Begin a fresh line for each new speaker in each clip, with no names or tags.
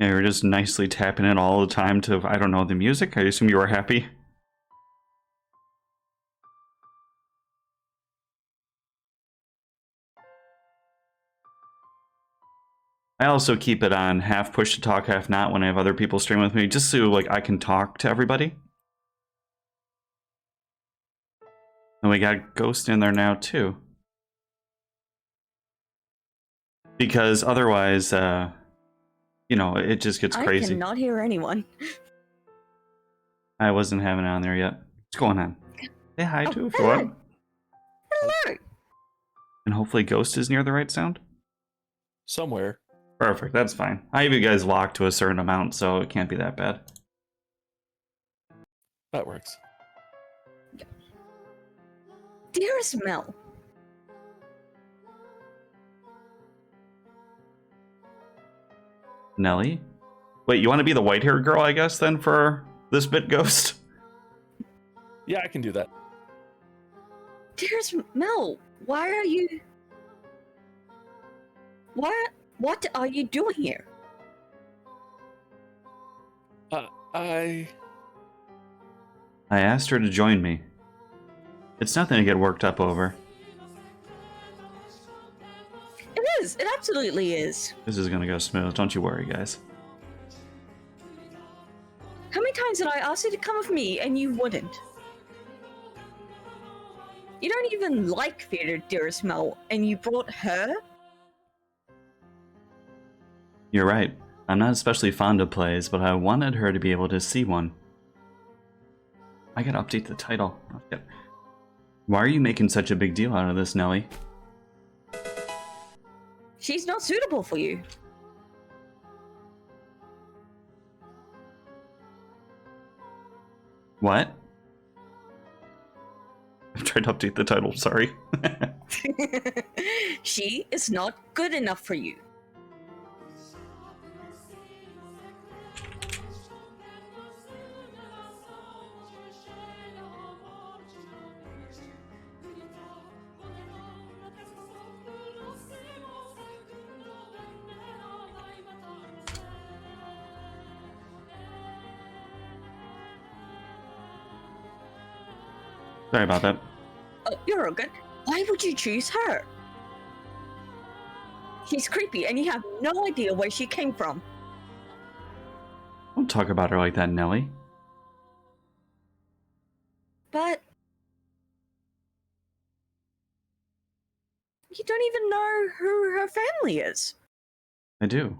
Yeah, you're just nicely tapping it all the time to, I don't know, the music? I assume you were happy? I also keep it on half push to talk, half not when I have other people stream with me, just so like I can talk to everybody. And we got Ghost in there now too. Because otherwise, you know, it just gets crazy.
I cannot hear anyone.
I wasn't having it on there yet. What's going on? Say hi too if you want.
Hello.
And hopefully Ghost is near the right sound?
Somewhere.
Perfect, that's fine. I have you guys locked to a certain amount, so it can't be that bad.
That works.
Dearest Mel.
Nelly? Wait, you want to be the white-haired girl, I guess, then, for this bit, Ghost?
Yeah, I can do that.
Dearest Mel, why are you... What are you doing here?
I
asked her to join me. It's nothing to get worked up over.
It is. It absolutely is.
This is gonna go smooth, don't you worry, guys.
How many times did I ask you to come with me and you wouldn't? You don't even like theater, dearest Mel, and you brought her?
You're right. I'm not especially fond of plays, but I wanted her to be able to see one. I gotta update the title. Okay. Why are you making such a big deal out of this, Nelly?
She's not suitable for you.
What? I've tried to update the title, sorry.
She is not good enough for you.
Sorry about that.
Oh, you're all good. Why would you choose her? She's creepy and you have no idea where she came from.
Don't talk about her like that, Nelly.
But... you don't even know who her family is.
I do.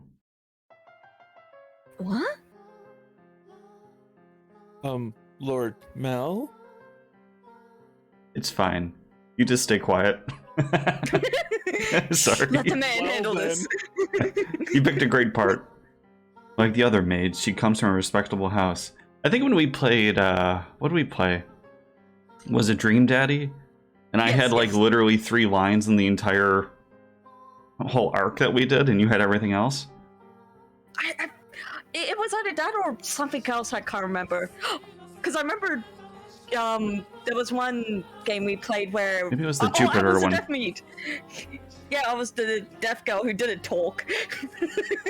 What?
Lord Mel?
It's fine. You just stay quiet. Sorry.
Let the man
Well
handle
then.
this.
You picked a great part. Like the other maids, she comes from a respectable house. I think when we played, what did we play? Was it Dream Daddy? And I
Yes,
had like
yes.
literally 3 lines in the entire whole arc that we did, and you had everything else?
It was either that or something else, I can't remember. Because I remember there was one game we played where...
Maybe it was the
I
Jupiter
was
one.
the deaf meat. Yeah, I was the deaf girl who didn't talk.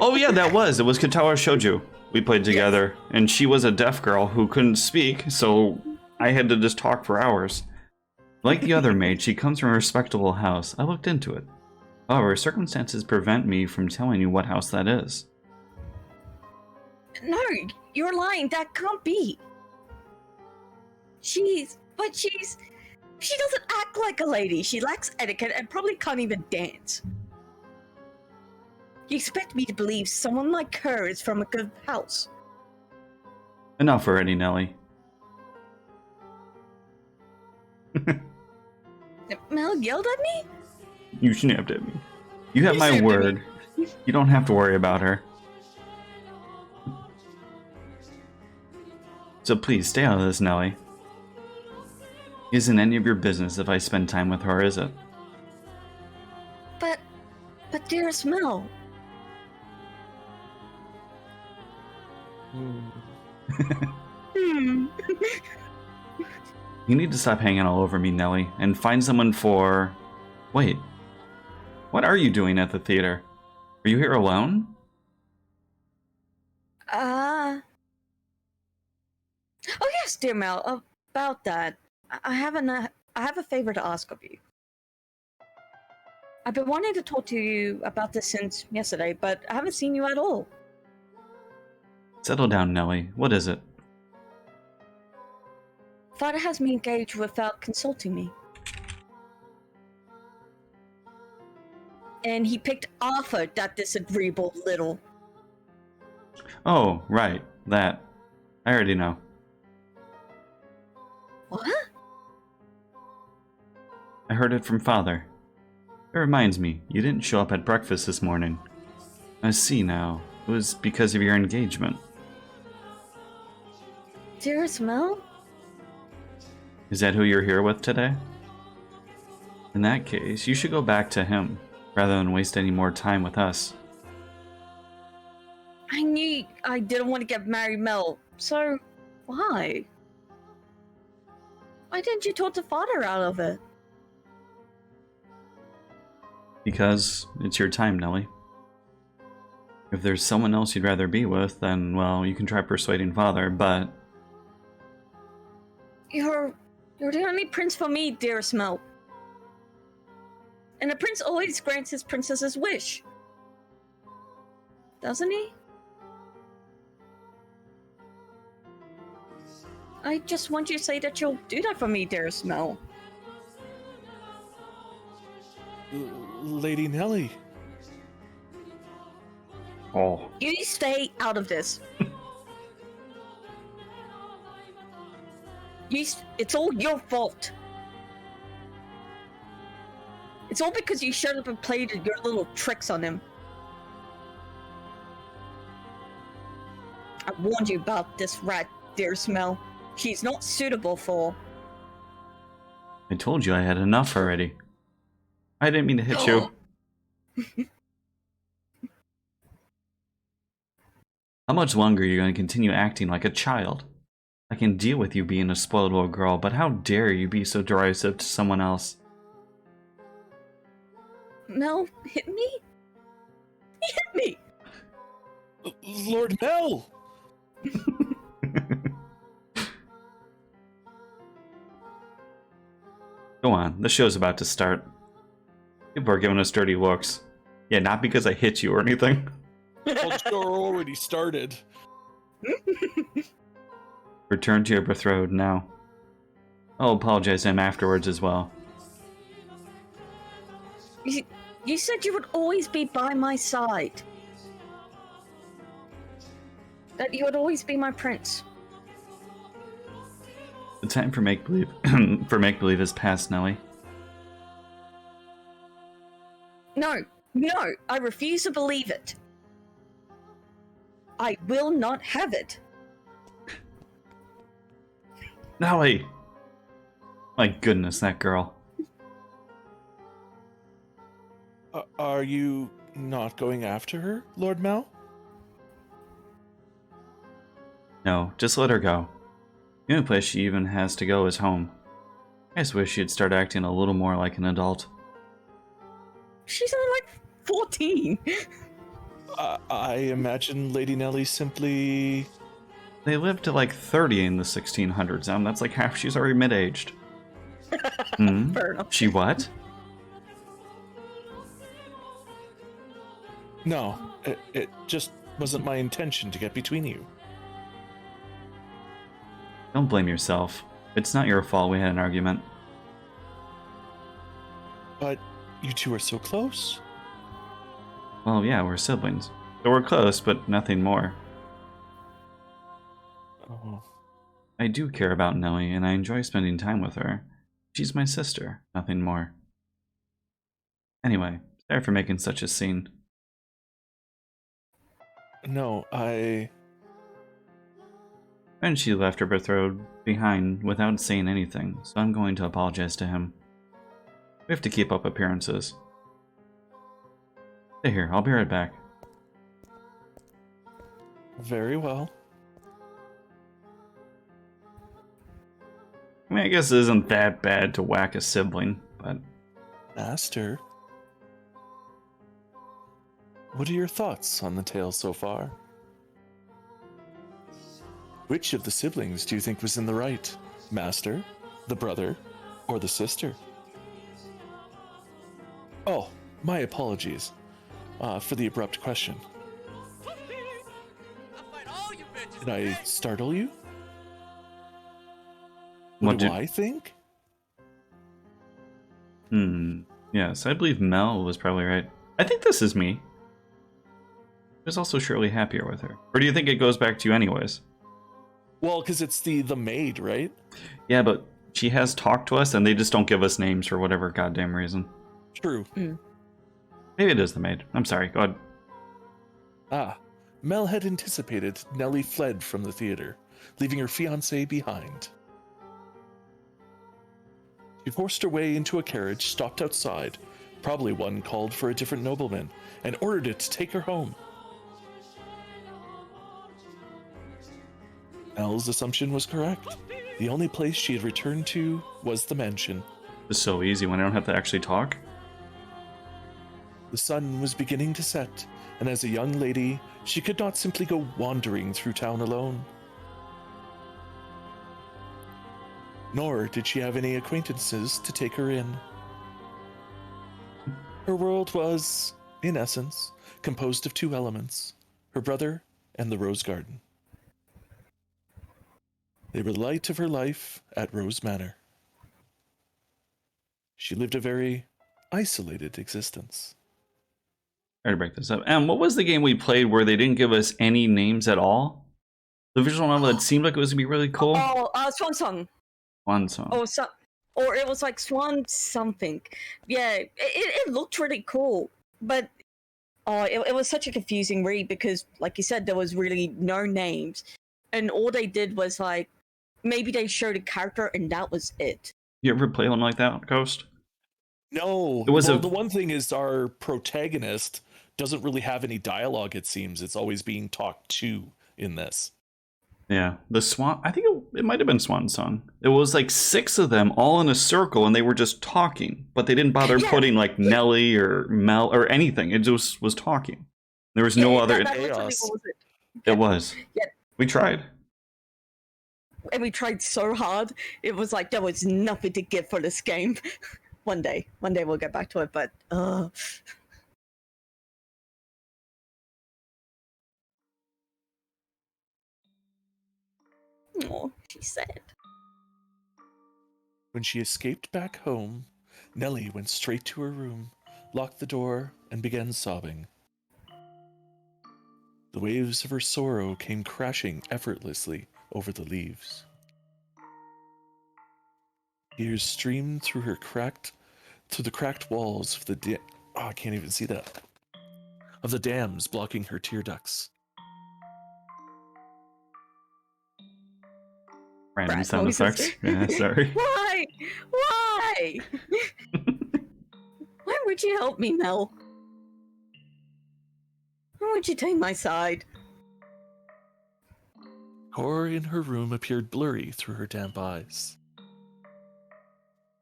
Oh yeah, that was. It was Katawa Shouju. We played together, and she was a deaf girl who couldn't speak, so I had to just talk for hours. Like the other maid, she comes from a respectable house. I looked into it. However, circumstances prevent me from telling you what house that is.
No, you're lying. That can't be. She doesn't act like a lady. She lacks etiquette and probably can't even dance. You expect me to believe someone like her is from a good house?
Enough already, Nelly.
Mel yelled at me?
You snapped at me. You have
You
my
snapped at me.
word. You don't have to worry about her. So please, stay out of this, Nelly. Isn't any of your business if I spend time with her, is it?
But dearest Mel. Hmm.
You need to stop hanging all over me, Nelly, and find someone for... Wait. What are you doing at the theater? Are you here alone?
Oh yes, dear Mel. About that, I have a favor to ask of you. I've been wanting to talk to you about this since yesterday, but I haven't seen you at all.
Settle down, Nellie. What is it?
Father has me engaged without consulting me. And he picked Arthur, that disagreeable little.
Oh, right. That. I already know.
What?
I heard it from Father. It reminds me, you didn't show up at breakfast this morning. I see now. It was because of your engagement.
Dearest Mel?
Is that who you're here with today? In that case, you should go back to him, rather than waste any more time with us.
I knew I didn't want to get married, Mel. So, why? Why didn't you talk to Father out of it?
Because it's your time, Nellie. If there's someone else you'd rather be with, then, well, you can try persuading Father, but...
You're the only prince for me, dearest Mel. And a prince always grants his princess's wish. Doesn't he? I just want you to say that you'll do that for me, dearest Mel.
Lady Nellie.
Oh.
You stay out of this. It's all your fault. It's all because you showed up and played your little tricks on him. I warned you about this rat, dearest Mel. She's not suitable for...
I told you I had enough already. I didn't mean to hit you. How much longer are you going to continue acting like a child? I can deal with you being a spoiled little girl, but how dare you be so derisive to someone else?
Mel hit me? He hit me!
Lord Mel!
Go on, the show's about to start. People are giving us dirty looks. Yeah, not because I hit you or anything.
Well, the show already started.
Return to your betrothed now. I'll apologize to him afterwards as well.
You said you would always be by my side. That you would always be my prince.
The time for make-believe is past, Nellie.
No, I refuse to believe it. I will not have it.
Nellie! My goodness, that girl.
Are you not going after her, Lord Mel?
No, just let her go. The only place she even has to go is home. I just wish she'd start acting a little more like an adult.
She's only like 14.
I imagine Lady Nellie simply...
They lived to like 30 in the 1600s, that's like half. She's already mid-aged. Hmm?
Fair enough.
She what?
No, it just wasn't my intention to get between you.
Don't blame yourself. It's not your fault we had an argument.
But you two are so close.
Well, yeah, we're siblings. So we're close, but nothing more.
Oh.
I do care about Nellie, and I enjoy spending time with her. She's my sister, nothing more. Anyway, sorry for making such a scene.
No, I...
And she left her betrothed behind without saying anything, so I'm going to apologize to him. We have to keep up appearances. Stay here, I'll be right back.
Very well.
I mean, I guess it isn't that bad to whack a sibling, but...
Master. What are your thoughts on the tale so far? Which of the siblings do you think was in the right? Master, the brother, or the sister? Oh, my apologies for the abrupt question. Did I startle you? What do I think?
Yes, I believe Mel was probably right. I think this is me. I was also surely happier with her. Or do you think it goes back to you anyways?
Well, because it's the maid, right?
Yeah, but she has talked to us and they just don't give us names for whatever goddamn reason.
True.
Maybe it is the maid. I'm sorry, go ahead.
Ah, Mel had anticipated Nellie fled from the theater, leaving her fiancé behind. She forced her way into a carriage, stopped outside, probably one called for a different nobleman, and ordered it to take her home. Mel's assumption was correct. The only place she had returned to was the mansion.
It's so easy when I don't have to actually talk.
The sun was beginning to set, and as a young lady, she could not simply go wandering through town alone. Nor did she have any acquaintances to take her in. Her world was, in essence, composed of two elements, her brother and the rose garden. They were the light of her life at Rose Manor. She lived a very isolated existence.
Try to break this up. What was the game we played where they didn't give us any names at all? The visual novel that seemed like it was gonna be really cool.
Oh, Swan Song.
One song.
Oh, or it was like Swan something. Yeah, it looked really cool, but it was such a confusing read because, like you said, there was really no names, and all they did was like maybe they showed a character and that was it.
You ever play one like that, Ghost?
No.
It was
the one thing is our protagonist doesn't really have any dialogue, it seems. It's always being talked to in this.
Yeah, the Swan. I think it might have been Swan Song. It was like 6 of them all in a circle, and they were just talking, but they didn't bother putting like Nelly or Mel or anything. It just was talking. There was no other.
That literally was it.
It was.
Yeah.
We tried.
And we tried so hard. It was like there was nothing to give for this game. One day we'll get back to it, but oh, she's sad.
When she escaped back home, Nellie went straight to her room, locked the door, and began sobbing. The waves of her sorrow came crashing effortlessly over the leaves. Tears streamed through the cracked walls of the I can't even see that. Of the dams blocking her tear ducts.
Random
Brat
sound
noises.
effects. Yeah, sorry.
Why? Why would you help me, Mel? Why would you take my side?
Horror in her room appeared blurry through her damp eyes.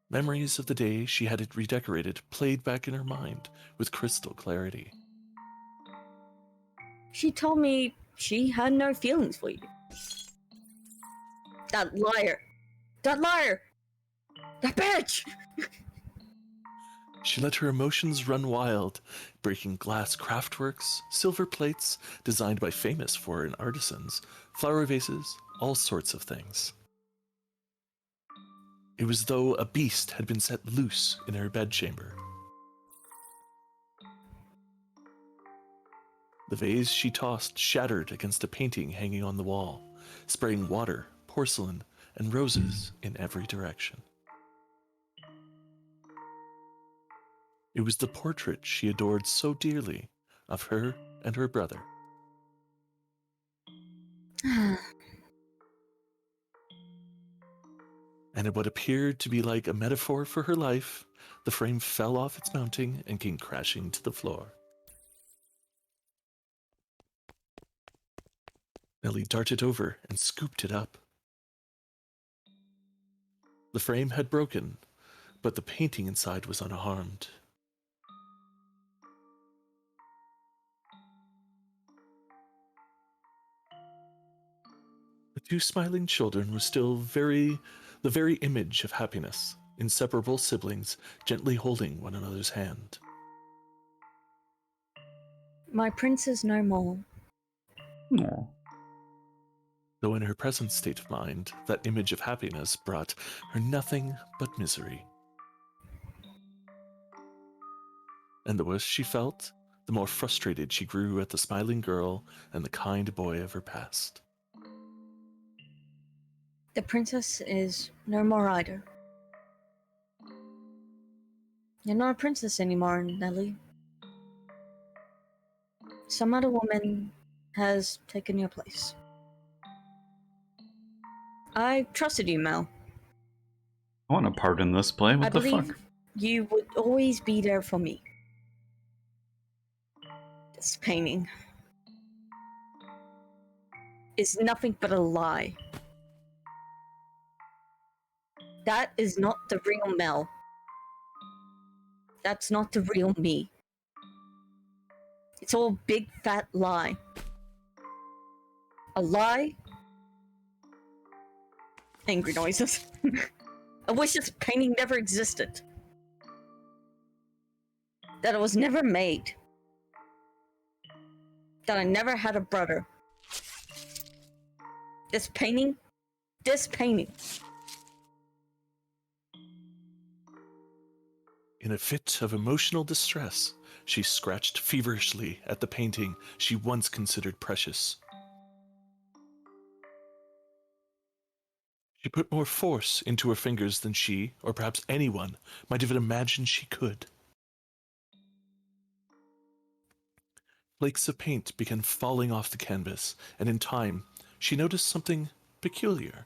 Memories of the day she had it redecorated played back in her mind with crystal clarity.
She told me she had no feelings for you. That liar! That bitch!
She let her emotions run wild, breaking glass craftworks, silver plates designed by famous foreign artisans, flower vases, all sorts of things. It was as though a beast had been set loose in her bedchamber. The vase she tossed shattered against a painting hanging on the wall, spraying water, porcelain, and roses in every direction. It was the portrait she adored so dearly of her and her brother. And in what appeared to be like a metaphor for her life, the frame fell off its mounting and came crashing to the floor. Nellie darted over and scooped it up. The frame had broken, but the painting inside was unharmed. The Two smiling children were still the very image of happiness, inseparable siblings gently holding one another's hand.
My prince is no more.
Aw.
Though in her present state of mind, that image of happiness brought her nothing but misery. And the worse she felt, the more frustrated she grew at the smiling girl and the kind boy of her past.
The princess is no more either. You're not a princess anymore, Nellie. Some other woman has taken your place. I trusted you, Mel.
I want a part in this play. What
I
the
believe
fuck?
you would always be there for me. This painting is nothing but a lie. That is not the real Mel. That's not the real me. It's all a big fat lie. A lie. Angry noises. I wish this painting never existed. That it was never made. That I never had a brother. This painting.
In a fit of emotional distress, she scratched feverishly at the painting she once considered precious. She put more force into her fingers than she, or perhaps anyone, might have imagined she could. Flakes of paint began falling off the canvas, and in time, she noticed something peculiar.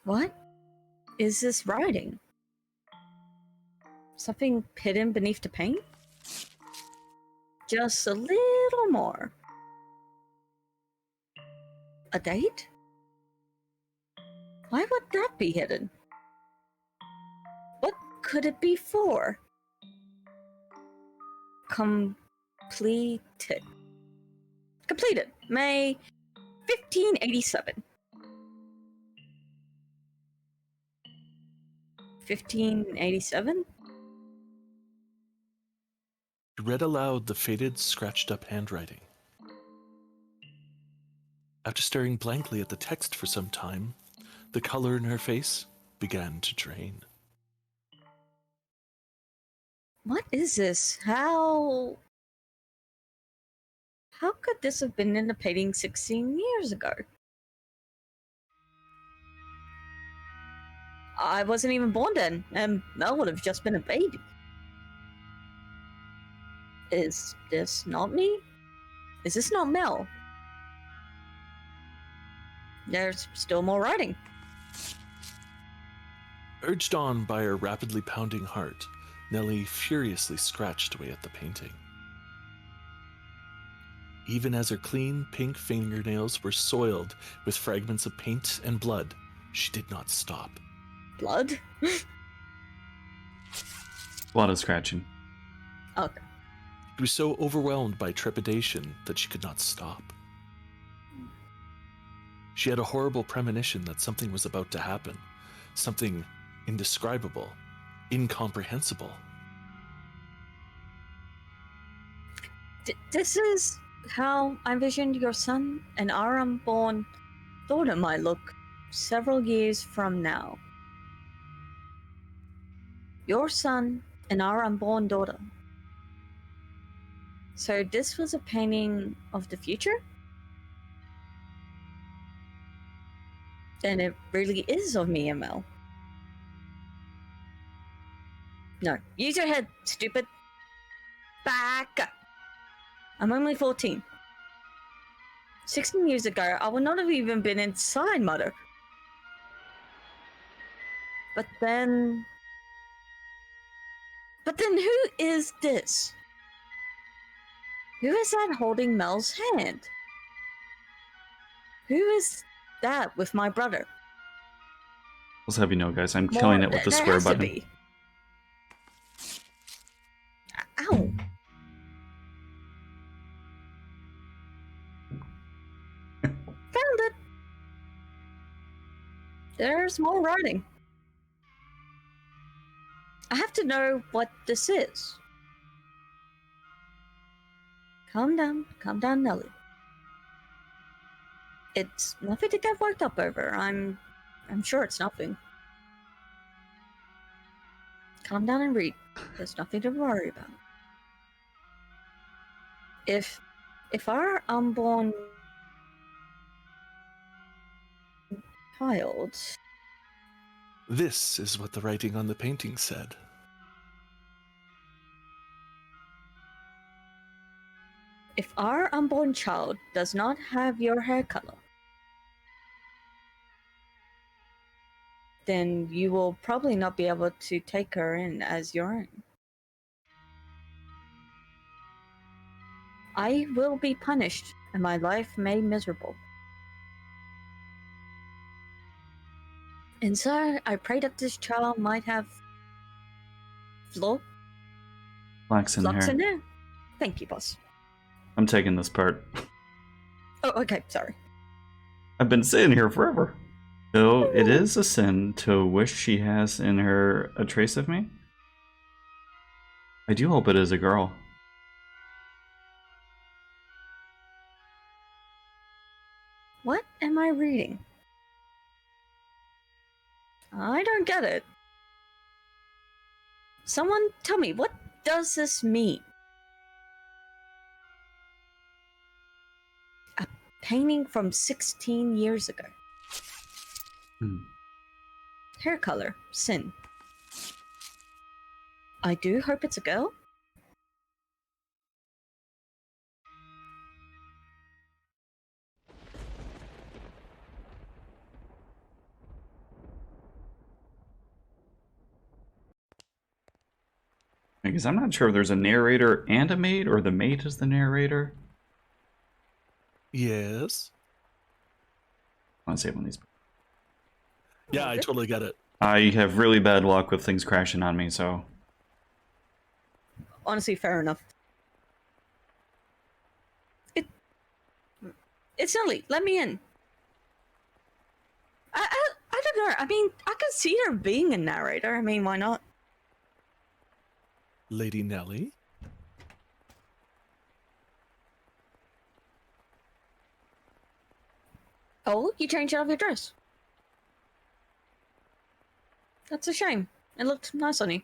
What is this writing? Something hidden beneath the paint? Just a little more. A date? Why would that be hidden? What could it be for? Completed. Completed. May 1587. 1587?
She read aloud the faded, scratched-up handwriting. After staring blankly at the text for some time, the color in her face began to drain.
What is this? How could this have been in the painting 16 years ago? I wasn't even born then, and Mel would have just been a baby. Is this not me? Is this not Mel? There's still more writing.
Urged on by her rapidly pounding heart, Nellie furiously scratched away at the painting. Even as her clean, pink fingernails were soiled with fragments of paint and blood, she did not stop.
Blood?
A lot of scratching.
Okay.
She was so overwhelmed by trepidation that she could not stop. She had a horrible premonition that something was about to happen, something indescribable, incomprehensible.
This is how I envisioned your son and our unborn daughter might look several years from now. Your son and our unborn daughter. So this was a painting of the future? Then it really is of me and Mel. No, use your head, stupid. Back up. I'm only 14. 16 years ago, I would not have even been inside Mother. But then who is this? Who is that holding Mel's hand? Who is that with my brother?
Let's have you know, guys, I'm killing it with the
there
square
has to
button.
be. Ow. There's more writing. I have to know what this is. Calm down, Nelly. It's nothing to get worked up over. I'm sure it's nothing. Calm down and read. There's nothing to worry about. If our unborn child,
This is what the writing on the painting said.
if our unborn child does not have your hair color, then you will probably not be able to take her in as your own. I will be punished and my life made miserable. And so I pray that this child might have
Flaxen
flux
hair.
in there. Thank you, boss.
I'm taking this part.
Oh, okay, sorry.
I've been sitting here forever. Though it is a sin to wish she has in her a trace of me, I do hope it is a girl.
What am I reading? I don't get it. Someone tell me, what does this mean? A painting from 16 years ago. Hair color, sin. I do hope it's a girl.
Because I'm not sure if there's a narrator and a maid, or the maid is the narrator.
Yes.
I want to save one of these.
Yeah, I totally get it.
I have really bad luck with things crashing on me, so...
Honestly, fair enough. It's Nelly. Let me in. I don't know. I mean, I can see her being a narrator. I mean, why not?
Lady Nelly?
Oh, you changed out of your dress. That's a shame. It looked nice on you.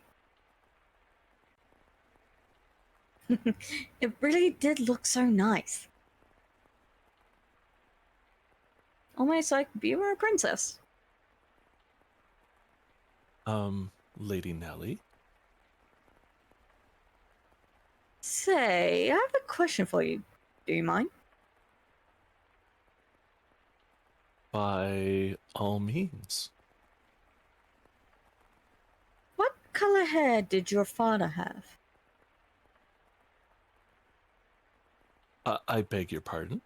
It really did look so nice. Almost like you were a princess.
Lady Nelly?
Say, I have a question for you. Do you mind?
By all means.
What color hair did your father have?
I beg your pardon?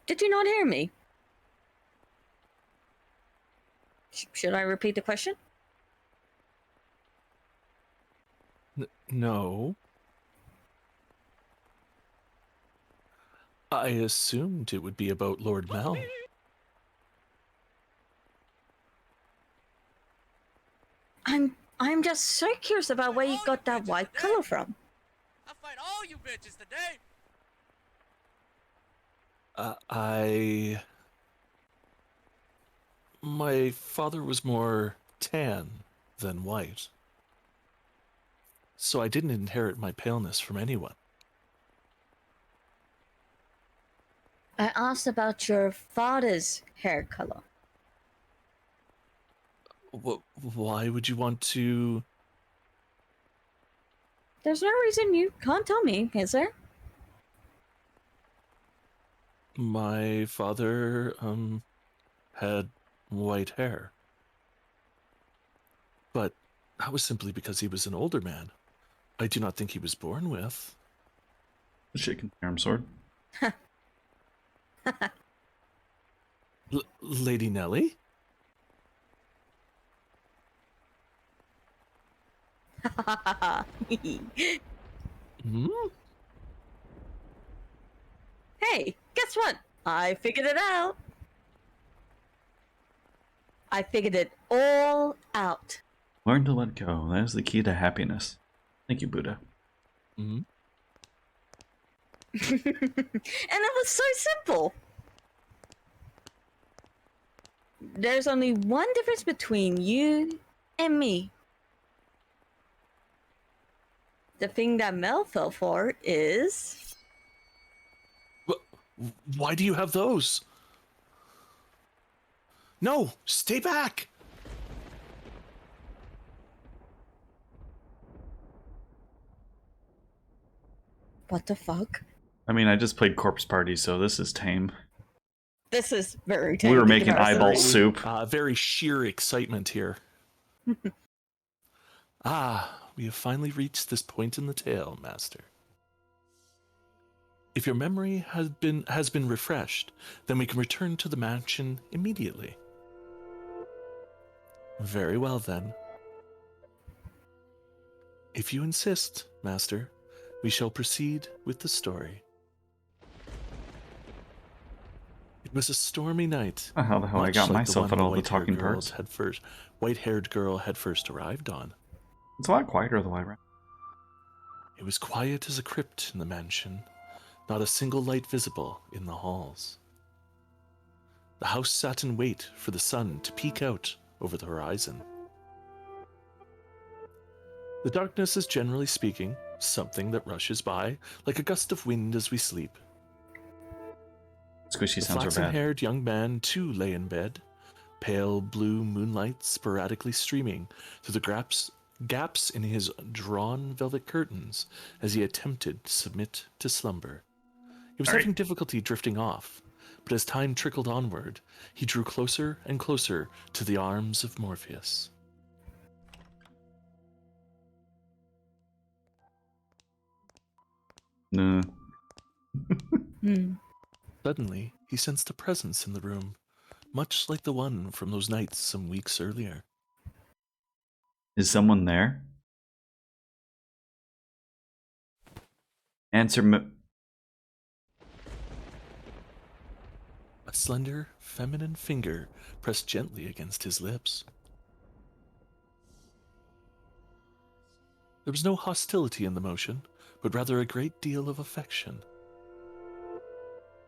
Did you not hear me? Should I repeat the question?
No. I assumed it would be about Lord Mal.
I'm just so curious about where you got that white color from.
I'll fight all you bitches today.
My father was more tan than white. So I didn't inherit my paleness from anyone.
I asked about your father's hair color.
Why would you want to...
There's no reason you can't tell me, is there?
My father, had white hair. But that was simply because he was an older man. I do not think he was born with.
Shaking arm sword.
Lady Nelly? Hmm?
Hey, guess what? I figured it out. I figured it all out.
Learn to let go. That is the key to happiness. Thank you, Buddha.
Hmm.
And it was so simple. There's only one difference between you and me. The thing that Mel fell for is...
Why do you have those? No, stay back.
What the fuck?
I mean, I just played Corpse Party, so this is tame.
This is very
We were
tame
making
comparison.
eyeball soup.
Very sheer excitement here. We have finally reached this point in the tale, Master. If your memory has been refreshed, then we can return to the mansion immediately. Very well, then. If you insist, Master, we shall proceed with the story. It was a stormy night.
How the hell I
much
got
like
myself
the
at
one
all the talking
white-haired
parts?
white-haired girl had first arrived on.
It's a lot quieter the way around.
It was quiet as a crypt in the mansion, not a single light visible in the halls. The house sat in wait for the sun to peek out over the horizon. The darkness is, generally speaking, something that rushes by like a gust of wind as we sleep.
Squishy
The
sounds are bad.
flaxen-haired young man, too, lay in bed, pale blue moonlight sporadically streaming through the gaps in his drawn velvet curtains as he attempted to submit to slumber. He was having difficulty drifting off, but as time trickled onward, he drew closer and closer to the arms of Morpheus.
No.
Suddenly, he sensed a presence in the room, much like the one from those nights some weeks earlier.
Is someone there? Answer me.
A slender, feminine finger pressed gently against his lips. There was no hostility in the motion, but rather a great deal of affection.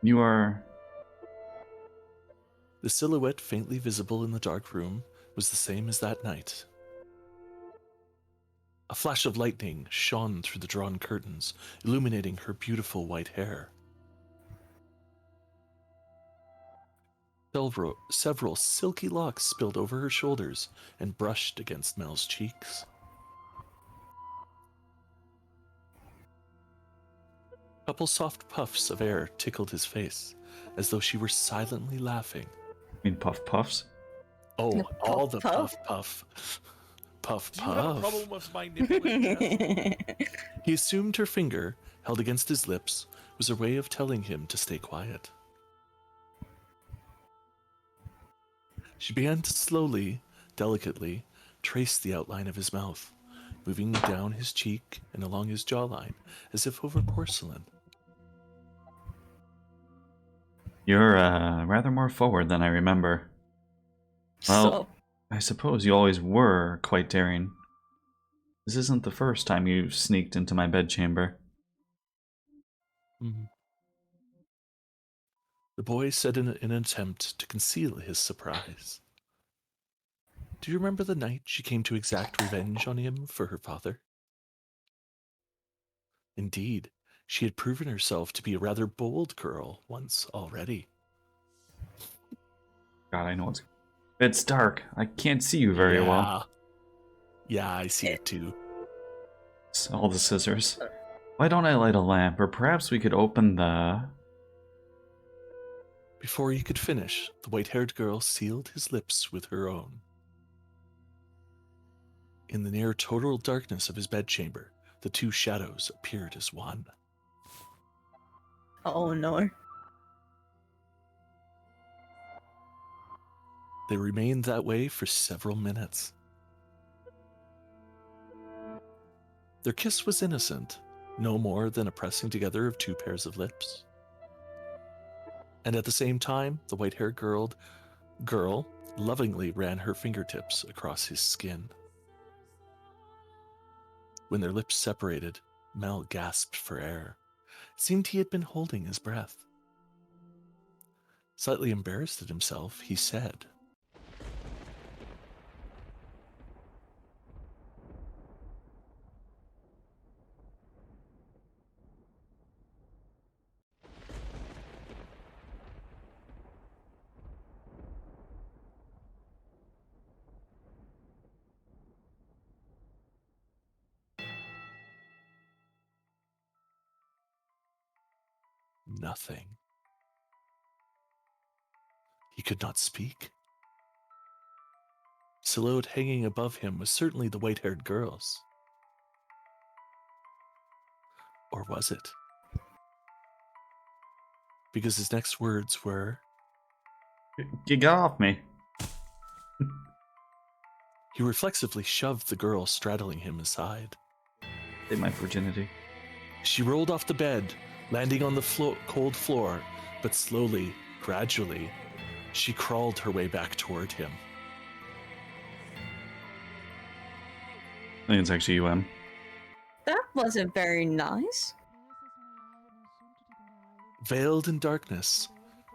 You are...
The silhouette faintly visible in the dark room was the same as that night. A flash of lightning shone through the drawn curtains, illuminating her beautiful white hair. Several silky locks spilled over her shoulders and brushed against Mel's cheeks. A couple soft puffs of air tickled his face, as though she were silently laughing.
I mean, puff puffs?
Oh,
The
all the
puff
puff. Puff
Do you have a
puff.
problem with my nipple and chest?
He assumed her finger, held against his lips, was a way of telling him to stay quiet. She began to slowly, delicately, trace the outline of his mouth, moving down his cheek and along his jawline, as if over porcelain.
You're rather more forward than I remember. Well,
So,
I suppose you always were quite daring. This isn't the first time you've sneaked into my bedchamber.
Mm-hmm. The boy said in an attempt to conceal his surprise. Do you remember the night she came to exact revenge on him for her father? Indeed, she had proven herself to be a rather bold girl once already.
God, I know it's dark. I can't see you very well.
Yeah, I see it too.
It's all the scissors. Why don't I light a lamp? Or perhaps we could open the...
Before he could finish, the white-haired girl sealed his lips with her own. In the near total darkness of his bedchamber, the two shadows appeared as one.
oh no.
They remained that way for several minutes. Their kiss was innocent, no more than a pressing together of two pairs of lips. And at the same time, the white-haired girl Girl lovingly ran her fingertips across his skin. When their lips separated, Mel gasped for air. It seemed he had been holding his breath. Slightly embarrassed at himself, he said, nothing. He could not speak. Silhouette hanging above him was certainly the white-haired girl's. Or was it? Because his next words were,
You got off me.
he reflexively shoved the girl straddling him aside.
Take my virginity.
She rolled off the bed, landing on the cold floor, but slowly, gradually, she crawled her way back toward him.
I think it's actually UM.
That wasn't very nice.
Veiled in darkness,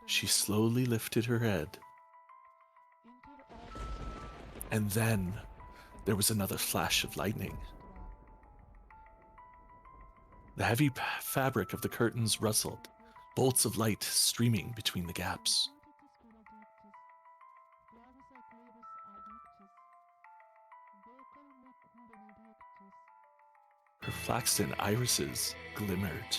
she slowly lifted her head. And then there was another flash of lightning. The heavy fabric of the curtains rustled, bolts of light streaming between the gaps. Her flaxen irises glimmered.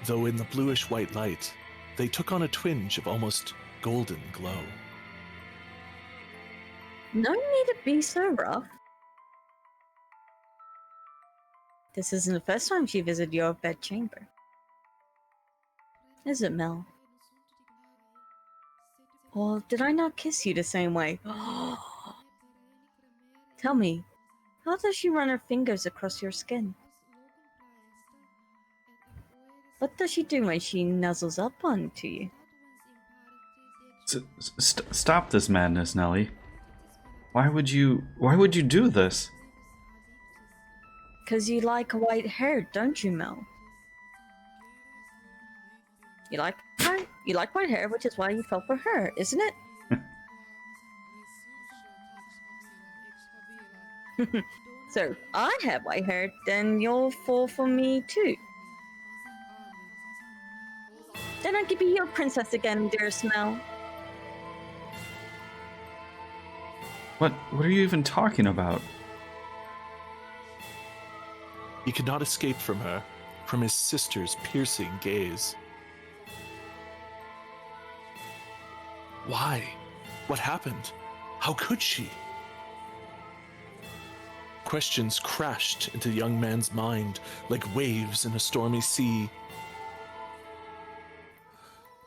Though in the bluish-white light, they took on a twinge of almost golden glow.
No need to be so rough. This isn't the first time she visited your bedchamber. Is it, Mel? Or did I not kiss you the same way? Tell me, how does she run her fingers across your skin? What does she do when she nuzzles up onto you?
Stop this madness, Nelly. Why would you do this?
'Cause you like white hair, don't you, Mel? You like white hair, which is why you fell for her, isn't it? So, I have white hair, then you'll fall for me too. Then I could be your princess again, dearest Mel.
What are you even talking about?
He could not escape from her, from his sister's piercing gaze. Why? What happened? How could she? Questions crashed into the young man's mind like waves in a stormy sea.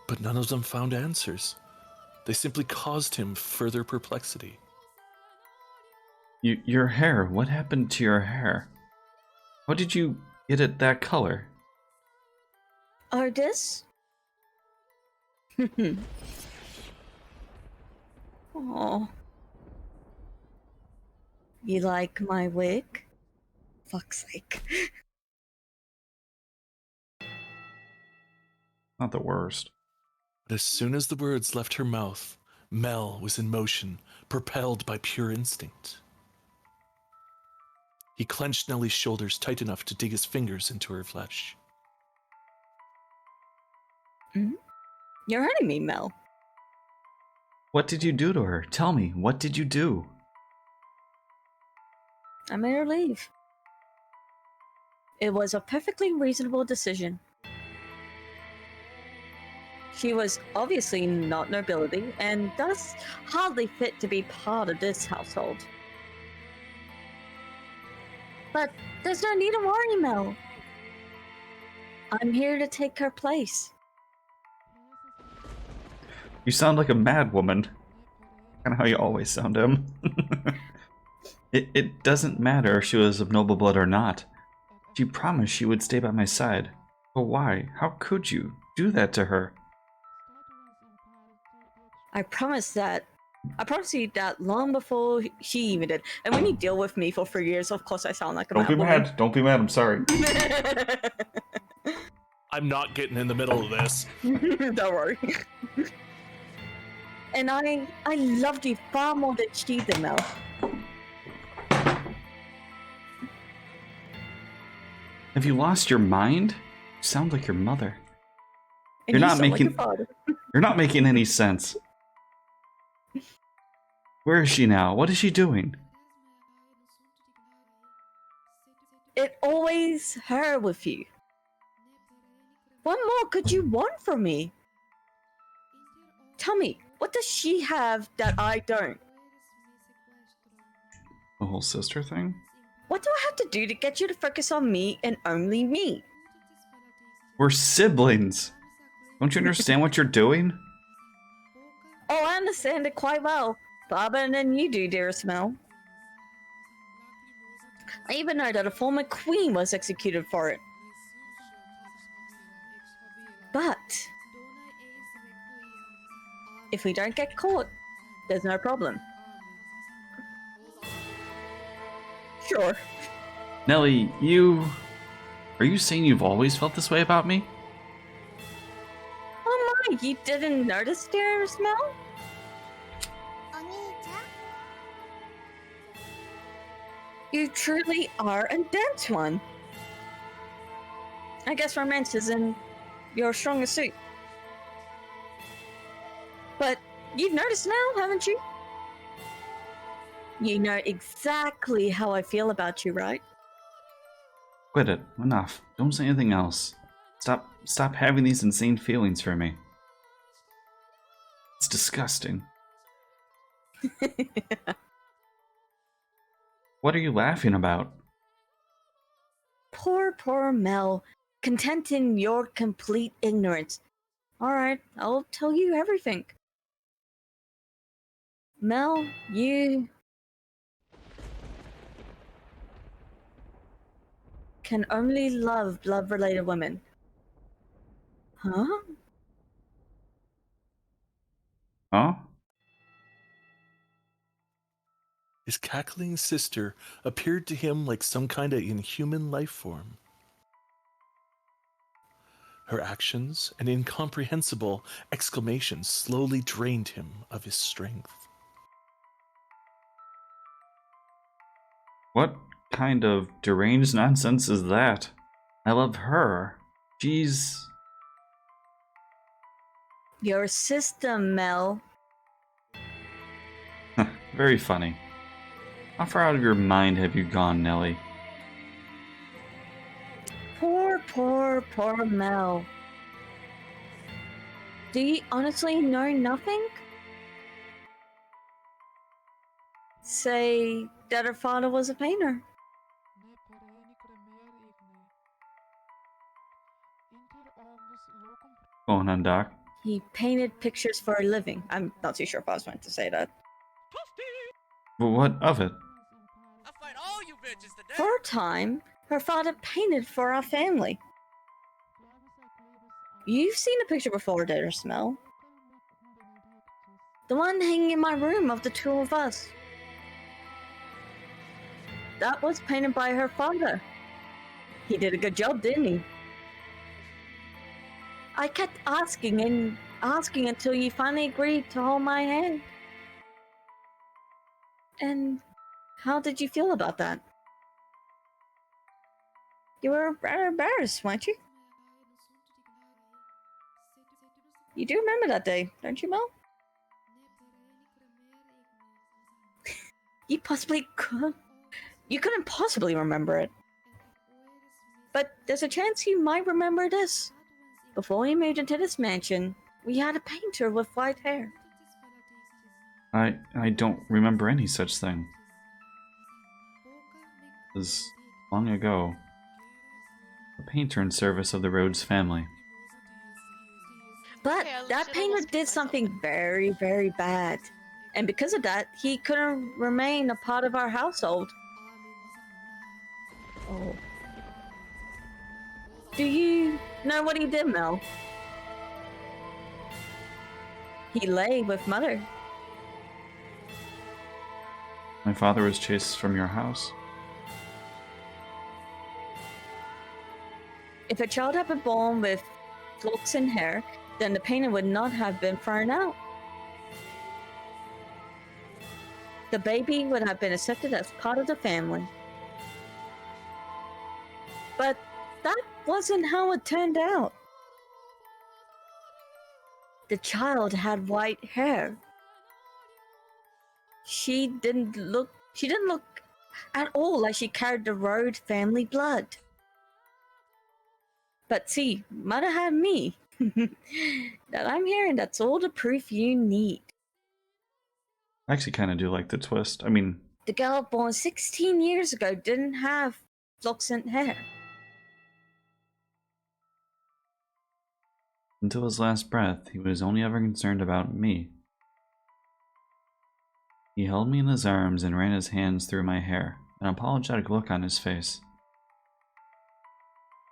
But none of them found answers. They simply caused him further perplexity.
Your hair. What happened to your hair? How did you get it that color?
Or this? Oh. You like my wig? Fuck's sake.
Not the worst.
But as soon as the words left her mouth, Mel was in motion, propelled by pure instinct. He clenched Nellie's shoulders tight enough to dig his fingers into her flesh.
You're hurting me, Mel.
What did you do to her? Tell me, what did you do?
I made her leave. It was a perfectly reasonable decision. She was obviously not nobility, and thus hardly fit to be part of this household. But there's no need to worry, Mel. I'm here to take her place.
You sound like a mad woman. Kind of how you always sound, Em. It doesn't matter if she was of noble blood or not. She promised she would stay by my side. But why? How could you do that to her?
I promise you that long before she even did. And when you deal with me for 3 years, of course I sound like a
Don't be
woman.
mad. Don't be mad. I'm sorry.
I'm not getting in the middle of this.
Don't worry. And I loved you far more than she did, Mel.
Have you lost your mind? You sound like your mother.
And
You're
you
not
sound
making-
like your father.
You're not making any sense. Where is she now? What is she doing?
It always her with you. What more could you want from me? Tell me, what does she have that I don't?
The whole sister thing?
What do I have to do to get you to focus on me and only me?
We're siblings. Don't you understand what you're doing?
Oh, I understand it quite well. Far better than you do, dearest Mel. I even know that a former queen was executed for it. But if we don't get caught, there's no problem. Sure.
Nelly, Are you saying you've always felt this way about me?
Oh my, you didn't notice, dearest Mel? You truly are a dense one. I guess romance isn't your strongest suit. But you've noticed now, haven't you? You know exactly how I feel about you, right?
Quit it. Enough. Don't say anything else. Stop having these insane feelings for me. It's disgusting. What are you laughing about?
Poor Mel, content in your complete ignorance. Alright, I'll tell you everything. Mel, you can only love blood-related women. Huh?
Huh?
His cackling sister appeared to him like some kind of inhuman life form. Her actions and incomprehensible exclamations slowly drained him of his strength.
What kind of deranged nonsense is that? I love her. She's...
Your sister, Mel.
very funny. How far out of your mind have you gone, Nelly?
Poor Mel. Do you honestly know nothing? Say that her father was a painter.
Go on, Doc.
He painted pictures for a living. I'm not too sure if I was meant to say that.
But what of it?
I fight all you bitches today.
For a time, her father painted for our family. You've seen a picture before, dearest Mel. The one hanging in my room of the two of us. That was painted by her father. He did a good job, didn't he? I kept asking and asking until you finally agreed to hold my hand. And how did you feel about that? You were rather embarrassed, weren't you? You do remember that day, don't you, Mel? You couldn't possibly remember it. But there's a chance you might remember this. Before we moved into this mansion, we had a painter with white hair.
I don't remember any such thing. It was long ago. A painter in service of the Rhodes family.
But
Okay,
that painter did something very, very bad. And because of that, he couldn't remain a part of our household. Oh. Do you know what he did, Mel? He lay with Mother.
My father was chased from your house.
If a child had been born with locks and hair, then the painting would not have been thrown out. The baby would have been accepted as part of the family. But that wasn't how it turned out. The child had white hair. She didn't look at all like she carried the Rhodes family blood. But see, Mother had me. That I'm here, and that's all the proof you need.
I actually kind of do like the twist. I mean,
The girl born 16 years ago didn't have fluorescent hair.
until his last breath, he was only ever concerned about me. He held me in his arms and ran his hands through my hair, an apologetic look on his face.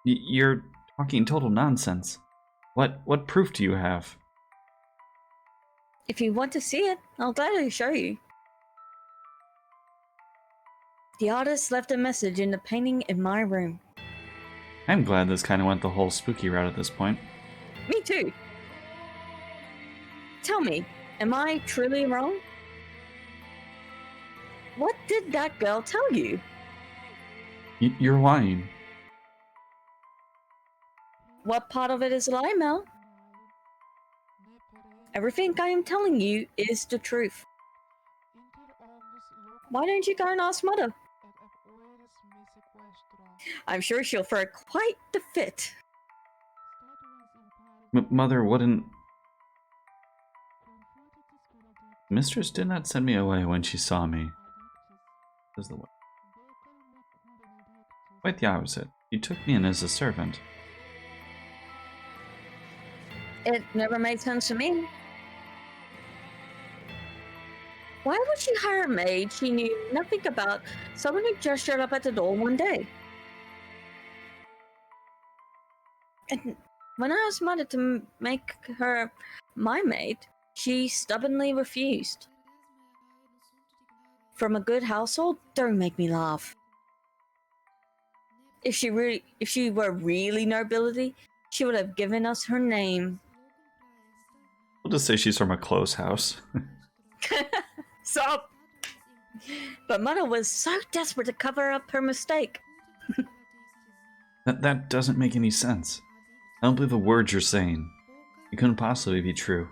You're talking total nonsense. What proof do you have?
If you want to see it, I'll gladly show you. The artist left a message in the painting in my room.
I'm glad this kind of went the whole spooky route at this point.
Me too. Tell me, am I truly wrong? What did that girl tell you?
You're lying.
What part of it is a lie, Mel? Everything I am telling you is the truth. Why don't you go and ask Mother? I'm sure she'll throw quite the fit.
Mother wouldn't... Mistress did not send me away when she saw me. Says the word. Quite the opposite. She took me in as a servant.
It never made sense to me. Why would she hire a maid she knew nothing about, someone who just showed up at the door one day? And when I asked Mother to make her my maid, she stubbornly refused. From a good household, don't make me laugh. If she were really nobility, she would have given us her name.
We'll just say she's from a close house.
Stop! But Mother was so desperate to cover up her mistake.
That doesn't make any sense. I don't believe a word you're saying. It couldn't possibly be true.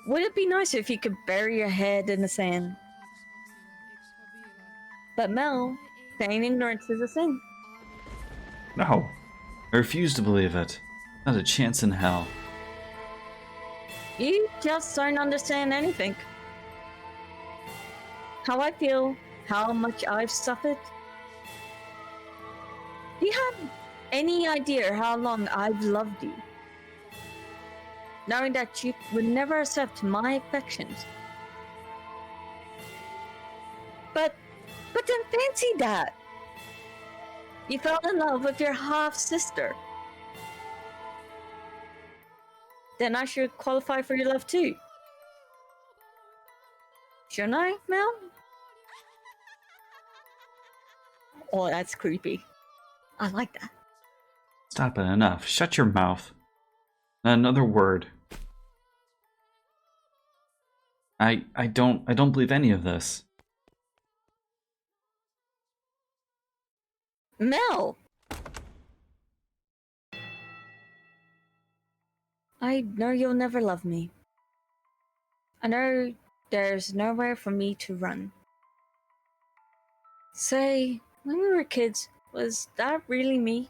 Would it be nice if you could bury your head in the sand? But Mel, feign ignorance is a sin.
No. I refuse to believe it. Not a chance in hell.
You just don't understand anything. How I feel, how much I've suffered. Do you have any idea how long I've loved you? Knowing that you would never accept my affections. But then fancy that. You fell in love with your half-sister. Then I should qualify for your love too. Shouldn't I, Mel? Oh, that's creepy. I like that.
Stop it, enough. Shut your mouth. Not another word. I don't believe any of this.
Mel! I know you'll never love me. I know there's nowhere for me to run. Say, when we were kids, was that really me?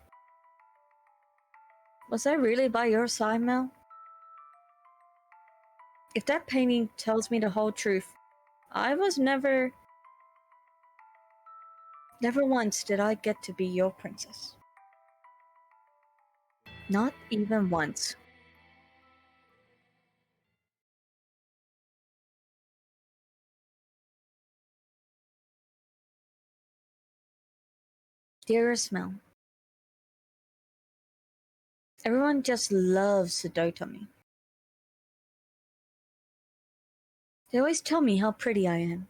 Was I really by your side, Mel? If that painting tells me the whole truth, I was never once did I get to be your princess. Not even once. Dearest Mel, Everyone just loves to dote on me. They always tell me how pretty I am.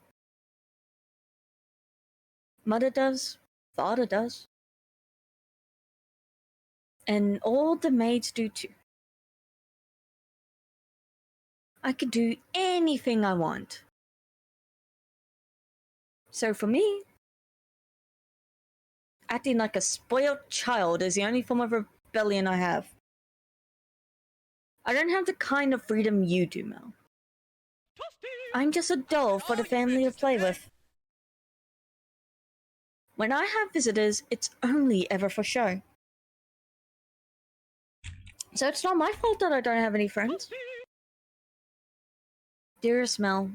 Mother does, father does. And all the maids do too. I could do anything I want. So for me, acting like a spoiled child is the only form of rebellion I have. I don't have the kind of freedom you do, Mel. I'm just a doll for the family to play with. When I have visitors, it's only ever for show. So it's not my fault that I don't have any friends. Dearest Mel,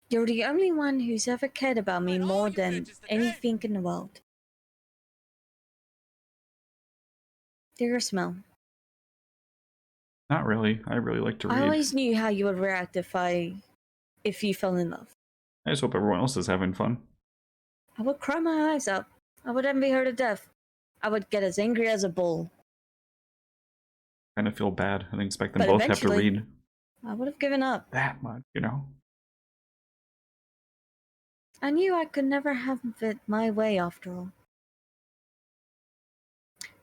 you're the only one who's ever cared about me more than anything in the world. Dearest Mel,
Not really. I really like to read.
I always knew how you would react if you fell in love.
I just hope everyone else is having fun.
I would cry my eyes out. I would envy her to death. I would get as angry as a bull.
Kind of feel bad. I didn't expect them
But
both have to
eventually-
read
I would have given up.
that much, you know?
I knew I could never have it my way after all.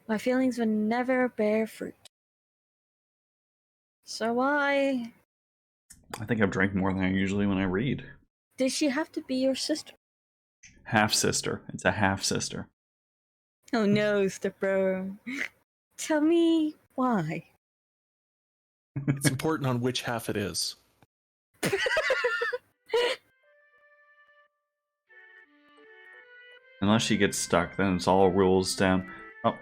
My feelings would never bear fruit. So
I think I've drank more than I usually when I read.
did she have to be your sister?
Half sister. It's a half sister.
Oh no, Stepbro. Tell me why.
It's important on which half it is.
Unless she gets stuck, then it's all rules down. Oh,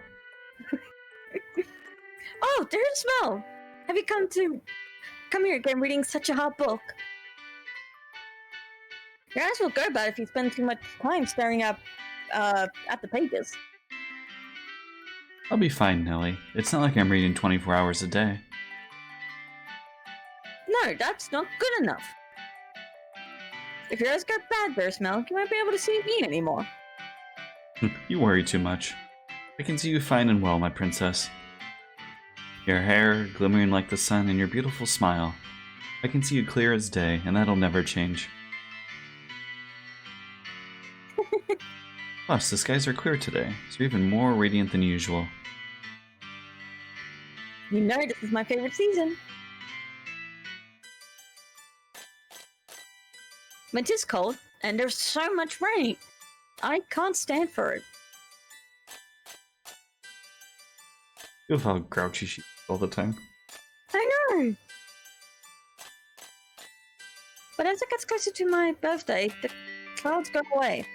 Oh, there's Mel. Have you come here again reading such a hot book? Your eyes will go bad if you spend too much time staring at the pages.
I'll be fine, Nellie. It's not like I'm reading 24 hours a day.
No, that's not good enough. If your eyes go bad there, Mel, you won't be able to see me anymore.
You worry too much. I can see you fine and well, my princess. Your hair glimmering like the sun and your beautiful smile. I can see you clear as day, and that'll never change. Plus, the skies are clear today, so even more radiant than usual.
You know this is my favorite season. When 'tis cold, and there's so much rain, I can't stand for it.
You love how grouchy she is all the time.
I know! But as it gets closer to my birthday, the clouds go away.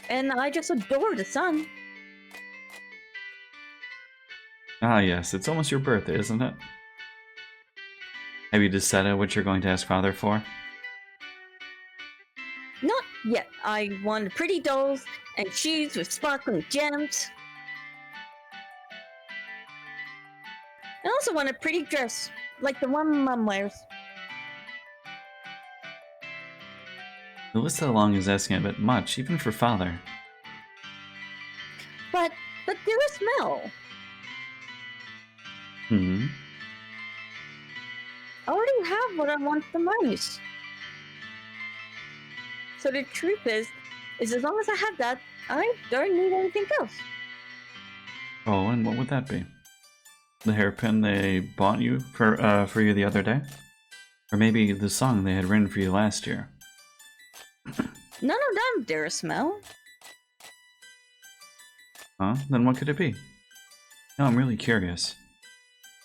And I just adore the sun.
Ah yes, it's almost your birthday, isn't it? Have you decided what you're going to ask Father for?
Not yet. I want pretty dolls and shoes with sparkling gems. I also want a pretty dress, like the one Mum wears.
The list that long is asking a bit much, even for Father.
But dearest Mel,
Hmm?
I already have what I want the most. So the truth is as long as I have that, I don't need anything else.
Oh, and what would that be? The hairpin they bought you for you the other day? Or maybe the song they had written for you last year?
None of them, dearest Mel.
Huh? Then what could it be? No, I'm really curious.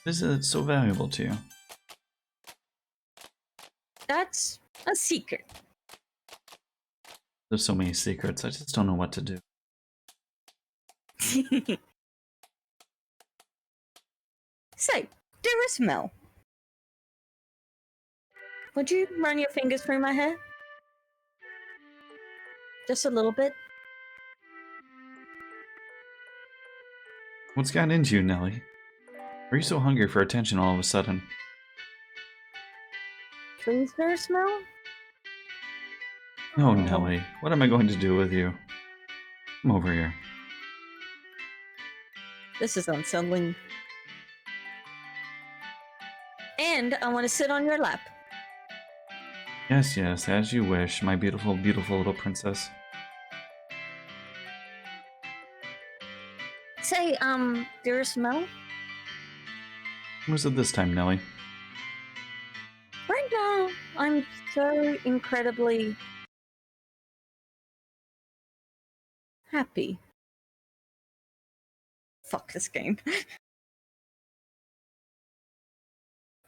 What is it that's so valuable to you?
That's a secret.
There's so many secrets, I just don't know what to do.
So, dearest Mel, would you run your fingers through my hair? Just a little bit?
What's gotten into you, Nellie? Are you so hungry for attention all of a sudden?
Please, dearest Mel?
Oh, Nellie, what am I going to do with you? Come over here.
This is unsettling. And I want to sit on your lap.
Yes, yes, as you wish, my beautiful, beautiful little princess.
Say, there a smell?
Who's it this time, Nelly?
Right now, I'm so incredibly happy. Fuck this game.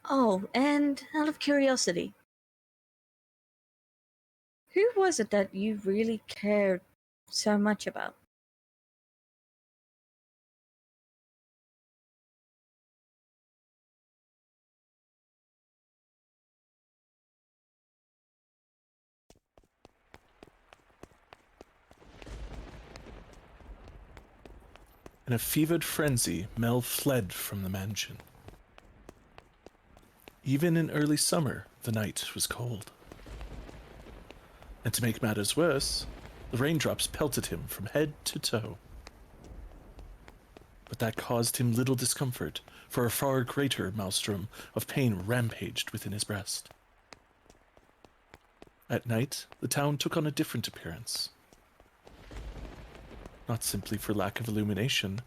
Oh, and out of curiosity, who was it that you really cared so much about?
In a fevered frenzy, Mel fled from the mansion. Even in early summer, the night was cold. And to make matters worse, the raindrops pelted him from head to toe. But that caused him little discomfort, for a far greater maelstrom of pain rampaged within his breast. At night, the town took on a different appearance. Not simply for lack of illumination,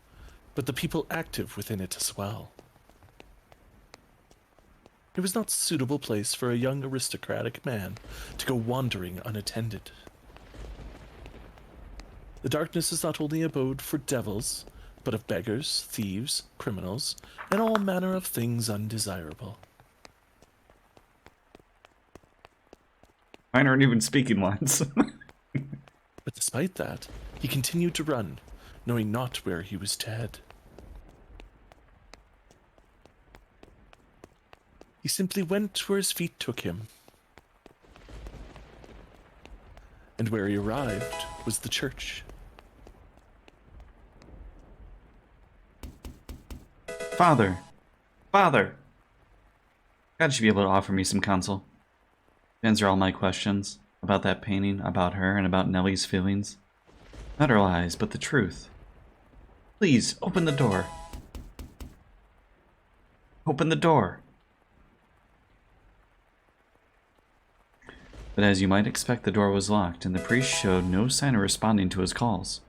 but the people active within it as well. It was not a suitable place for a young aristocratic man to go wandering unattended. The darkness is not only abode for devils, but of beggars, thieves, criminals, and all manner of things undesirable.
Mine aren't even speaking lines.
But despite that, he continued to run, knowing not where he was to head. He simply went where his feet took him. And where he arrived was the church.
Father! Father! God should be able to offer me some counsel. Answer all my questions about that painting, about her, and about Nellie's feelings. Not her lies, but the truth. Please, open the door. Open the door. But as you might expect, the door was locked, and the priest showed no sign of responding to his calls.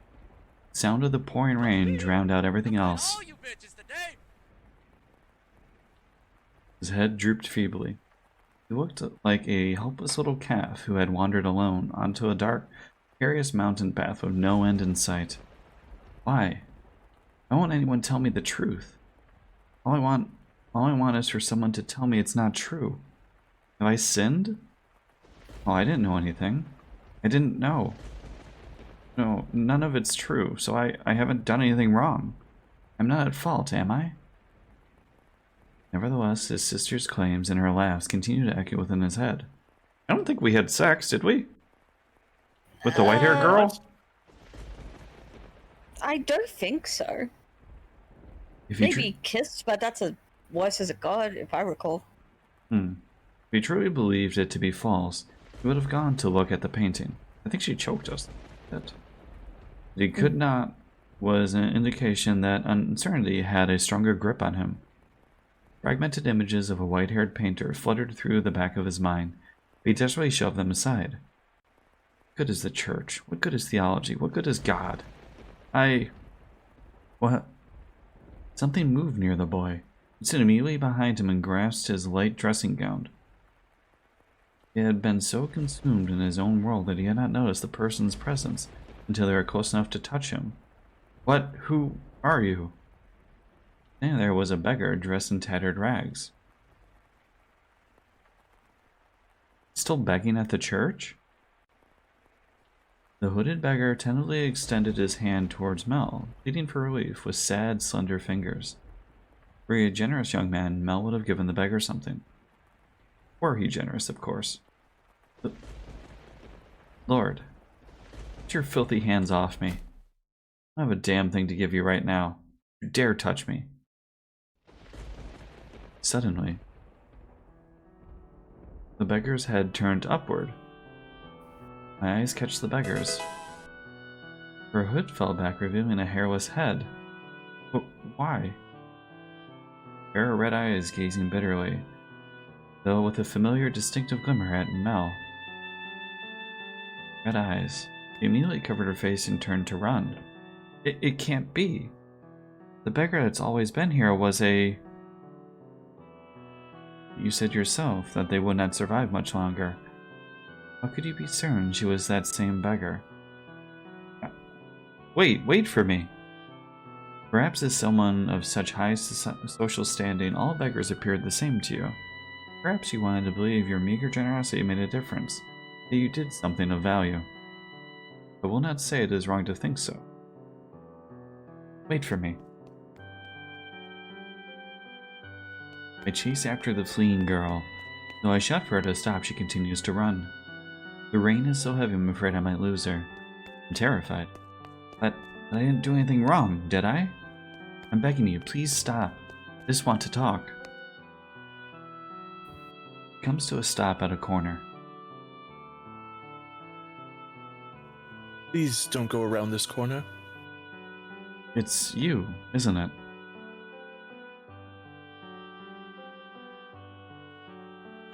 The sound of the pouring rain drowned out everything else.
All you bitches today.
His head drooped feebly. He looked like a helpless little calf who had wandered alone onto a dark, precarious mountain path with no end in sight. Why? I won't anyone tell me the truth. All I want is for someone to tell me it's not true. Have I sinned? Oh, I didn't know anything. I didn't know. No, none of it's true, so I haven't done anything wrong. I'm not at fault, am I? Nevertheless, his sister's claims and her laughs continued to echo within his head. I don't think we had sex, did we? With the white-haired girl?
I don't think so.
If he
Maybe kissed, but that's a voice as a god, if I recall.
If he truly believed it to be false, he would have gone to look at the painting. I think she choked us. That he could not was an indication that uncertainty had a stronger grip on him. Fragmented images of a white-haired painter fluttered through the back of his mind, but he desperately shoved them aside. What good is the church? What good is theology? What good is God? What? Something moved near the boy. It stood immediately behind him and grasped his light dressing gown. He had been so consumed in his own world that he had not noticed the person's presence until they were close enough to touch him. What? Who are you? And there was a beggar dressed in tattered rags. Still begging at the church? The hooded beggar tentatively extended his hand towards Mel, pleading for relief with sad, slender fingers. Were he a generous young man, Mel would have given the beggar something. Were he generous, of course. But, Lord, get your filthy hands off me. I have a damn thing to give you right now. You dare touch me. Suddenly, the beggar's head turned upward. My eyes catch the beggar's. Her hood fell back, revealing a hairless head. Why? A pair of red eyes gazing bitterly, though with a familiar, distinctive glimmer at Mel. Red eyes. She immediately covered her face and turned to run. It can't be. The beggar that's always been here was a... You said yourself that they would not survive much longer. How could you be certain she was that same beggar? Wait for me. Perhaps as someone of such high social standing, all beggars appeared the same to you. Perhaps you wanted to believe your meager generosity made a difference, that you did something of value. I will not say it is wrong to think so. Wait for me. I chase after the fleeing girl. Though I shout for her to stop, she continues to run. The rain is so heavy I'm afraid I might lose her. I'm terrified. But I didn't do anything wrong, did I? I'm begging you, please stop. I just want to talk. It comes to a stop at a corner.
Please don't go around this corner.
It's you, isn't it?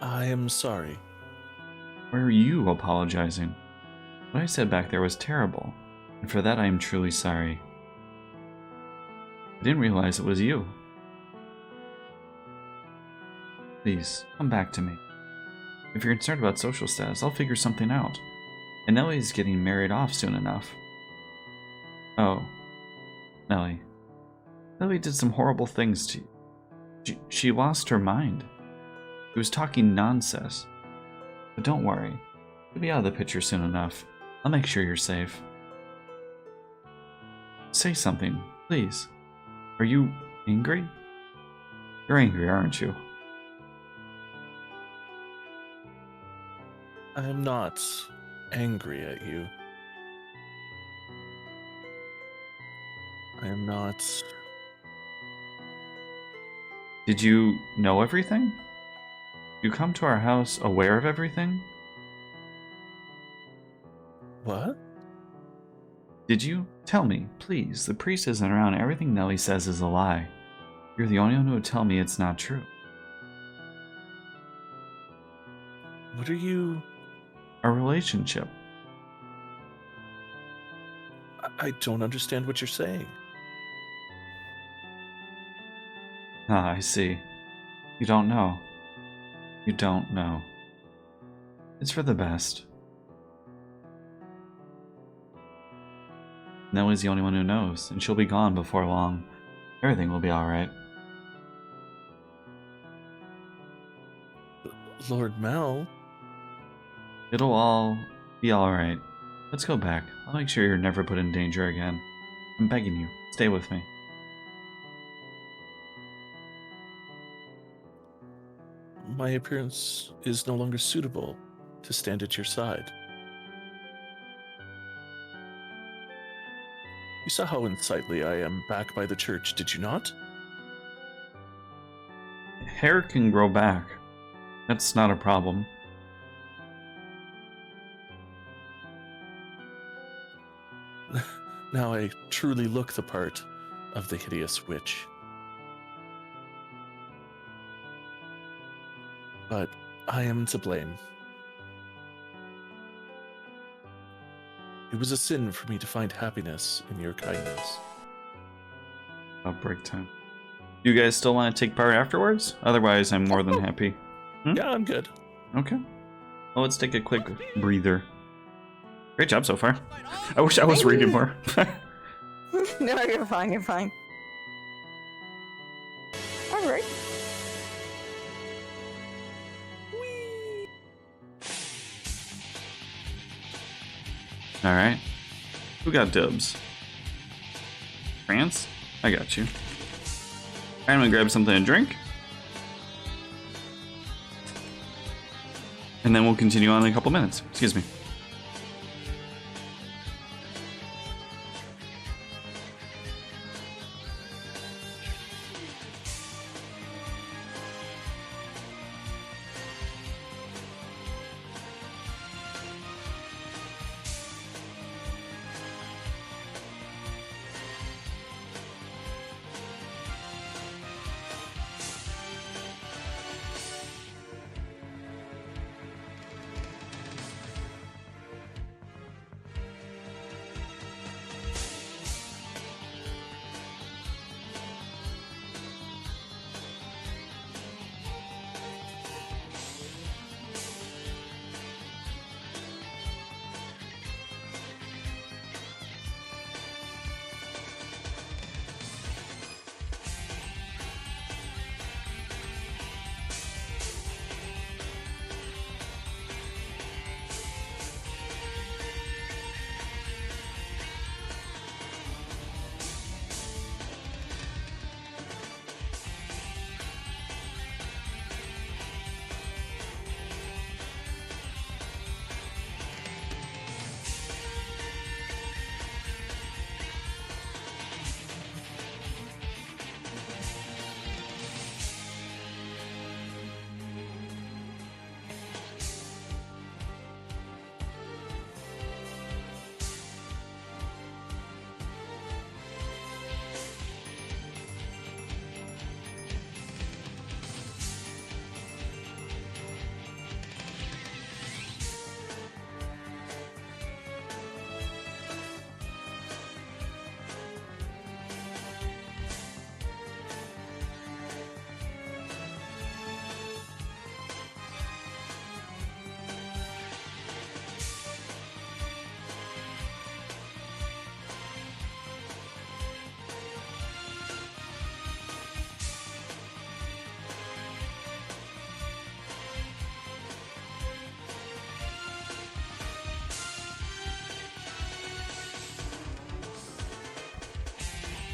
I am sorry.
Why are you apologizing? What I said back there was terrible, and for that I am truly sorry. I didn't realize it was you. Please, come back to me. If you're concerned about social status, I'll figure something out. And Nellie's getting married off soon enough. Oh, Nellie. Nellie did some horrible things to you. She lost her mind. She was talking nonsense. But don't worry. You'll be out of the picture soon enough. I'll make sure you're safe. Say something, please. Are you angry? You're angry, aren't you?
I am not angry at you. I am not...
Did you know everything? You come to our house aware of everything?
What?
Did you? Tell me, please. The priest isn't around. Everything Nellie says is a lie. You're the only one who would tell me it's not true.
What are you...
Our relationship.
I don't understand what you're saying.
Ah, I see. You don't know. You don't know. It's for the best. Nellie's the only one who knows, and she'll be gone before long. Everything will be alright.
Lord Mel?
It'll all be alright. Let's go back. I'll make sure you're never put in danger again. I'm begging you, stay with me.
My appearance is no longer suitable to stand at your side. You saw how unsightly I am back by the church, did you not?
Hair can grow back. That's not a problem.
Now I truly look the part of the hideous witch. But I am to blame. It was a sin for me to find happiness in your kindness.
About break time. You guys still want to take part afterwards? Otherwise, I'm more than happy.
Yeah, I'm good.
Okay. Well, let's take a quick breather. Great job so far. I wish I was reading more.
No, you're fine, you're fine. Alright.
Alright. Who got dibs? France? I got you. I'm gonna grab something to drink. And then we'll continue on in a couple minutes. Excuse me.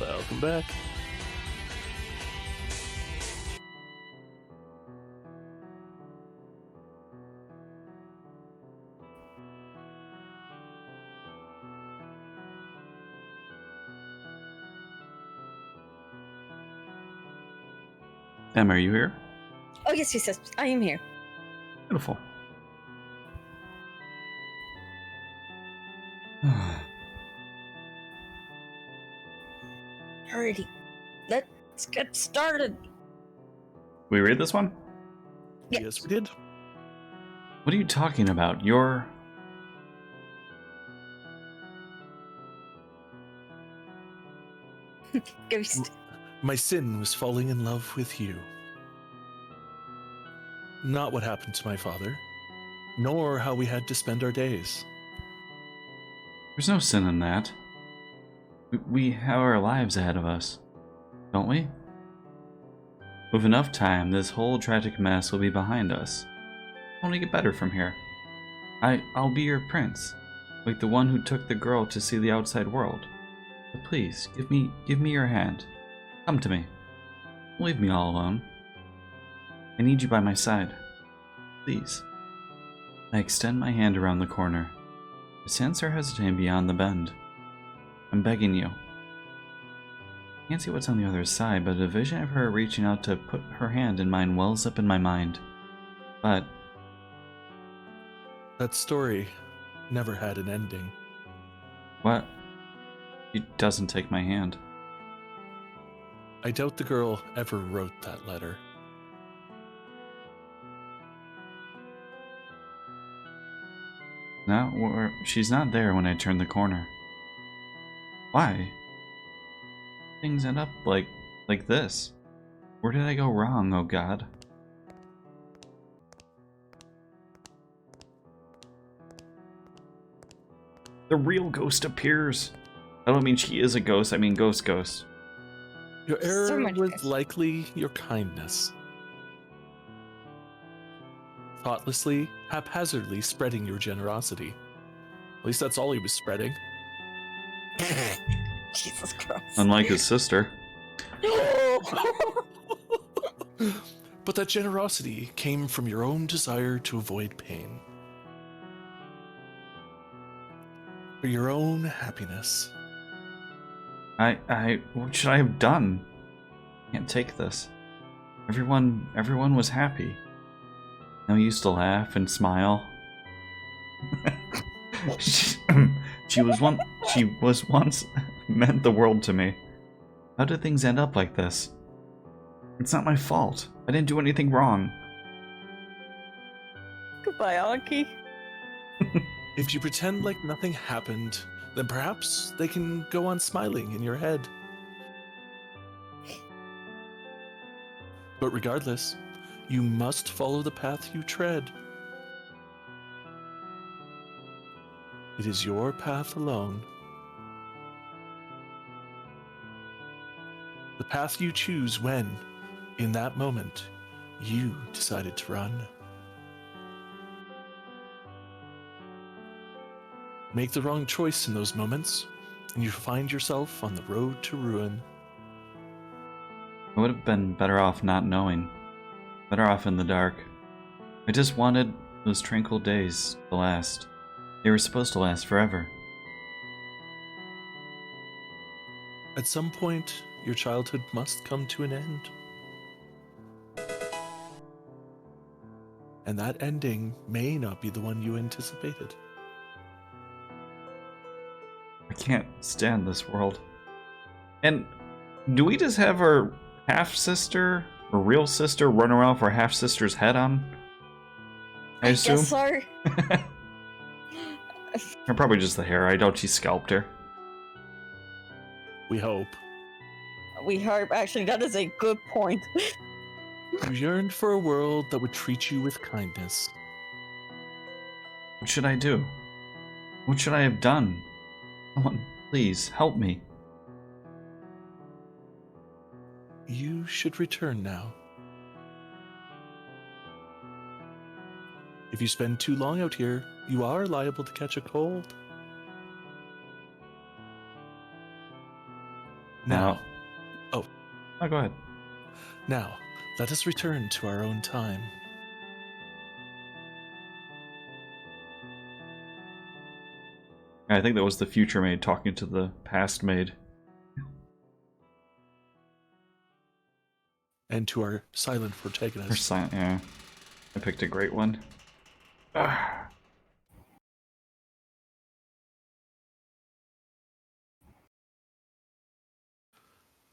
Welcome back.
Em, are you here?
Oh yes, yes, I am here.
Beautiful.
Alrighty, let's get started.
We read this one?
Yeah.
Yes, we did.
What are you talking about? You're...
Ghost.
My sin was falling in love with you. Not what happened to my father, nor how we had to spend our days.
There's no sin in that. We have our lives ahead of us, don't we? With enough time, this whole tragic mess will be behind us. Only get better from here. I'll be your prince, like the one who took the girl to see the outside world. But please, give me your hand. Come to me. Don't leave me all alone. I need you by my side. Please. I extend my hand around the corner. I sense her hesitating beyond the bend. I'm begging you. I can't see what's on the other side, but a vision of her reaching out to put her hand in mine wells up in my mind. But
That story never had an ending.
what? She doesn't take my hand.
I doubt the girl ever wrote that letter.
She's not there when I turn the corner. Why? Things end up like this. Where did I go wrong, oh god? The real ghost appears. I don't mean she is a ghost, I mean ghost.
Your error
So much
was
ghost.
likely your kindness. Thoughtlessly, haphazardly spreading your generosity. At least that's all he was spreading.
Jesus Christ.
Unlike his sister.
But that generosity came from your own desire to avoid pain. For your own happiness.
What should I have done? I can't take this. Everyone was happy. Now I used to laugh and smile. she was once meant the world to me. How did things end up like this? It's not my fault. I didn't do anything wrong.
Goodbye, Anki.
If you pretend like nothing happened, then perhaps they can go on smiling in your head. But regardless, you must follow the path you tread. It is your path alone. The path you choose when, in that moment, you decided to run. Make the wrong choice in those moments, and you find yourself on the road to ruin.
I would have been better off not knowing. Better off in the dark. I just wanted those tranquil days to last. They were supposed to last forever.
At some point, your childhood must come to an end. And that ending may not be the one you anticipated.
I can't stand this world. And do we just have our half-sister or real sister run around with our half-sister's head on? I assume?
Guess so.
Or probably just the hair. I doubt she scalped her.
We hope.
We hope. Actually, that is a good point.
You yearned for a world that would treat you with kindness.
What should I do? What should I have done? Someone, please, help me.
You should return now. If you spend too long out here, you are liable to catch a cold. Now,
Oh, go ahead.
now, let us return to our own time.
I think that was the future maid talking to the past maid.
And to our silent
Or
protagonist.
silent, yeah. I picked a great one. Ah.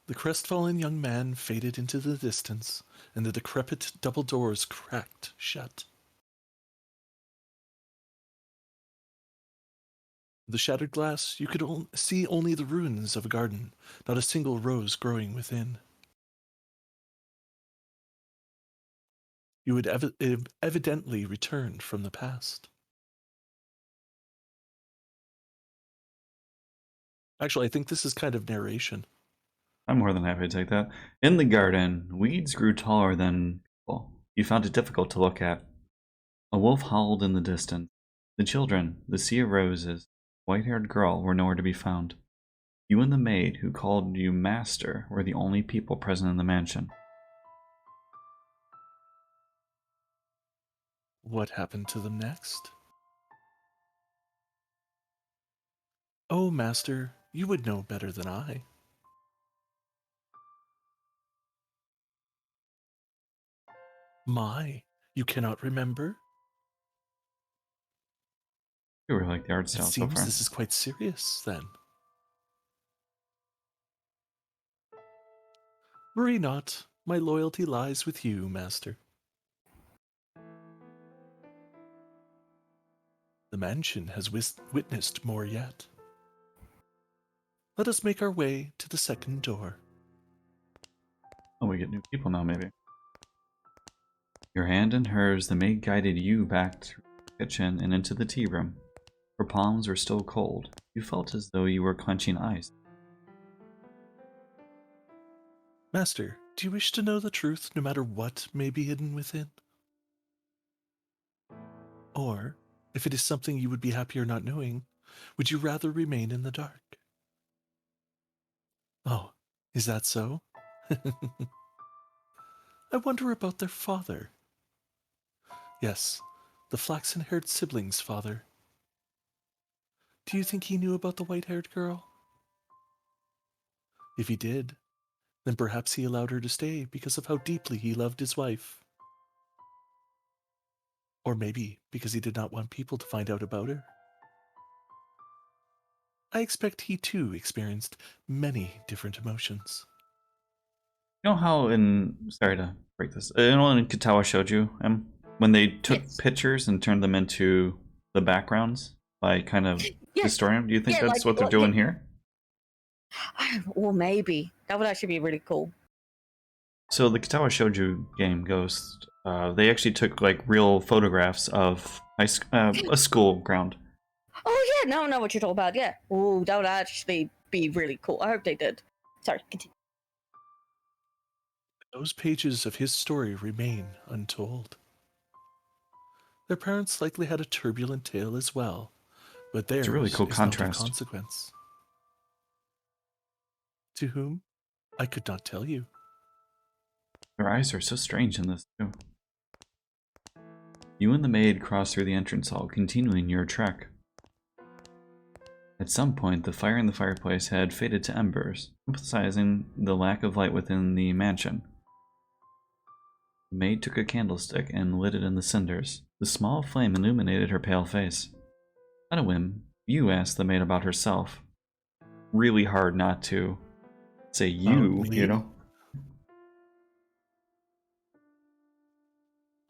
The crestfallen young man faded into the distance, and the decrepit double doors cracked shut. The shattered glass, you could see only the ruins of a garden, not a single rose growing within. You had evidently returned from the past. Actually, I think this is kind of narration.
I'm more than happy to take that. In the garden, weeds grew taller than people. You found it difficult to look at. A wolf howled in the distance. The children, the sea of roses, white-haired girl were nowhere to be found. You and the maid, who called you master, were the only people present in the mansion.
What happened to them next? Oh, master, you would know better than I. My, you cannot remember?
You really like the art
It
style so
seems
far.
this is quite serious, then. Worry not, my loyalty lies with you, master. The mansion has witnessed more yet. Let us make our way to the second door.
Oh, we get new people now, maybe. Your hand in hers, the maid guided you back through the kitchen and into the tea room. Her palms were still cold. You felt as though you were clenching ice.
Master, do you wish to know the truth no matter what may be hidden within? Or, if it is something you would be happier not knowing, would you rather remain in the dark? Oh, is that so? I wonder about their father. Yes, the flaxen-haired sibling's father. Do you think he knew about the white-haired girl? If he did, then perhaps he allowed her to stay because of how deeply he loved his wife. Or maybe because he did not want people to find out about her. I expect he too experienced many different emotions.
You know how sorry to break this. You know in Katawa showed you, when they took
Yes.
pictures and turned them into the backgrounds by kind of
Yeah.
distorting them? Do you think
Yeah,
that's
like-
what they're
like-
doing here?
Or maybe that would actually be really cool.
So the Katawa Shouju game Ghost, they actually took like real photographs of a school ground.
Oh yeah, now I know what you're talking about. Yeah. Oh, that would actually be really cool. I hope they did. Sorry, continue.
Those pages of his story remain untold. Their parents likely had a turbulent tale as well, but theirs
It's a really cool
is not of
contrast.
consequence. To whom? I could not tell you.
Their eyes are so strange in this too. You and the maid cross through the entrance hall, continuing your trek. At some point, the fire in the fireplace had faded to embers, emphasizing the lack of light within the mansion. The maid took a candlestick and lit it in the cinders. The small flame illuminated her pale face. On a whim, you asked the maid about herself. Really hard not to say you,
Me?
you know?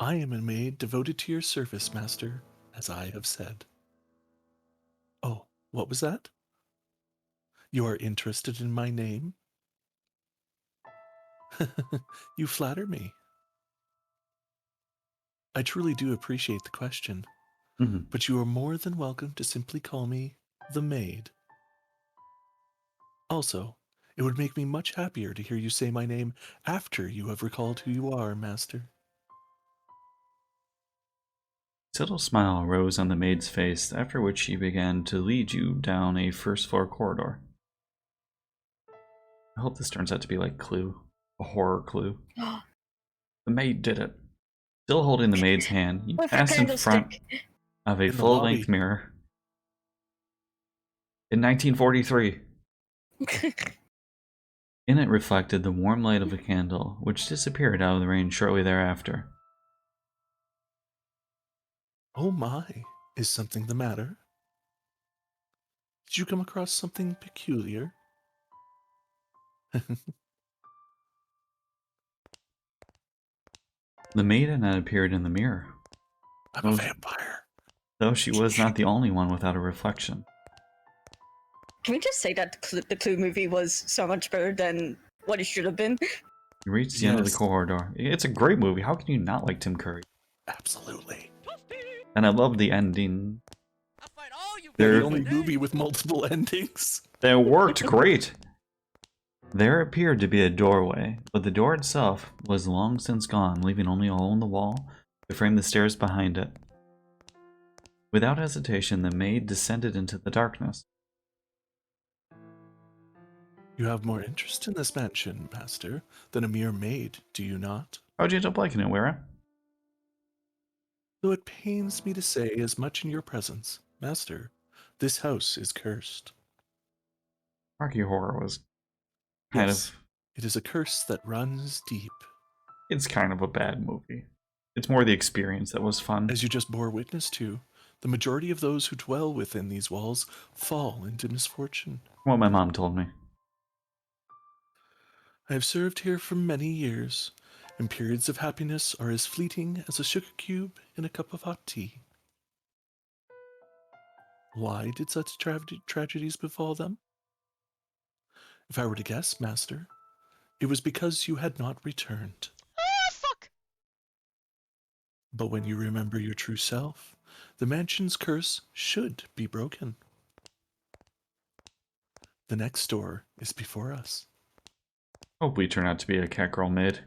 I am a maid devoted to your service, master, as I have said. Oh, what was that? You are interested in my name? You flatter me. I truly do appreciate the question,
Mhm.
but you are more than welcome to simply call me the maid. Also, it would make me much happier to hear you say my name after you have recalled who you are, master.
A subtle smile rose on the maid's face, after which she began to lead you down a first-floor corridor. I hope this turns out to be like Clue, a horror clue. The maid did it. Still holding the maid's hand, you
With a
pass in front
candlestick.
of a
In the
full-length
lobby.
mirror. In 1943, in it reflected the warm light of a candle, which disappeared out of the rain shortly thereafter.
Oh my, is something the matter? Did you come across something peculiar?
The maid had not appeared in the mirror,
I'm a vampire.
though she was not the only one without a reflection.
Can we just say that the Clue movie was so much better than what it should have been?
You reach the end of the
Yes.
corridor. It's a great movie. How can you not like Tim Curry?
Absolutely.
And I love the ending.
I'll fight all you
There-
The
bitches
only
today.
movie with multiple endings.
That worked great. There appeared to be a doorway, but the door itself was long since gone, leaving only a hole in the wall to frame the stairs behind it. Without hesitation, the maid descended into the darkness.
You have more interest in this mansion, Master, than a mere maid, do you not?
How'd you end up liking it, Wera?
Though it pains me to say as much in your presence, Master, this house is cursed.
Rocky Horror was kind
Yes,
of...
it is a curse that runs deep.
It's kind of a bad movie. It's more the experience that was fun.
As you just bore witness to, the majority of those who dwell within these walls fall into misfortune.
What my mom told me.
I have served here for many years, and periods of happiness are as fleeting as a sugar cube in a cup of hot tea. Why did such tragedies befall them? If I were to guess, Master, it was because you had not returned.
Ah, fuck!
But when you remember your true self, the mansion's curse should be broken. The next door is before us.
Hope we turn out to be a catgirl maid.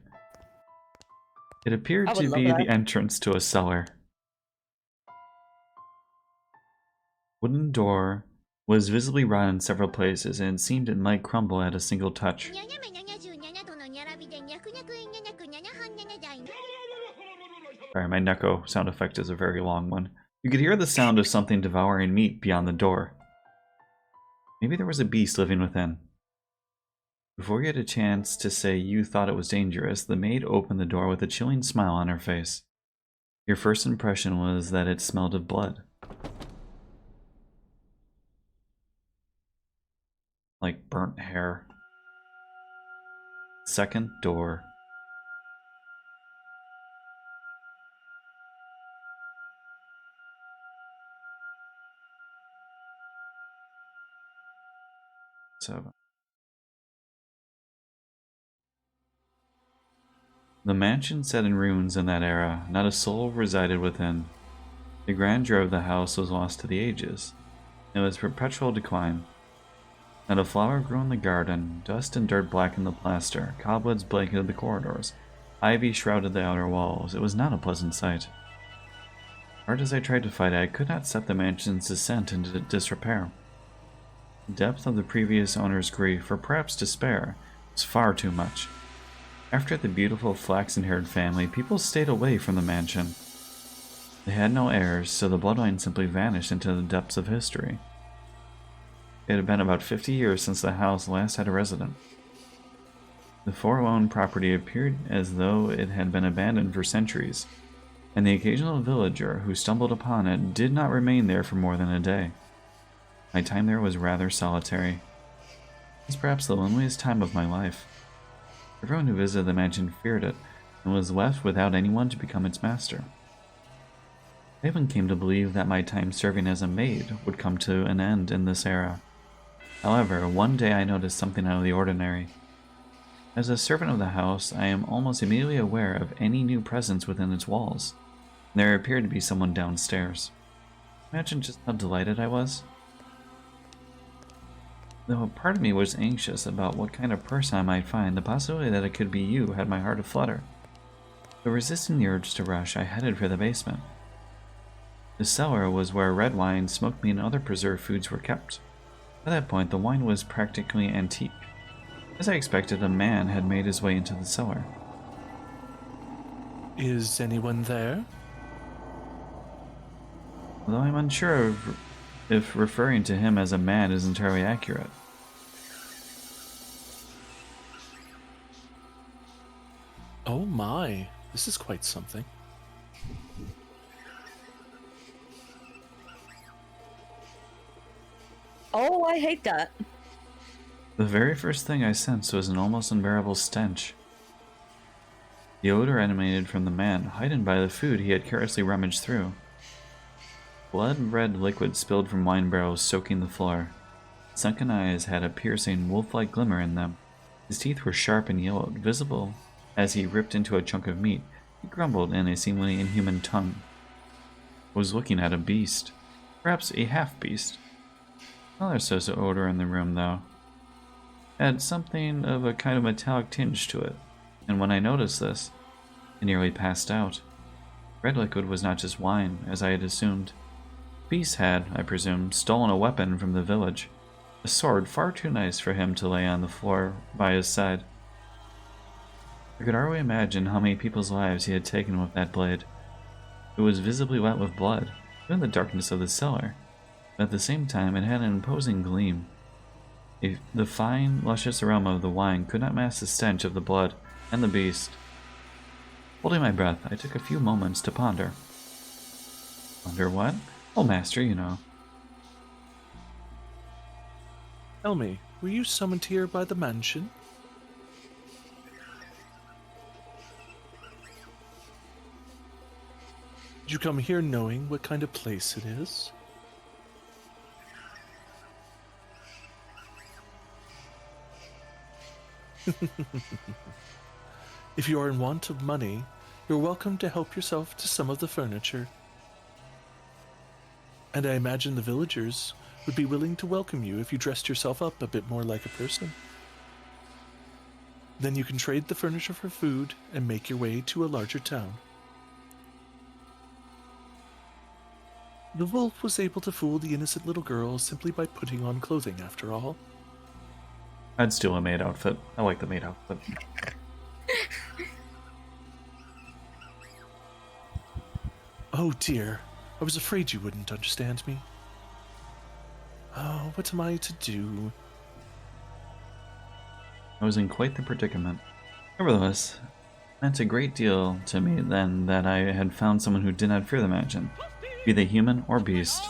It appeared
I would
to
love
be
that.
the entrance to a cellar. Wooden door was visibly rotted in several places, and it seemed it might crumble at a single touch. Sorry, my Neko sound effect is a very long one. You could hear the sound of something devouring meat beyond the door. Maybe there was a beast living within. Before you had a chance to say you thought it was dangerous, the maid opened the door with a chilling smile on her face. Your first impression was that it smelled of blood. Like burnt hair. Second door. Seven. The mansion sat in ruins in that era. Not a soul resided within. The grandeur of the house was lost to the ages. It was perpetual decline. Not a flower grew in the garden. Dust and dirt blackened the plaster. Cobwebs blanketed the corridors. Ivy shrouded the outer walls. It was not a pleasant sight. Hard as I tried to fight it, I could not stop the mansion's descent into disrepair. The depth of the previous owner's grief, or perhaps despair, was far too much. After the beautiful flaxen-haired family, people stayed away from the mansion. They had no heirs, so the bloodline simply vanished into the depths of history. It had been about 50 years since the house last had a resident. The forlorn property appeared as though it had been abandoned for centuries, and the occasional villager who stumbled upon it did not remain there for more than a day. My time there was rather solitary. It was perhaps the loneliest time of my life. Everyone who visited the mansion feared it, and was left without anyone to become its master. I even came to believe that my time serving as a maid would come to an end in this era. However, one day I noticed something out of the ordinary. As a servant of the house, I am almost immediately aware of any new presence within its walls. There appeared to be someone downstairs. Imagine just how delighted I was. Though a part of me was anxious about what kind of person I might find, the possibility that it could be you had my heart aflutter. Though resisting the urge to rush, I headed for the basement. The cellar was where red wine, smoked meat, and other preserved foods were kept. By that point, the wine was practically antique. As I expected, a man had made his way into the cellar.
Is anyone there?
Although I'm unsure if referring to him as a man is entirely accurate.
Oh my, this is quite something.
Oh, I hate that.
The very first thing I sensed was an almost unbearable stench. The odor emanated from the man, heightened by the food he had carelessly rummaged through. Blood-red liquid spilled from wine barrels, soaking the floor. Sunken eyes had a piercing, wolf-like glimmer in them. His teeth were sharp and yellowed, visible as he ripped into a chunk of meat. He grumbled in a seemingly inhuman tongue. I was looking at a beast. Perhaps a half-beast. Another source of odor in the room, though. Had something of a kind of metallic tinge to it, and when I noticed this, I nearly passed out. Red liquid was not just wine, as I had assumed. Beast had, I presume, stolen a weapon from the village. A sword far too nice for him to lay on the floor by his side. I could already imagine how many people's lives he had taken with that blade. It was visibly wet with blood, even in the darkness of the cellar, but at the same time it had an imposing gleam. The fine, luscious aroma of the wine could not mask the stench of the blood and the beast. Holding my breath, I took a few moments to ponder. Ponder what? Oh, master, you know.
Tell me, were you summoned here by the mansion? Did you come here knowing what kind of place it is? If you are in want of money, you're welcome to help yourself to some of the furniture. And I imagine the villagers would be willing to welcome you if you dressed yourself up a bit more like a person. Then you can trade the furniture for food and make your way to a larger town. The wolf was able to fool the innocent little girl simply by putting on clothing, after all.
I'd steal a maid outfit. I like the maid outfit.
Oh dear, I was afraid you wouldn't understand me. Oh, what am I to do?
I was in quite the predicament. Nevertheless, it meant a great deal to me then that I had found someone who did not fear the mansion, be they human or beast.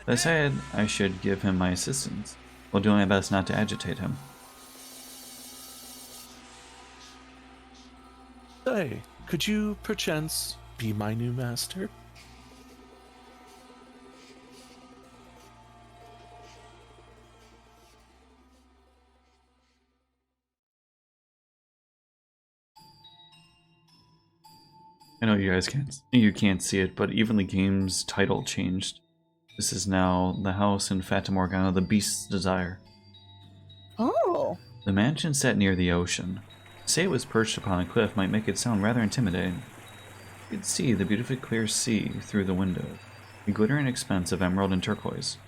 I decided I should give him my assistance, while doing my best not to agitate him.
Say, could you perchance be my new master?
I know you can't see it, but even the game's title changed. This is now the house in Fata Morgana, the Beast's Desire.
Oh.
The mansion set near the ocean. To say it was perched upon a cliff might make it sound rather intimidating. You could see the beautifully clear sea through the window, a glittering expanse of emerald and turquoise.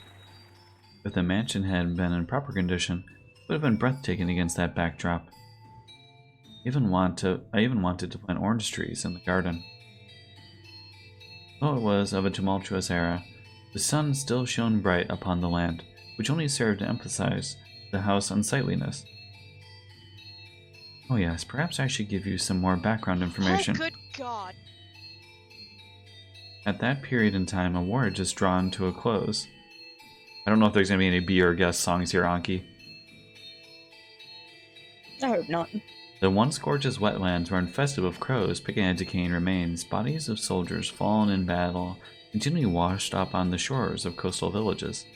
If the mansion had been in proper condition, it would have been breathtaking against that backdrop. I even wanted to plant orange trees in the garden. Though it was of a tumultuous era, the sun still shone bright upon the land, which only served to emphasize the house's unsightliness. Oh yes, perhaps I should give you some more background information.
Oh, good God.
At that period in time, a war had just drawn to a close. I don't know if there's going to be any Be Our Guest songs here, Anki.
I hope not.
The once gorgeous wetlands were infested with crows picking at decaying remains. Bodies of soldiers fallen in battle continually washed up on the shores of coastal villages.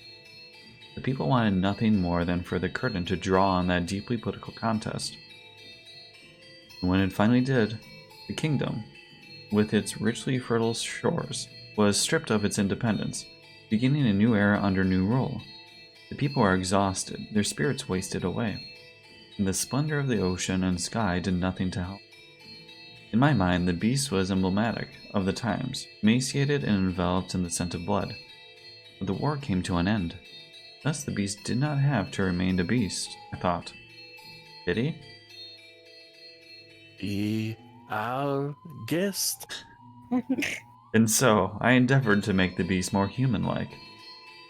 The people wanted nothing more than for the curtain to draw on that deeply political contest. And when it finally did, the kingdom, with its richly fertile shores, was stripped of its independence, beginning a new era under new rule. The people are exhausted, their spirits wasted away. And the splendor of the ocean and sky did nothing to help. In my mind, the beast was emblematic of the times, emaciated and enveloped in the scent of blood. But the war came to an end. Thus the beast did not have to remain a beast, I thought. Did he?
Be our guest.
And so, I endeavored to make the beast more human-like.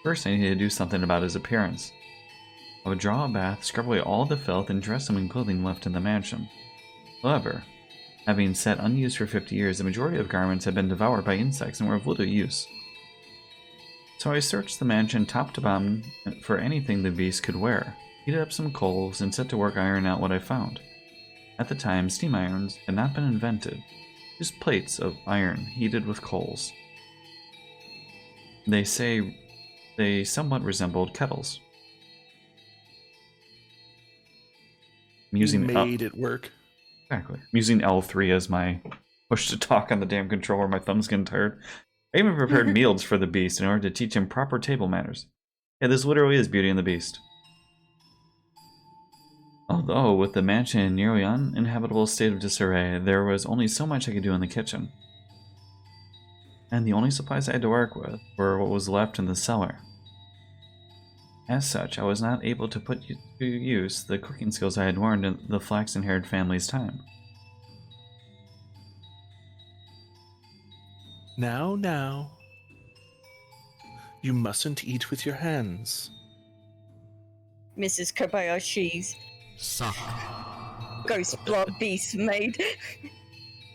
First, I needed to do something about his appearance. I would draw a bath, scrub away all the filth, and dress him in clothing left in the mansion. However, having sat unused for 50 years, the majority of garments had been devoured by insects and were of little use. So I searched the mansion top to bottom for anything the beast could wear, heated up some coals, and set to work ironing out what I found. At the time, steam irons had not been invented, just plates of iron heated with coals. They say they somewhat resembled kettles. I'm using
Maid at work.
Exactly. I'm using L3 as my push to talk on the damn controller. My thumb's getting tired. I even prepared meals for the beast in order to teach him proper table manners. Yeah, this literally is Beauty and the Beast. Although, with the mansion in nearly uninhabitable state of disarray, there was only so much I could do in the kitchen. And the only supplies I had to work with were what was left in the cellar. As such, I was not able to put to use the cooking skills I had learned in the flaxen-haired family's time.
Now. You mustn't eat with your hands.
Mrs. Kobayashi's
Suck.
ghost blood beast maid.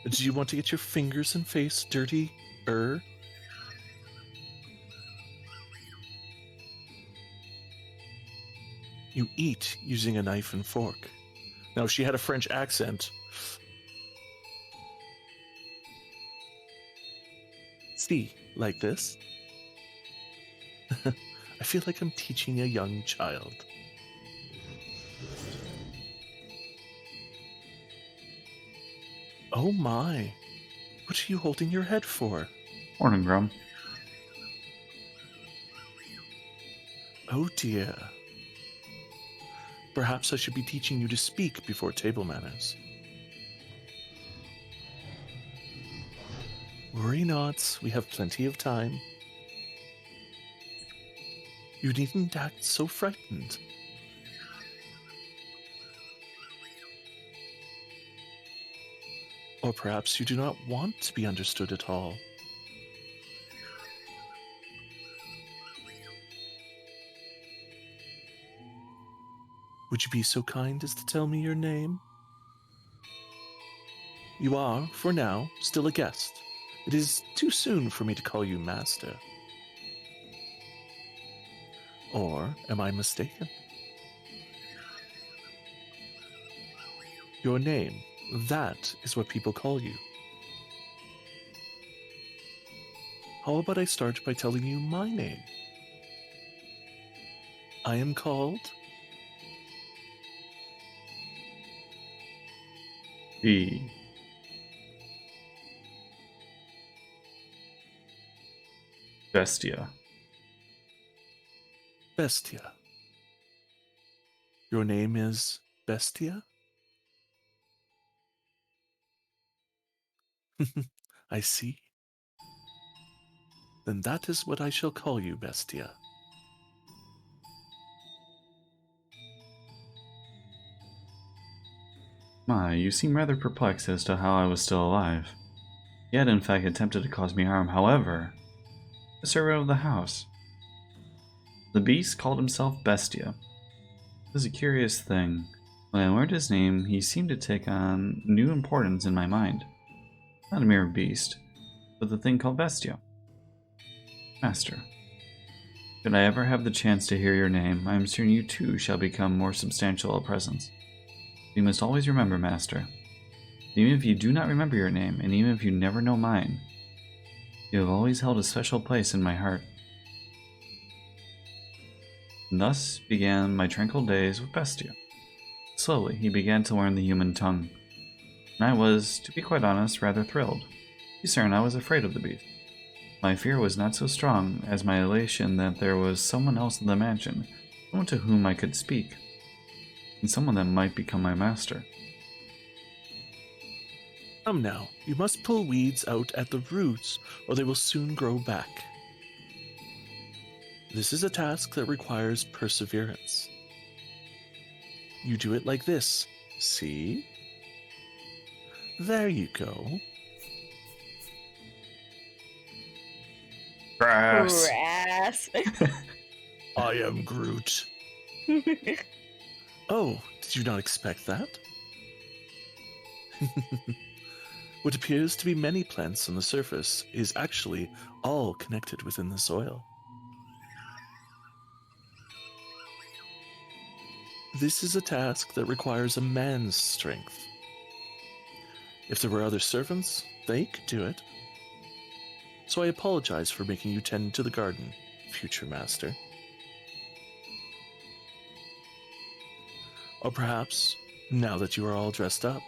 Do you want to get your fingers and face dirty? You eat using a knife and fork. Now, if she had a French accent. See, like this? I feel like I'm teaching a young child. Oh my. What are you holding your head for?
Morning, Grum.
Oh dear. Perhaps I should be teaching you to speak before table manners. Worry not, we have plenty of time. You needn't act so frightened. Or perhaps you do not want to be understood at all. Would you be so kind as to tell me your name? You are, for now, still a guest. It is too soon for me to call you master. Or am I mistaken? Your name, that is what people call you. How about I start by telling you my name? I am called...
B. Bestia.
Bestia. Your name is Bestia? I see. Then that is what I shall call you, Bestia.
My, you seem rather perplexed as to how I was still alive. He had in fact attempted to cause me harm, however, a servant of the house. The beast called himself Bestia. It was a curious thing. When I learned his name, he seemed to take on new importance in my mind. Not a mere beast, but the thing called Bestia. Master. Should I ever have the chance to hear your name, I am certain you too shall become more substantial a presence. You must always remember, Master. Even if you do not remember your name, and even if you never know mine, you have always held a special place in my heart. And thus began my tranquil days with Bestia. Slowly, he began to learn the human tongue, and I was, to be quite honest, rather thrilled. To be certain, I was afraid of the beast. My fear was not so strong as my elation that there was someone else in the mansion, someone to whom I could speak, and someone that might become my master.
Come now, you must pull weeds out at the roots, or they will soon grow back. This is a task that requires perseverance. you do it like this. See? There you go.
Grass.
Grass.
I am Groot. Oh, did you not expect that? What appears to be many plants on the surface is actually all connected within the soil. This is a task that requires a man's strength. If there were other servants, they could do it. So I apologize for making you tend to the garden, future master. Or perhaps, now that you are all dressed up,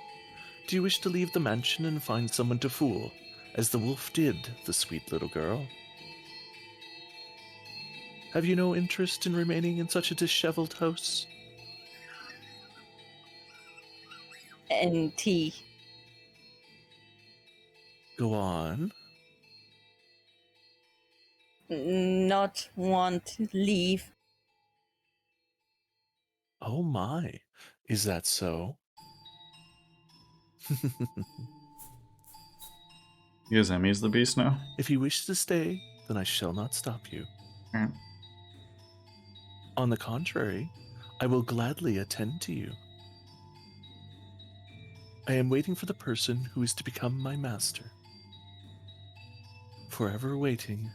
do you wish to leave the mansion and find someone to fool, as the wolf did the sweet little girl? Have you no interest in remaining in such a disheveled house?
And tea.
Go on.
Not want to leave.
Oh my, is that so?
Because Emmy's the beast now.
If you wish to stay, then I shall not stop you.
Alright.
On the contrary, I will gladly attend to you. I am waiting for the person who is to become my master. Forever waiting.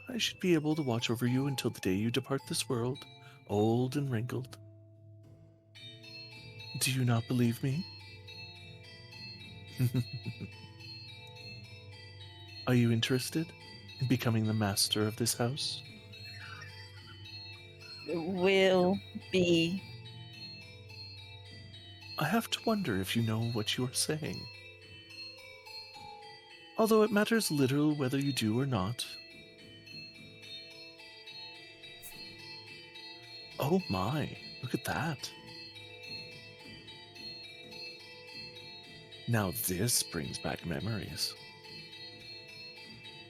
I should be able to watch over you until the day you depart this world, old and wrinkled. Do you not believe me? Are you interested in becoming the master of this house?
Will be.
I have to wonder if you know what you are saying. Although it matters little whether you do or not. Oh my, look at that. Now this brings back memories.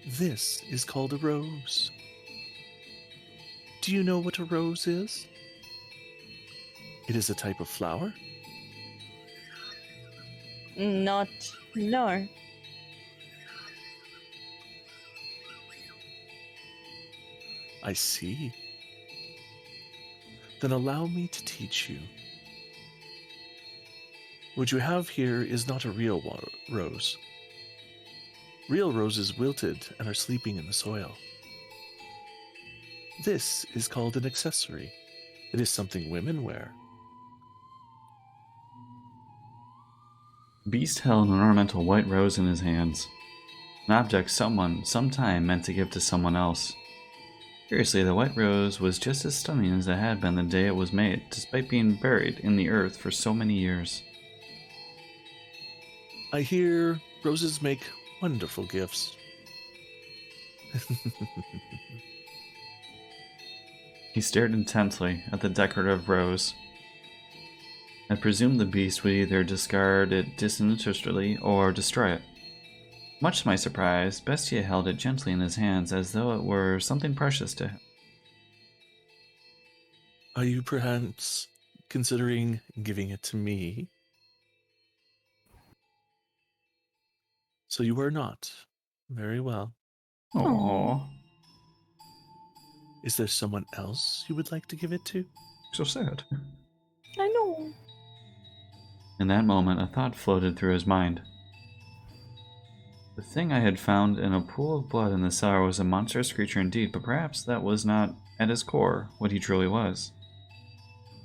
This is called a rose. Do you know what a rose is? It is a type of flower.
Not. No.
I see. Then allow me to teach you. What you have here is not a real rose. Real roses wilted and are sleeping in the soil. This is called an accessory. It is something women wear.
Beast held an ornamental white rose in his hands. An object someone, sometime, meant to give to someone else. Curiously, the white rose was just as stunning as it had been the day it was made, despite being buried in the earth for so many years.
I hear roses make wonderful gifts.
He stared intently at the decorative rose. I presumed the beast would either discard it disinterestedly or destroy it. Much to my surprise, Bestia held it gently in his hands as though it were something precious to him.
Are you perhaps considering giving it to me? So you are not. Very well.
Aww.
Is there someone else you would like to give it to?
So sad.
I know.
In that moment, a thought floated through his mind. The thing I had found in a pool of blood in the cellar was a monstrous creature indeed, but perhaps that was not, at his core, what he truly was.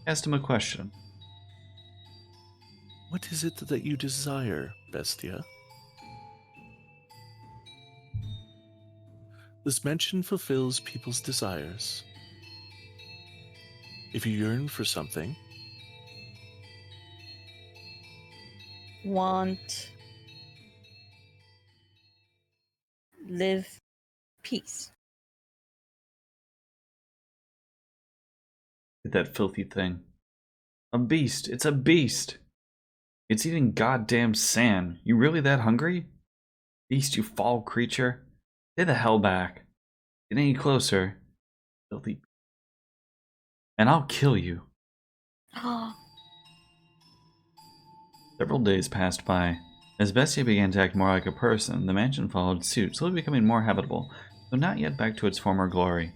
I asked him a question.
What is it that you desire, Bestia? This mansion fulfills people's desires. If you yearn for something,
Want. Live. Peace.
That filthy thing. A beast. It's a beast. It's eating goddamn sand. You really that hungry? Beast, you foul creature. Stay the hell back. Get any closer. Filthy. and I'll kill you. Several days passed by. As Bestia began to act more like a person, the mansion followed suit, slowly becoming more habitable, though not yet back to its former glory.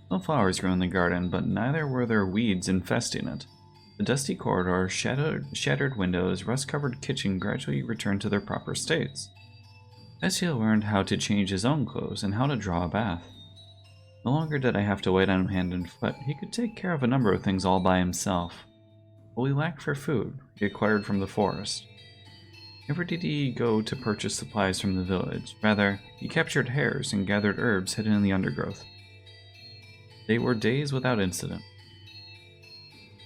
No flowers grew in the garden, but neither were there weeds infesting it. The dusty corridor, shattered windows, rust-covered kitchen gradually returned to their proper states. Bestia learned how to change his own clothes and how to draw a bath. No longer did I have to wait on him hand and foot. He could take care of a number of things all by himself. What we lacked for food, he acquired from the forest. Never did he go to purchase supplies from the village. Rather, he captured hares and gathered herbs hidden in the undergrowth. They were days without incident.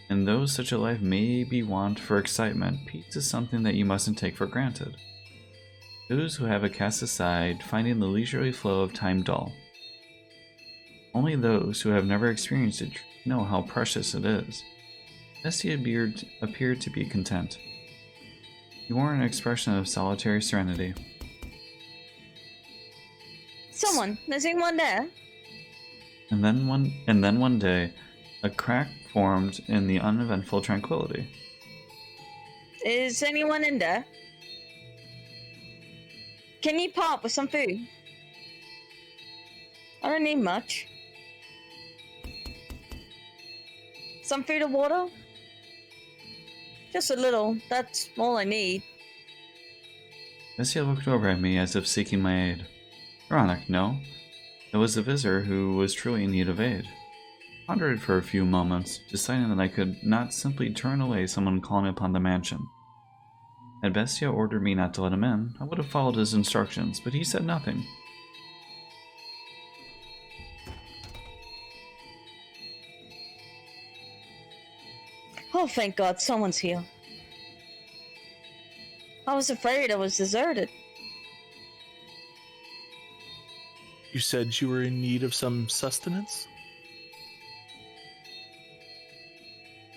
And though such a life may be want for excitement, peace is something that you mustn't take for granted. Those who have it cast aside, finding the leisurely flow of time dull. Only those who have never experienced it know how precious it is. Bestia appeared to be content. He wore an expression of solitary serenity.
Someone, is anyone there?
And then one day, a crack formed in the uneventful tranquility.
Is anyone in there? Can you pop with some food? I don't need much. Some food and water? Just a little, that's all I need.
Bestia looked over at me as if seeking my aid. Ironic, no? It was the visitor who was truly in need of aid. I pondered for a few moments, deciding that I could not simply turn away someone calling upon the mansion. Had Bestia ordered me not to let him in, I would have followed his instructions, but he said nothing.
Oh, thank God, someone's here. I was afraid I was deserted.
You said you were in need of some sustenance?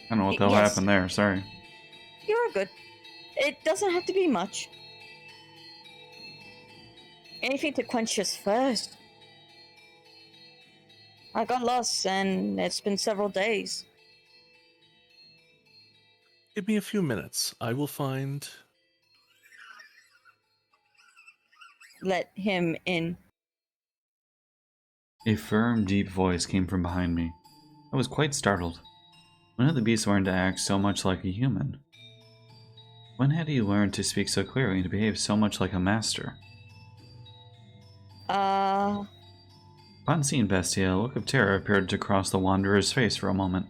I don't know what the hell
Yes.
happened there, sorry.
You're good. It doesn't have to be much. Anything to quench us first. I got lost, and it's been several days.
Give me a few minutes. I will find...
Let him in.
A firm, deep voice came from behind me. I was quite startled. When had the beast learned to act so much like a human? When had he learned to speak so clearly and to behave so much like a master? Upon seeing Bestia, a look of terror appeared to cross the wanderer's face for a moment.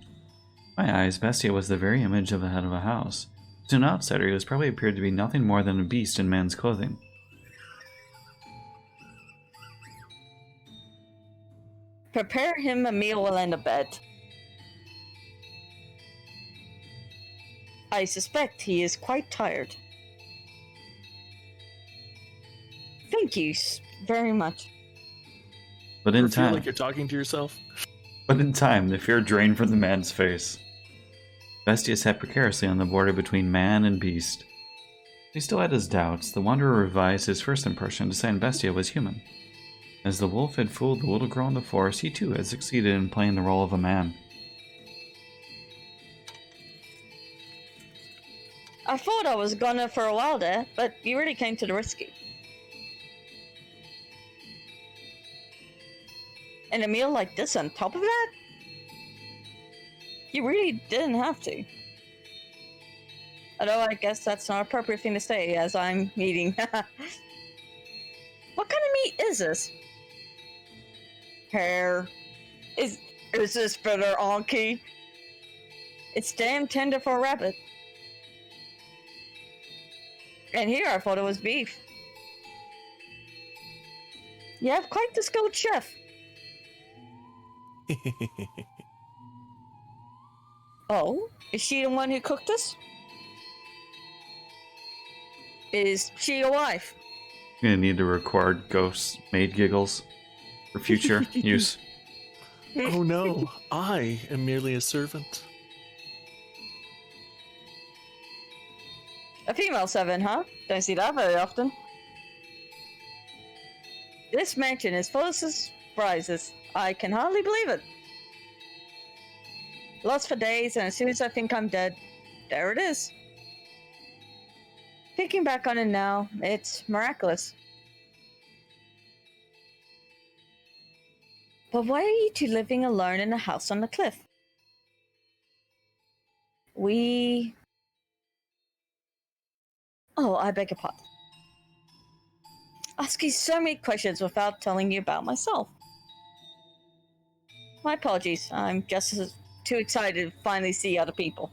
In my eyes, Bestia was the very image of the head of a house. To an outsider, he was probably appeared to be nothing more than a beast in man's clothing.
Prepare him a meal and a bed. I suspect he is quite tired. Thank you very much.
But
You
in
ever feel
time,
like you're talking to yourself?
the fear drained from the man's face. Bestia sat precariously on the border between man and beast. He still had his doubts. The wanderer revised his first impression, deciding Bestia was human. As the wolf had fooled the little girl in the forest, he too had succeeded in playing the role of a man.
I thought I was gonna for a while there, but you really came to the rescue. And a meal like this on top of that? You really didn't have to. Although I guess that's not an appropriate thing to say as I'm eating. What kind of meat is this? Hare. Is this better, Anki? It's damn tender for a rabbit. And here I thought it was beef. You have quite the skilled chef. Oh, is she the one who cooked this? Is she your wife?
You're gonna need to record ghost maid giggles for future use.
Oh no, I am merely a servant.
A female servant, huh? Don't see that very often. This mansion is full of surprises. I can hardly believe it. Lost for days, and as soon as I think I'm dead, there it is. Thinking back on it now, it's miraculous. But why are you two living alone in a house on the cliff? Oh, I beg your pardon. Asking so many questions without telling you about myself. My apologies, I'm just too excited to finally see other people.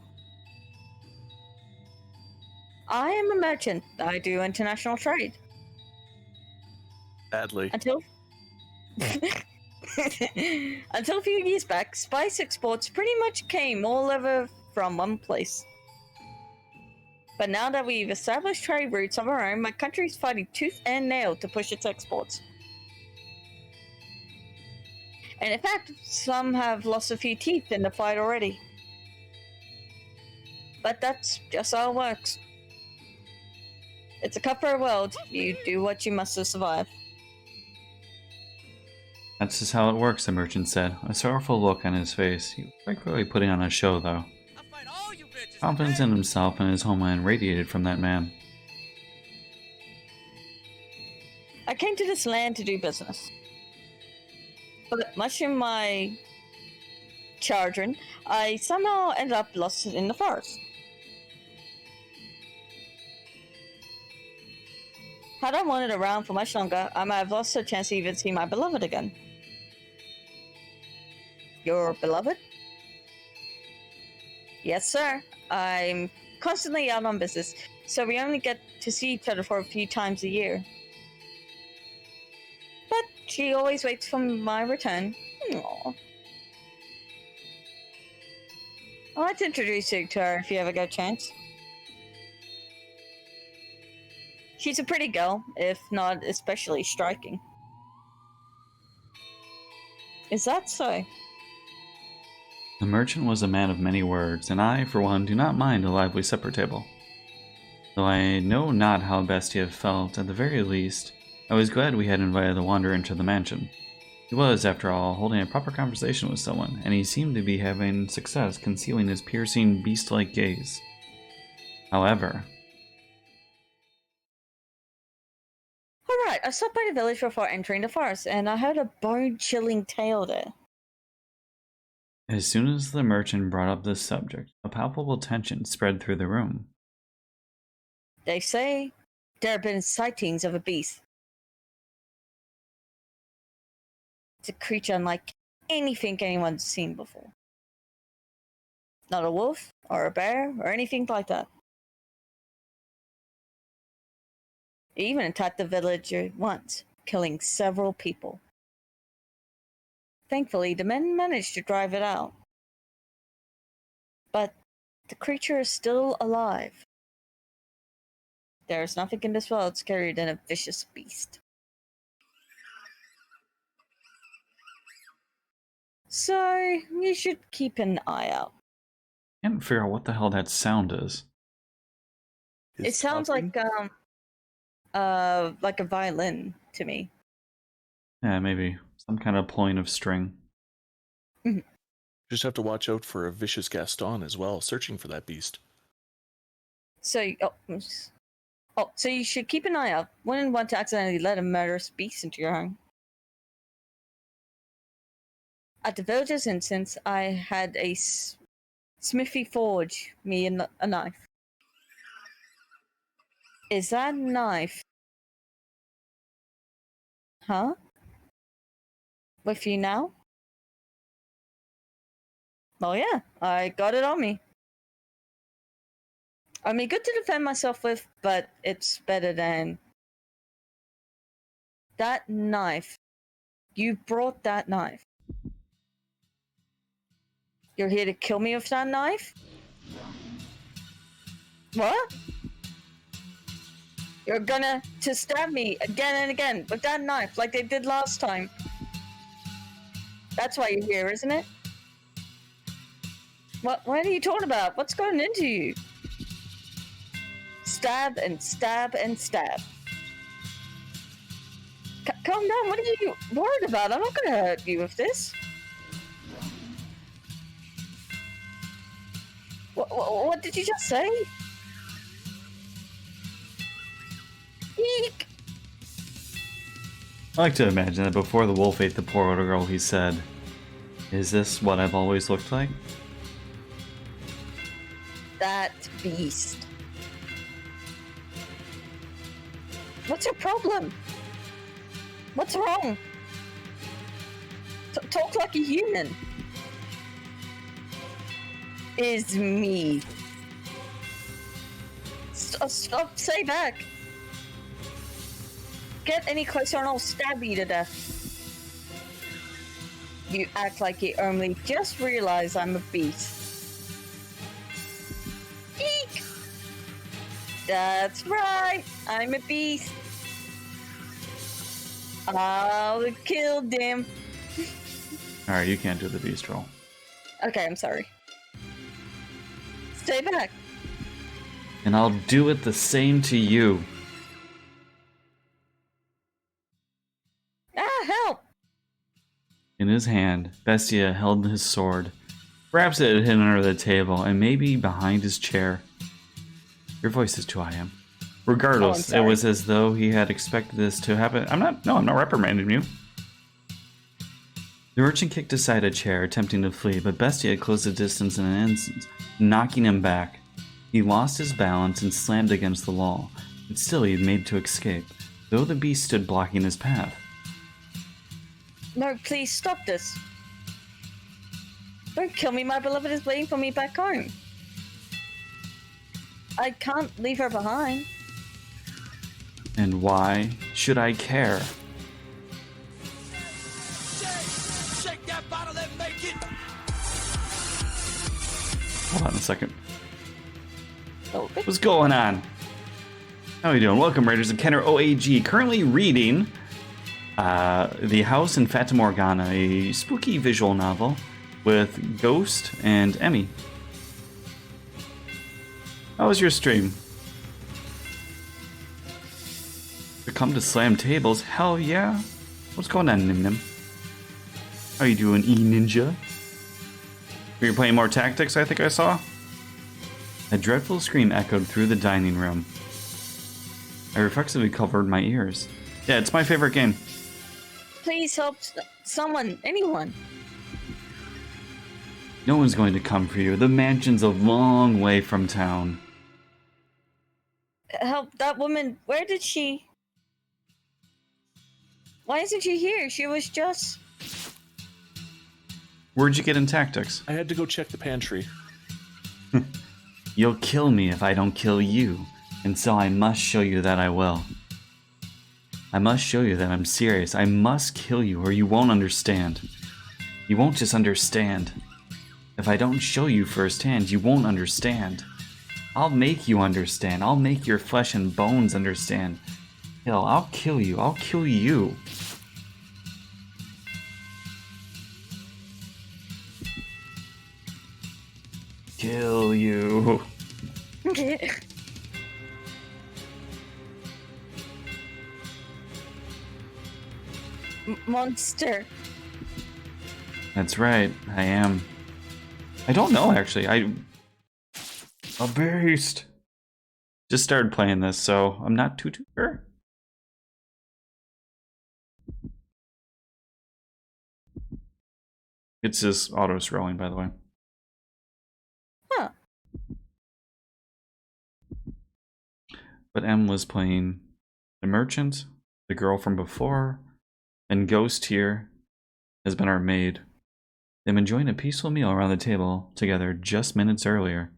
I am a merchant. I do international trade.
Sadly.
Until a few years back, spice exports pretty much came all over from one place. But now that we've established trade routes of our own, my country's fighting tooth and nail to push its exports. And in fact, some have lost a few teeth in the fight already. But that's just how it works. It's a cutthroat world. You do what you must to survive.
That's just how it works, the merchant said, a sorrowful look on his face. He was quite clearly putting on a show, though.
I'll fight all you bitches.
Confidence in himself and his homeland radiated from that man.
I came to this land to do business. But much in my chagrin, I somehow ended up lost in the forest. Had I wandered around for much longer, I might have lost the chance to even see my beloved again. Your beloved? Yes, sir. I'm constantly out on business, so we only get to see each other for a few times a year. But she always waits for my return. Aww. I'd like to introduce you to her if you ever get a chance. She's a pretty girl, if not especially striking. Is that so?
The merchant was a man of many words, and I, for one, do not mind a lively supper table. Though I know not how best he had felt, at the very least, I was glad we had invited the wanderer into the mansion. He was, after all, holding a proper conversation with someone, and he seemed to be having success concealing his piercing, beast-like gaze. However...
Alright, I stopped by the village before entering the forest, and I heard a bone-chilling tale there.
As soon as the merchant brought up this subject, a palpable tension spread through the room.
They say there have been sightings of a beast. It's a creature unlike anything anyone's seen before. Not a wolf, or a bear, or anything like that. It even attacked the village once, killing several people. Thankfully, the men managed to drive it out. But the creature is still alive. There is nothing in this world scarier than a vicious beast. So, you should keep an eye out.
I can't figure out what the hell that sound is.
It sounds
talking?
like a violin to me.
Yeah, maybe. Some kind of pulling of string.
Just have to watch out for a vicious Gaston as well, searching for that beast.
So, so you should keep an eye out. Wouldn't want to accidentally let a murderous beast into your home. At the village's instance, I had a smithy forge me a knife. Is that knife? Huh? With you now? Oh yeah, I got it on me. I mean, good to defend myself with, but it's better than... That knife. You brought that knife. You're here to kill me with that knife? What? You're gonna stab me again and again with that knife like they did last time. That's why you're here, isn't it? What are you talking about? What's going into you? Stab and stab and stab. Calm down, what are you worried about? I'm not gonna hurt you with this. What did you just say? Eek!
I like to imagine that before the wolf ate the poor little girl, he said, "Is this what I've always looked like?"
That beast. What's your problem? What's wrong? Talk like a human. Is me. Stop, stay back. Get any closer and I'll stab you to death. You act like you only just realized I'm a beast. Eek! That's right, I'm a beast. I'll kill them.
Alright, you can't do the beast roll.
Okay, I'm sorry. Stay back.
And I'll do it the same to you.
Ah, help!
In his hand, Bestia held his sword. Perhaps it had hidden under the table, and maybe behind his chair. Your voice is too high, Em. Regardless, it was as though he had expected this to happen. I'm not reprimanding you. The merchant kicked aside a chair, attempting to flee, but Bestia closed the distance in an instant, knocking him back. He lost his balance and slammed against the wall, but still he had made to escape, though the beast stood blocking his path.
No, please stop this. Don't kill me, my beloved is waiting for me back home. I can't leave her behind.
And why should I care?
Shake that bottle and make it.
Hold on a second.
Oh,
What's going on? How are you doing? Welcome, Raiders of Kenner OAG. Currently reading The House in Fata Morgana, a spooky visual novel with Ghost and Emmy. How was your stream? Come to slam tables? Hell yeah. What's going on, Nim Nim? How you doing, E-Ninja? Were you playing more tactics, I think I saw? A dreadful scream echoed through the dining room. I reflexively covered my ears. Yeah, it's my favorite game.
please help someone, anyone.
No one's going to come for you. The mansion's a long way from town.
Help that woman. Where did she? Why isn't she here? She was just.
Where'd you get in tactics?
I had to go check the pantry.
You'll kill me if I don't kill you, and so I must show you that I will. I must show you that I'm serious. I must kill you or you won't understand. You won't just understand. If I don't show you firsthand, you won't understand. I'll make you understand. I'll make your flesh and bones understand. Hell, I'll kill you. I'll kill you. Kill you.
Monster.
That's right, I am. I don't know, actually. A beast. Just started playing this, so I'm not too sure. It's just auto-scrolling, by the way.
Huh.
But Em was playing the merchant, the girl from before, and Ghost here has been our maid. They've been enjoying a peaceful meal around the table together just minutes earlier.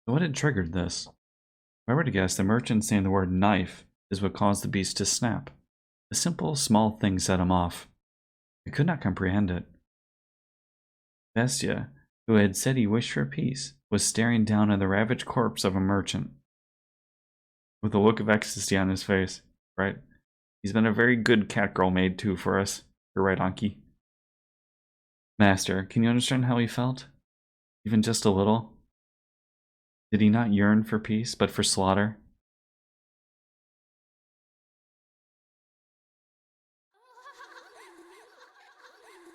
So what had triggered this? If I were to guess, the merchant saying the word knife is what caused the beast to snap. A simple, small thing set him off. I could not comprehend it. Bestia, who had said he wished for peace, was staring down at the ravaged corpse of a merchant with a look of ecstasy on his face. Right? He's been a very good catgirl maid too for us. You're right, Anki. Master, can you understand how he felt? Even just a little? Did he not yearn for peace, but for slaughter?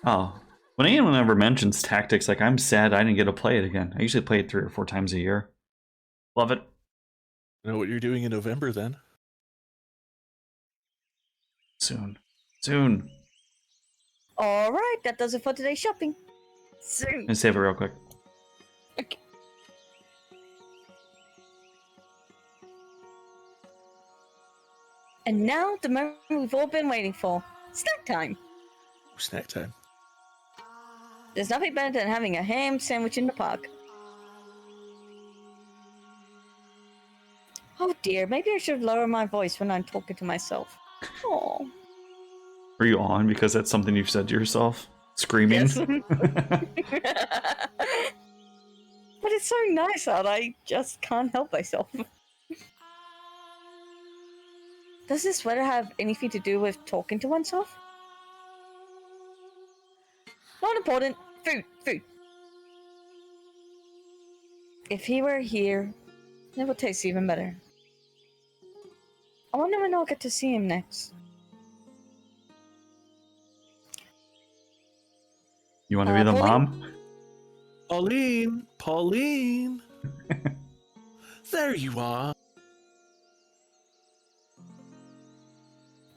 Oh, When anyone ever mentions tactics, like, I'm sad I didn't get to play it again. I usually play it 3 or 4 times a year. Love it.
I know what you're doing in November then.
Soon. Soon.
All right, that does it for today's shopping. Soon.
Let's save it real quick.
Okay. And now the moment we've all been waiting for. Snack time.
Snack time.
There's nothing better than having a ham sandwich in the park. Oh dear, maybe I should lower my voice when I'm talking to myself. Oh.
Are you on because that's something you've said to yourself? Screaming?
Yes. But it's so nice out, I just can't help myself. Does this sweater have anything to do with talking to oneself? Not important. Food. If he were here, it would taste even better. I wonder when I'll get to see him next.
You want to be the
Pauline?
mom?
Pauline! There you are.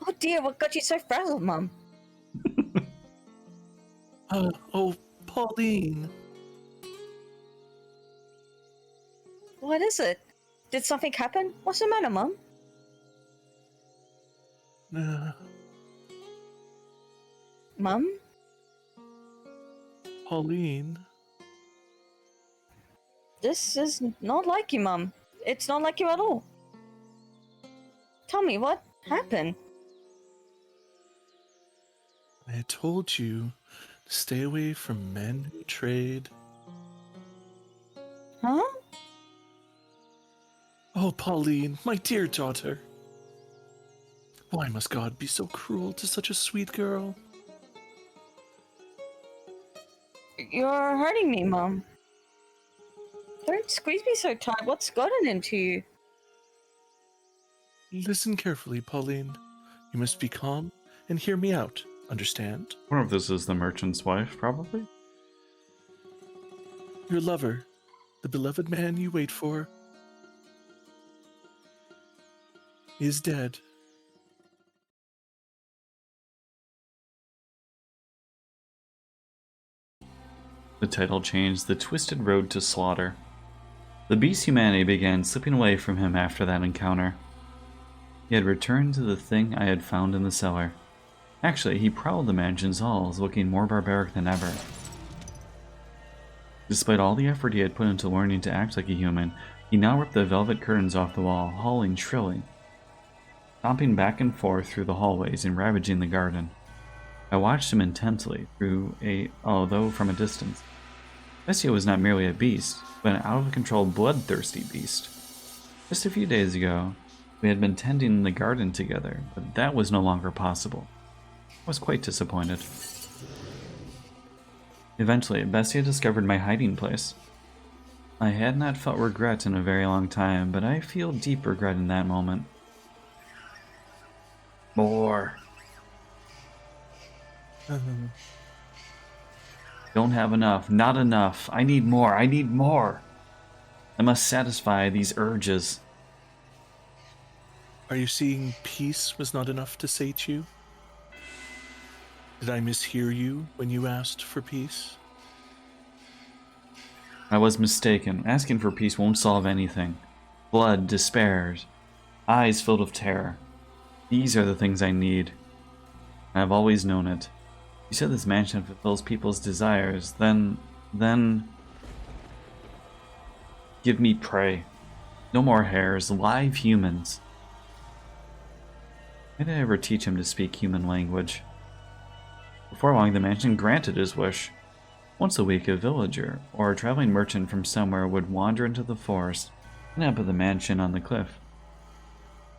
Oh dear, what got you so frazzled, Mum?
Oh, Pauline.
What is it? Did something happen? What's the matter, Mum? Mum?
Pauline.
This is not like you, Mum. It's not like you at all. Tell me, what happened?
I had told you to stay away from men who trade.
Huh?
Oh, Pauline, my dear daughter. Why must God be so cruel to such a sweet girl?
You're hurting me, Mum. Don't squeeze me so tight. What's gotten into you?
Listen carefully, Pauline. You must be calm and hear me out. Understand?
I wonder if this is the merchant's wife, probably.
Your lover, the beloved man you wait for, is dead.
The title changed, The Twisted Road to Slaughter. The beast's humanity began slipping away from him after that encounter. He had returned to the thing I had found in the cellar. Actually, he prowled the mansion's halls, looking more barbaric than ever. Despite all the effort he had put into learning to act like a human, he now ripped the velvet curtains off the wall, howling shrilly, stomping back and forth through the hallways and ravaging the garden. I watched him intently, although from a distance. Bestia was not merely a beast, but an out-of-control, bloodthirsty beast. Just a few days ago, we had been tending the garden together, but that was no longer possible. I was quite disappointed. Eventually, Bestia discovered my hiding place. I had not felt regret in a very long time, but I feel deep regret in that moment. More. Don't have enough. Not enough. I need more. I need more. I must satisfy these urges.
Are you seeing peace was not enough to sate you? Did I mishear you when you asked for peace?
I was mistaken. Asking for peace won't solve anything. Blood, despair, eyes filled with terror. These are the things I need. I've always known it. You said this mansion fulfills people's desires, then... Give me prey. No more hares, live humans. Why did I ever teach him to speak human language? Before long, the mansion granted his wish. Once a week, a villager, or a traveling merchant from somewhere would wander into the forest and up at the mansion on the cliff.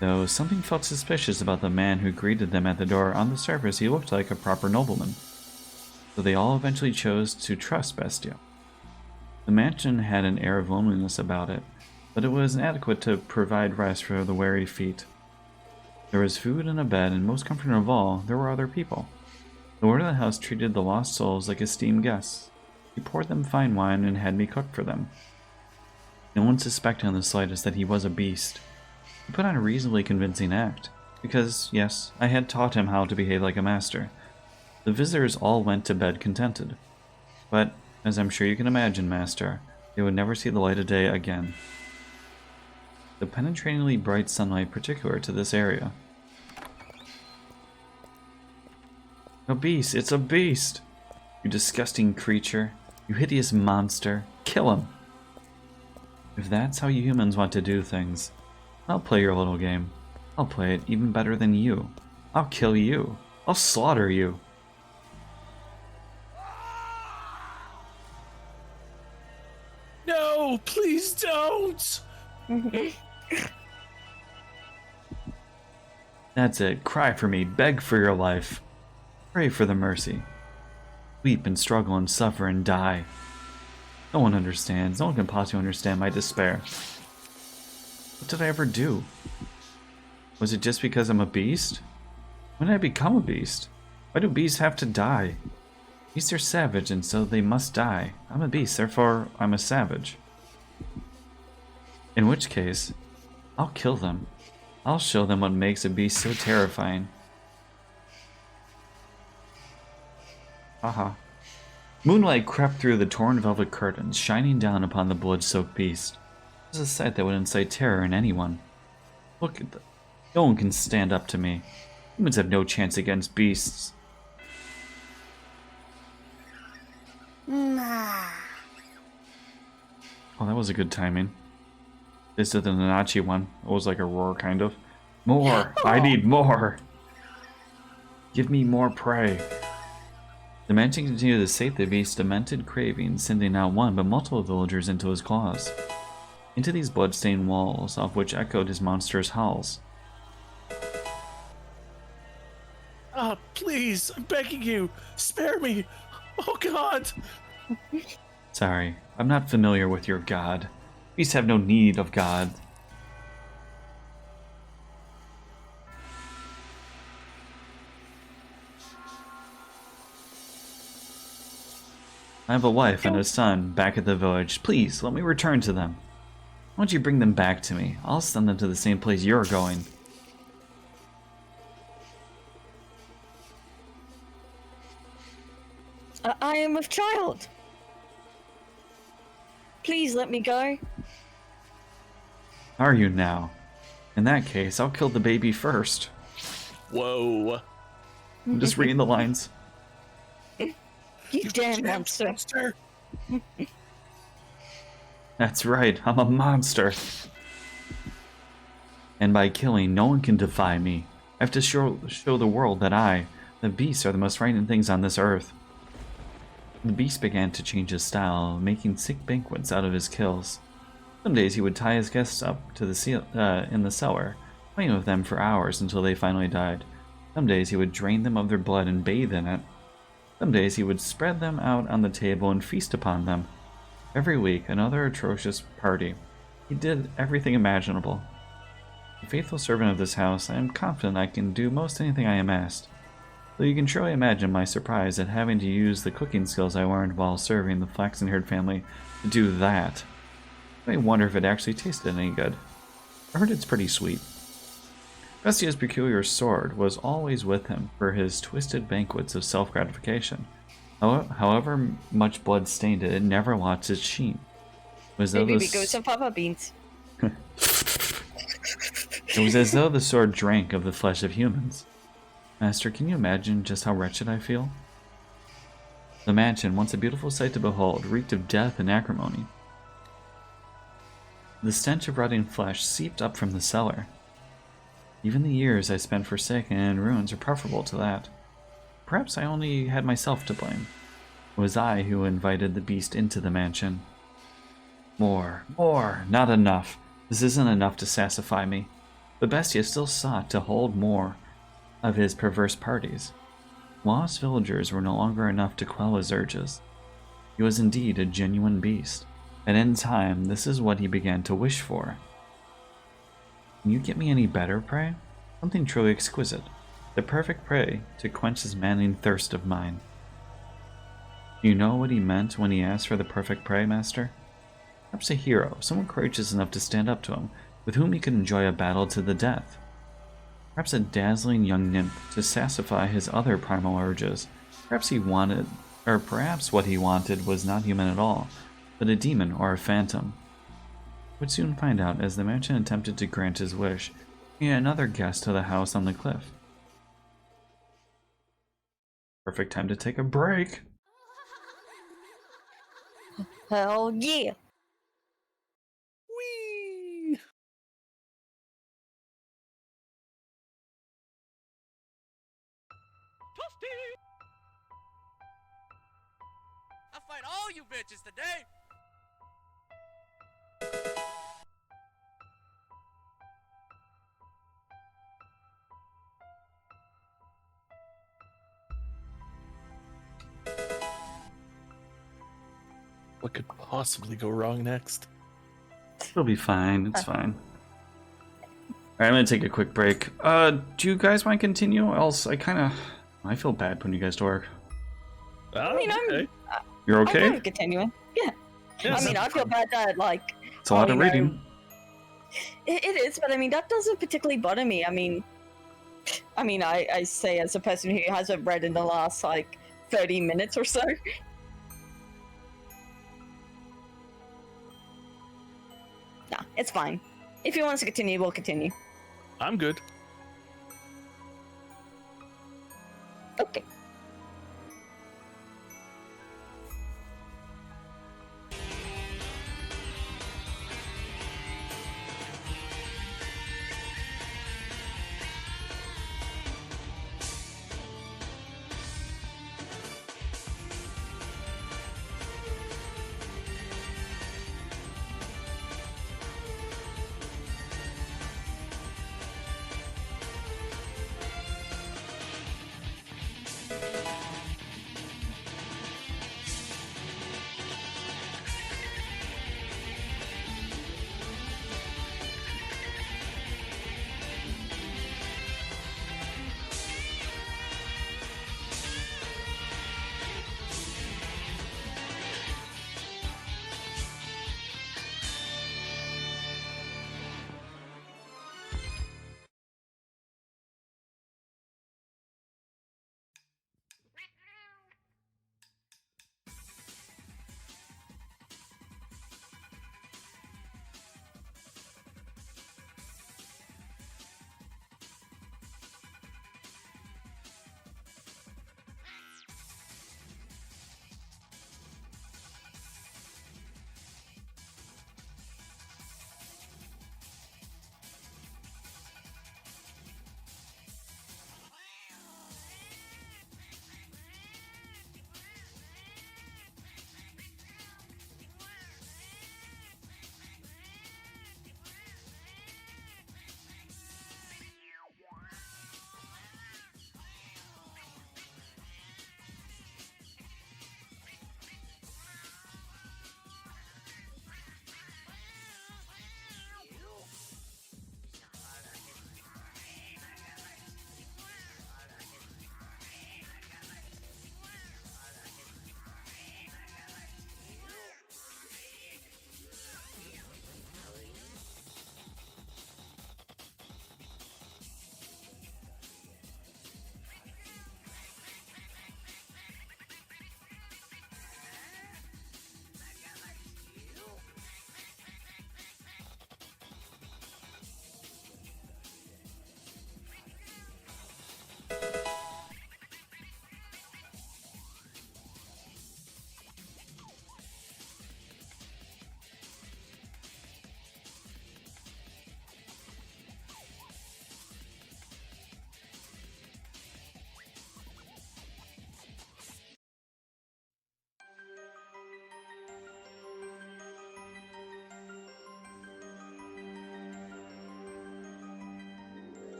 Though something felt suspicious about the man who greeted them at the door, on the surface he looked like a proper nobleman. So they all eventually chose to trust Bestia. The mansion had an air of loneliness about it, but it was inadequate to provide rest for the weary feet. There was food and a bed, and most comforting of all, there were other people. The lord of the house treated the lost souls like esteemed guests. He poured them fine wine and had me cook for them. No one suspected in the slightest that he was a beast. He put on a reasonably convincing act, because, yes, I had taught him how to behave like a master. The visitors all went to bed contented. But, as I'm sure you can imagine, master, they would never see the light of day again. The penetratingly bright sunlight particular to this area. A beast! It's a beast! You disgusting creature! You hideous monster! Kill him! If that's how you humans want to do things, I'll play your little game. I'll play it even better than you. I'll kill you. I'll slaughter you.
No, please don't!
That's it. Cry for me. Beg for your life. Pray for the mercy. Weep and struggle and suffer and die. No one understands. No one can possibly understand my despair. What did I ever do? Was it just because I'm a beast? When did I become a beast? Why do beasts have to die? Beasts are savage, and so they must die. I'm a beast, therefore I'm a savage. In which case, I'll kill them. I'll show them what makes a beast so terrifying. Haha. Moonlight crept through the torn velvet curtains, shining down upon the blood-soaked beast. It was a sight that would incite terror in anyone. Look at the... No one can stand up to me. Humans have no chance against beasts. Oh, that was a good timing. This is the Nanachi one. It was like a roar, kind of. More! I need more! Give me more prey. The mansion continued to sate the beast's demented cravings, sending not one but multiple villagers into his claws. Into these blood-stained walls, off which echoed his monstrous howls.
Ah, please, I'm begging you, spare me! Oh God!
Sorry, I'm not familiar with your god. Beasts have no need of god. I have a wife and a son back at the village. Please, let me return to them. Why don't you bring them back to me? I'll send them to the same place you're going.
I am with child. Please let me go.
Are you now? In that case, I'll kill the baby first.
Whoa.
I'm just reading the lines.
You damn monster.
That's right, I'm a monster. And by killing, no one can defy me. I have to show the world that the beasts, are the most frightening things on this earth. The beast began to change his style, making sick banquets out of his kills. Some days he would tie his guests up to the in the cellar, playing with them for hours until they finally died. Some days he would drain them of their blood and bathe in it. Some days he would spread them out on the table and feast upon them. Every week, another atrocious party. He did everything imaginable. A faithful servant of this house, I am confident I can do most anything I am asked. Though you can surely imagine my surprise at having to use the cooking skills I learned while serving the flaxen-haired family to do that. I wonder if it actually tasted any good. I heard it's pretty sweet. Bestia's peculiar sword was always with him for his twisted banquets of self-gratification. However much blood stained it, it never lost its sheen. It was,
Maybe we go some papa beans.
It was as though the sword drank of the flesh of humans. Master, can you imagine just how wretched I feel? The mansion, once a beautiful sight to behold, reeked of death and acrimony. The stench of rotting flesh seeped up from the cellar. Even the years I spent forsaken and in ruins are preferable to that. Perhaps I only had myself to blame. It was I who invited the beast into the mansion. More, not enough. This isn't enough to satisfy me. But Bestia still sought to hold more of his perverse parties. Lost villagers were no longer enough to quell his urges. He was indeed a genuine beast, and in time this is what he began to wish for. Can you get me any better, pray? Something truly exquisite. the perfect prey to quench this maddening thirst of mine. Do you know what he meant when he asked for the perfect prey, Master? Perhaps a hero, someone courageous enough to stand up to him, with whom he could enjoy a battle to the death. Perhaps a dazzling young nymph to satisfy his other primal urges. Perhaps what he wanted was not human at all, but a demon or a phantom. Would soon find out as the merchant attempted to grant his wish, bringing another guest to the house on the cliff. Perfect time to take a break.
Hell yeah!
Whee!
I fight all you bitches today.
What could possibly go wrong next?
It'll be fine. It's fine. Alright, I'm gonna take a quick break. Do you guys want to continue? Else, I feel bad putting you guys to work.
I mean,
You're
I'm
okay?
kind of continuing. Yeah.
Yes.
I mean, I feel bad that, like...
It's a lot of
you know,
reading.
It is, but I mean, that doesn't particularly bother me. I mean, I say as a person who hasn't read in the last, like, 30 minutes or so. Nah, it's fine. If you want us to continue, we'll continue.
I'm good.
Okay.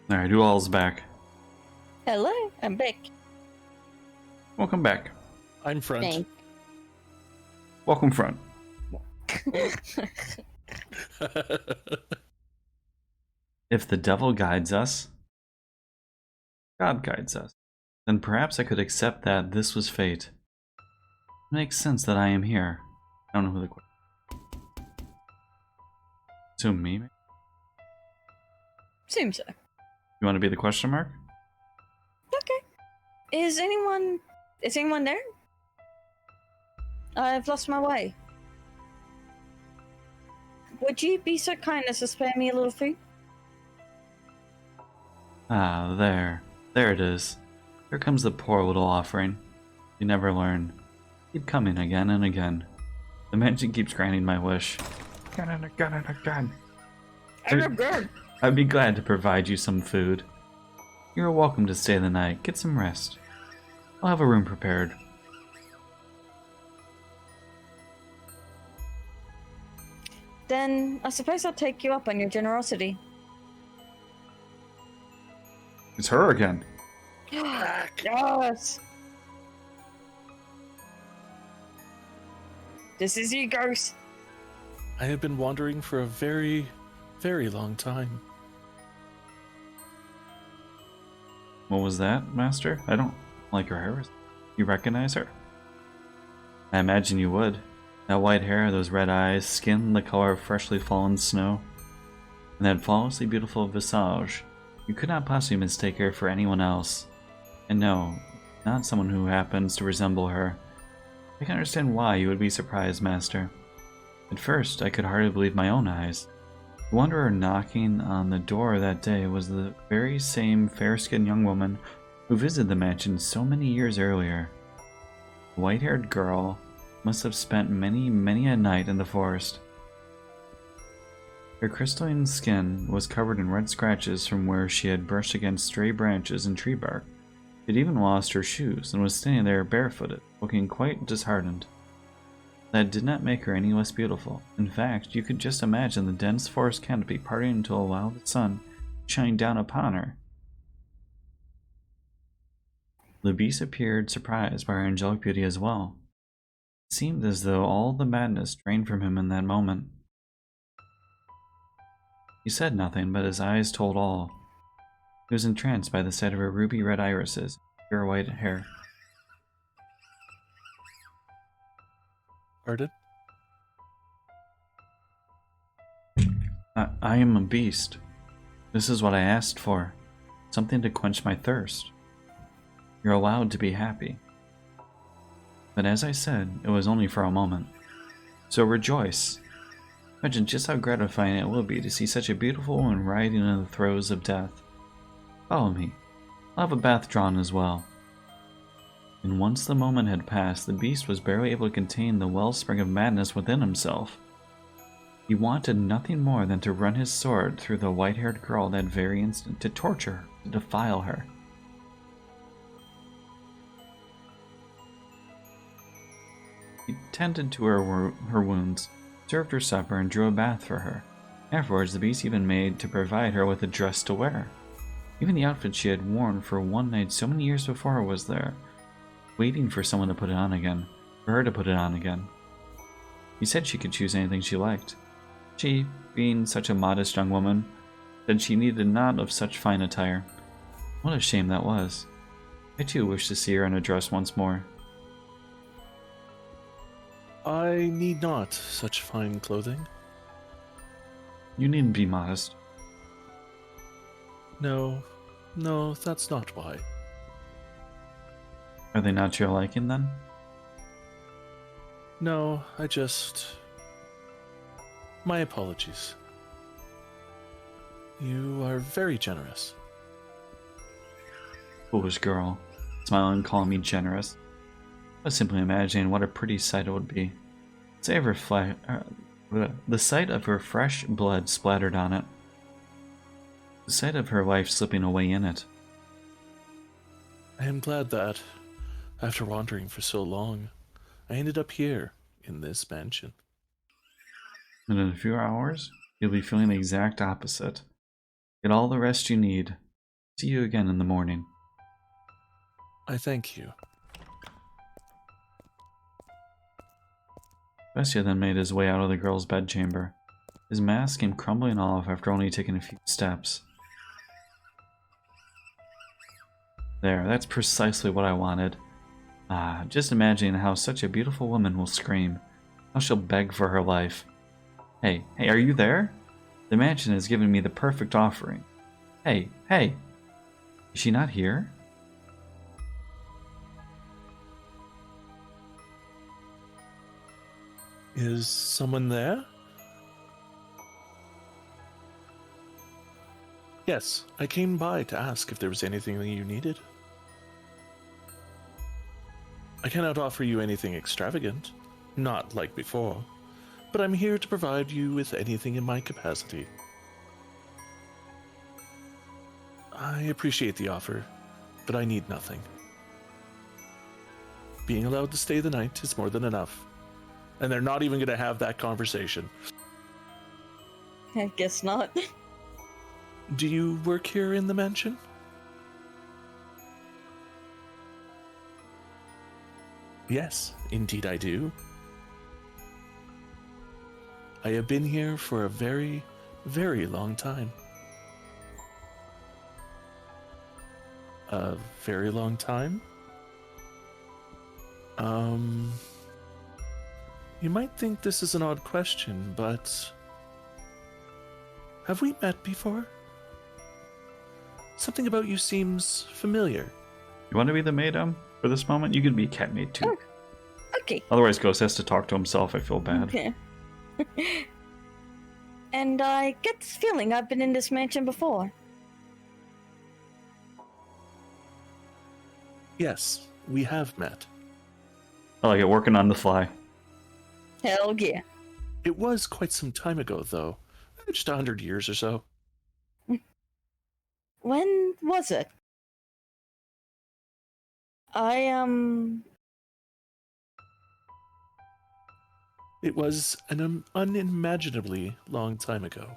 Alright, who all's back?
Hello, I'm back.
Welcome back.
I'm front.
Thank.
Welcome front. If the devil guides us, God guides us, then perhaps I could accept that this was fate. It makes sense that I am here. I don't know who the to me?
Seems so.
You want to be the question mark?
Okay. Is anyone there? I've lost my way. Would you be so kind as to spare me a little food?
Ah, there. There it is. Here comes the poor little offering. You never learn. Keep coming again and again. The mansion keeps granting my wish. Again and again and again.
Good.
I'd be glad to provide you some food. You're welcome to stay the night. Get some rest. I'll have a room prepared.
Then I suppose I'll take you up on your generosity.
It's her again.
Yes. This is you, ghost.
I have been wandering for a very, very long time.
What was that, Master? I don't like her hair. You recognize her? I imagine you would. That white hair, those red eyes, skin the color of freshly fallen snow, and that flawlessly beautiful visage. You could not possibly mistake her for anyone else. And no, not someone who happens to resemble her. I can understand why you would be surprised, Master. At first, I could hardly believe my own eyes. The wanderer knocking on the door that day was the very same fair-skinned young woman who visited the mansion so many years earlier. The white-haired girl must have spent many, many a night in the forest. Her crystalline skin was covered in red scratches from where she had brushed against stray branches and tree bark. She had even lost her shoes and was standing there barefooted, looking quite disheartened. That did not make her any less beautiful. In fact, you could just imagine the dense forest canopy parting to allow the sun to shine down upon her. The beast appeared surprised by her angelic beauty as well. It seemed as though all the madness drained from him in that moment. He said nothing, but his eyes told all. He was entranced by the sight of her ruby-red irises, pure white hair.
Pardon?
I am a beast. This is what I asked for. Something to quench my thirst. You're allowed to be happy. But as I said, it was only for a moment. So rejoice. Imagine just how gratifying it will be to see such a beautiful woman riding in the throes of death. Follow me. I'll have a bath drawn as well. And once the moment had passed, the beast was barely able to contain the wellspring of madness within himself. He wanted nothing more than to run his sword through the white-haired girl that very instant, to torture her, to defile her. He tended to her wounds, served her supper, and drew a bath for her. Afterwards, the beast even made to provide her with a dress to wear. Even the outfit she had worn for one night so many years before was there, waiting for someone to put it on again, for her to put it on again. He said she could choose anything she liked. She, being such a modest young woman, said she needed naught of such fine attire. What a shame that was. I too wished to see her in a dress once more.
I need not such fine clothing.
You needn't be modest.
No, that's not why.
Are they not to your liking then?
No, My apologies. You are very generous.
Foolish girl, smiling and calling me generous. I was simply imagining what a pretty sight it would be. The sight of her fresh blood splattered on it. The sight of her life slipping away in it.
I am glad that, after wandering for so long, I ended up here, in this mansion.
And in a few hours, you'll be feeling the exact opposite. Get all the rest you need. See you again in the morning.
I thank you.
Bestia then made his way out of the girl's bedchamber. His mask came crumbling off after only taking a few steps. There, that's precisely what I wanted. Ah, just imagining how such a beautiful woman will scream. How she'll beg for her life. Hey, are you there? The mansion has given me the perfect offering. Hey! Is she not here?
Is someone there? Yes, I came by to ask if there was anything that you needed. I cannot offer you anything extravagant, not like before, but I'm here to provide you with anything in my capacity. I appreciate the offer, but I need nothing. Being allowed to stay the night is more than enough, and they're not even going to have that conversation.
I guess not.
Do you work here in the mansion? Yes, indeed I do. I have been here for a very, very long time. A very long time? You might think this is an odd question, but have we met before? Something about you seems familiar.
You want to be the maid, for this moment? You can be cat maid too.
Oh, okay.
Otherwise, Ghost has to talk to himself. I feel bad.
Okay. And I get this feeling I've been in this mansion before.
Yes, we have met.
I like it, working on the fly.
Hell yeah.
It was quite some time ago, though. Just 100 years or so.
When was it?
It was an unimaginably long time ago.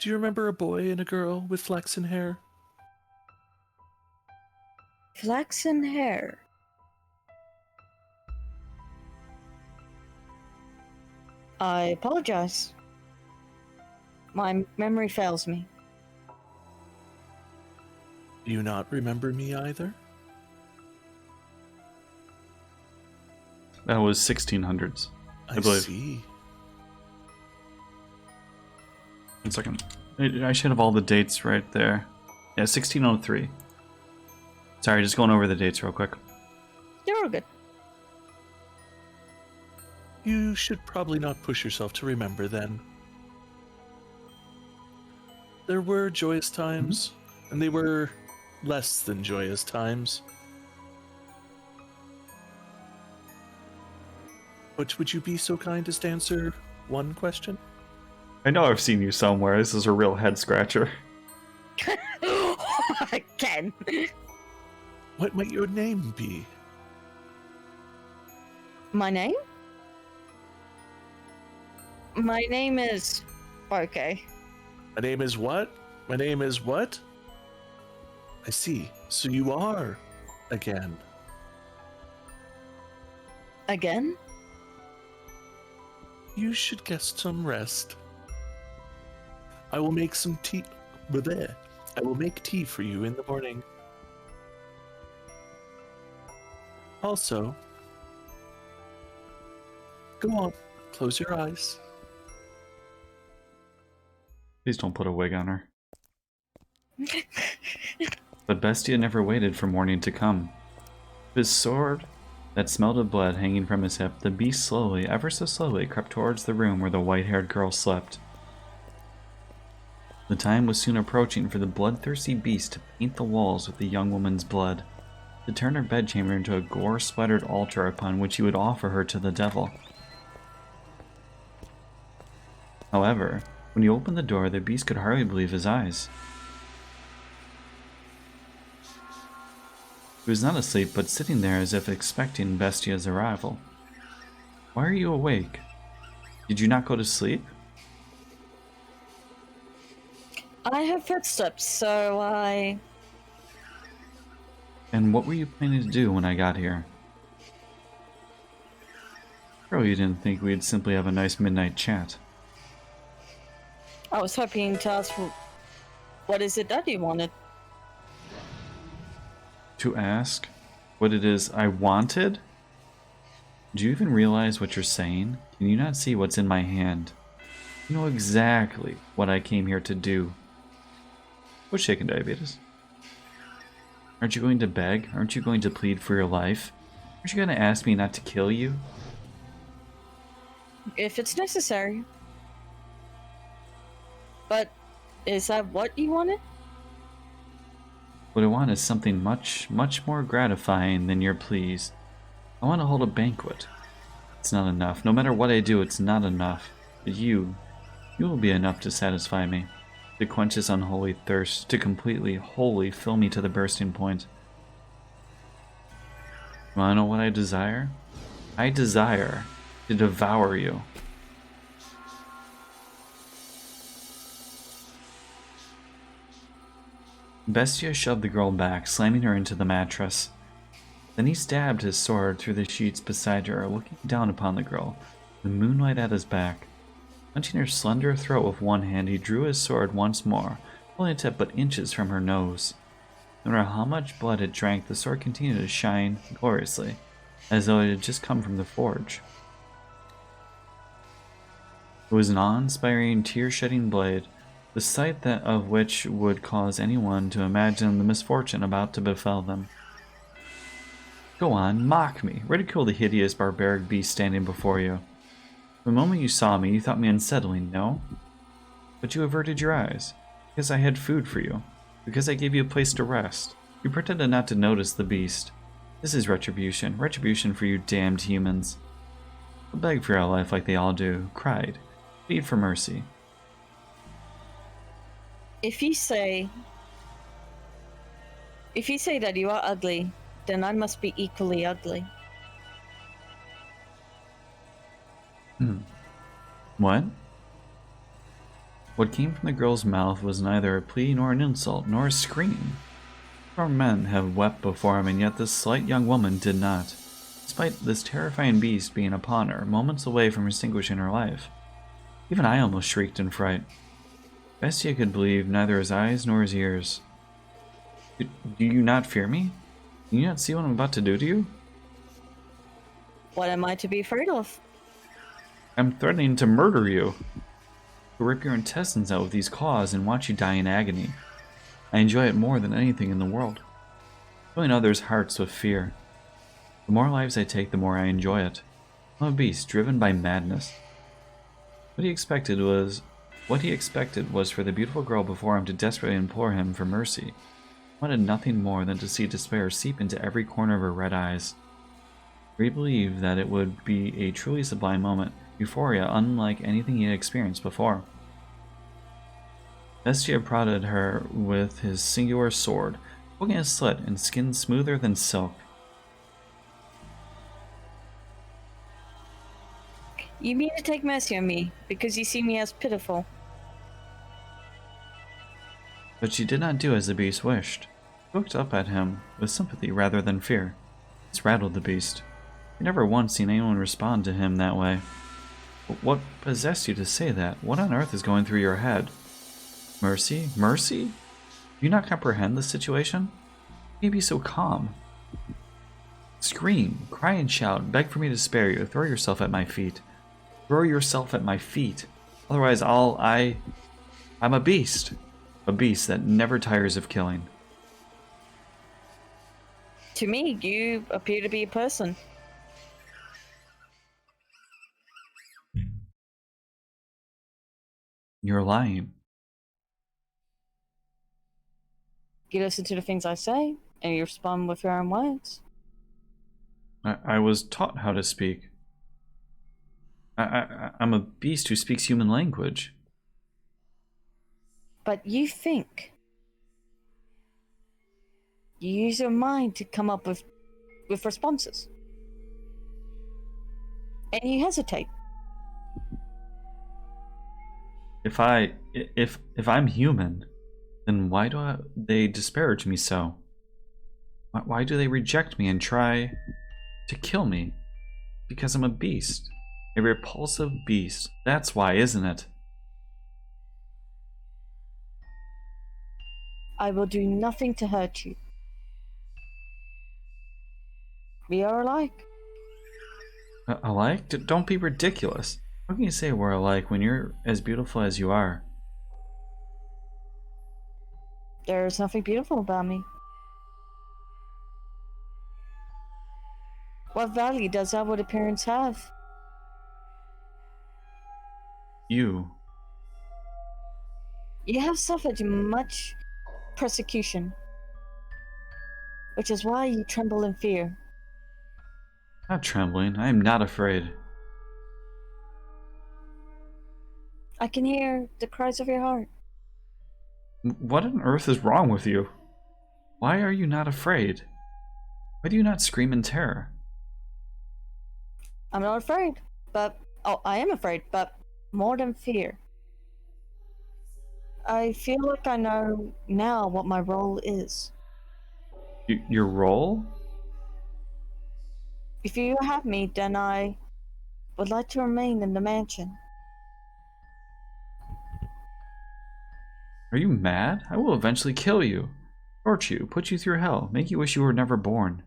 Do you remember a boy and a girl with flaxen hair?
Flaxen hair. I apologize. My memory fails me.
Do you not remember me either?
That was 1600s.
I
believe.
see.
1 second. I should have all the dates right there. Yeah, 1603. Sorry, just going over the dates real quick.
You're all good.
You should probably not push yourself to remember then. There were joyous times, and they were less than joyous times. But would you be so kind as to answer one question?
I know I've seen you somewhere. This is a real head scratcher.
Again.
What might your name be?
My name? My name is... Okay.
My name is what? My name is what? I see. So you are again.
Again?
You should get some rest. I will make some tea. I will make tea for you in the morning. Also, go on, close your eyes.
Please don't put a wig on her. But Bestia never waited for morning to come. His sword that smelled of blood hanging from his hip, the beast slowly, ever so slowly, crept towards the room where the white-haired girl slept. The time was soon approaching for the bloodthirsty beast to paint the walls with the young woman's blood, to turn her bedchamber into a gore-splattered altar upon which he would offer her to the devil. However, when he opened the door, the beast could hardly believe his eyes. He was not asleep, but sitting there as if expecting Bestia's arrival. Why are you awake? Did you not go to sleep?
I heard footsteps, so I...
And what were you planning to do when I got here? Surely you didn't think we'd simply have a nice midnight chat.
I was hoping to ask what is it that you wanted?
To ask what it is I wanted? Do you even realize what you're saying? Can you not see what's in my hand? You know exactly what I came here to do. What's shaking, diabetes? Aren't you going to beg? Aren't you going to plead for your life? Aren't you going to ask me not to kill you?
If it's necessary. But is that what you wanted?
What I want is something much, much more gratifying than your pleas. I want to hold a banquet. It's not enough. No matter what I do, it's not enough. But you will be enough to satisfy me. To quench this unholy thirst. To completely, wholly fill me to the bursting point. You want to know what I desire? I desire to devour you. Bestia shoved the girl back, slamming her into the mattress. Then he stabbed his sword through the sheets beside her, looking down upon the girl, the moonlight at his back. Hunching her slender throat with one hand, he drew his sword once more, holding it at but inches from her nose. No matter how much blood it drank, the sword continued to shine gloriously, as though it had just come from the forge. It was an awe-inspiring, tear-shedding blade, the sight of which would cause anyone to imagine the misfortune about to befall them. Go on, mock me, ridicule the hideous, barbaric beast standing before you. The moment you saw me, you thought me unsettling, no? But you averted your eyes, because I had food for you, because I gave you a place to rest. You pretended not to notice the beast. This is retribution, retribution for you damned humans. I begged for your life like they all do, cried, plead for mercy.
If you say that you are ugly, then I must be equally ugly.
What? What came from the girl's mouth was neither a plea nor an insult, nor a scream. 4 men have wept before him, and yet this slight young woman did not, despite this terrifying beast being upon her, moments away from extinguishing her life. Even I almost shrieked in fright. Bestia could believe neither his eyes nor his ears. Do you not fear me? Can you not see what I'm about to do to you?
What am I to be afraid of?
I'm threatening to murder you. To rip your intestines out with these claws and watch you die in agony. I enjoy it more than anything in the world. Filling others' hearts with fear. The more lives I take, the more I enjoy it. I'm a beast driven by madness. What he expected was for the beautiful girl before him to desperately implore him for mercy. He wanted nothing more than to see despair seep into every corner of her red eyes. He believed that it would be a truly sublime moment, euphoria unlike anything he had experienced before. Bestia prodded her with his singular sword, poking a slit in skin smoother than silk.
You mean to take mercy on me, because you see me as pitiful.
But she did not do as the beast wished. She looked up at him with sympathy rather than fear. This rattled the beast. He never once seen anyone respond to him that way. But what possessed you to say that? What on earth is going through your head? Mercy? Mercy? Do you not comprehend the situation? How can you be so calm? Scream, cry and shout, beg for me to spare you, throw yourself at my feet. Throw yourself at my feet. Otherwise I'm a beast. A beast that never tires of killing.
To me, you appear to be a person.
You're lying.
You listen to the things I say, and you respond with your own words.
I was taught how to speak. I'm a beast who speaks human language.
But you think. You use your mind to come up with responses. And you hesitate.
If I'm human, Then why do they disparage me so? Why do they reject me and try to kill me? Because I'm a beast. A repulsive beast. That's why, isn't it?
I will do nothing to hurt you. We are alike.
Alike? Don't be ridiculous. How can you say we're alike when you're as beautiful as you are?
There's nothing beautiful about me. What value does outward appearance have?
You.
You have suffered much persecution, which is why you tremble in fear.
Not trembling. I am not afraid.
I can hear the cries of your heart.
What on earth is wrong with you? Why are you not afraid? Why do you not scream in terror?
I'm not afraid, but... Oh, I am afraid, but more than fear. I feel like I know now what my role is.
Your role?
If you have me, then I would like to remain in the mansion.
Are you mad? I will eventually kill you, torture you, put you through hell, make you wish you were never born.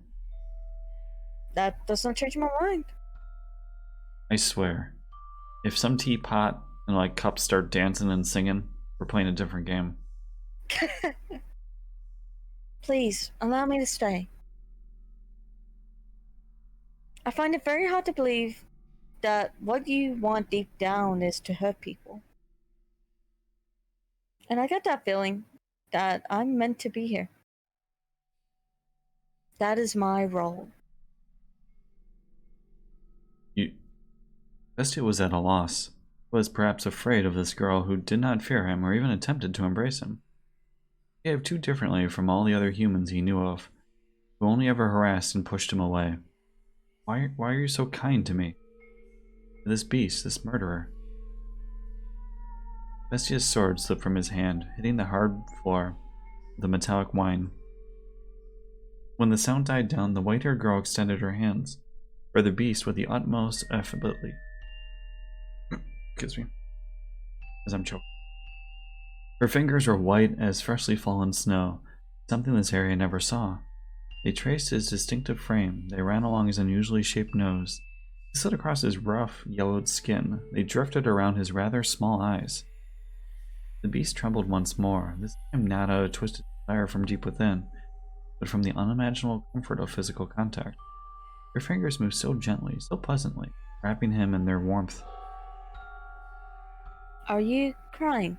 That does not change my mind.
I swear. If some teapot and like cups start dancing and singing, we're playing a different game.
Please, allow me to stay. I find it very hard to believe that what you want deep down is to hurt people. And I get that feeling that I'm meant to be here. That is my role.
Bestia was at a loss, was perhaps afraid of this girl who did not fear him or even attempted to embrace him. He behaved too differently from all the other humans he knew of, who only ever harassed and pushed him away. Why are you so kind to me? To this beast, this murderer. Bestia's sword slipped from his hand, hitting the hard floor with a metallic whine. When the sound died down, the white-haired girl extended her hands for the beast with the utmost affability. Excuse me, as I'm choking. Her fingers were white as freshly fallen snow, something this area never saw. They traced his distinctive frame. They ran along his unusually shaped nose. They slid across his rough, yellowed skin. They drifted around his rather small eyes. The beast trembled once more, this time not out of twisted desire from deep within, but from the unimaginable comfort of physical contact. Her fingers moved so gently, so pleasantly, wrapping him in their warmth.
Are you crying?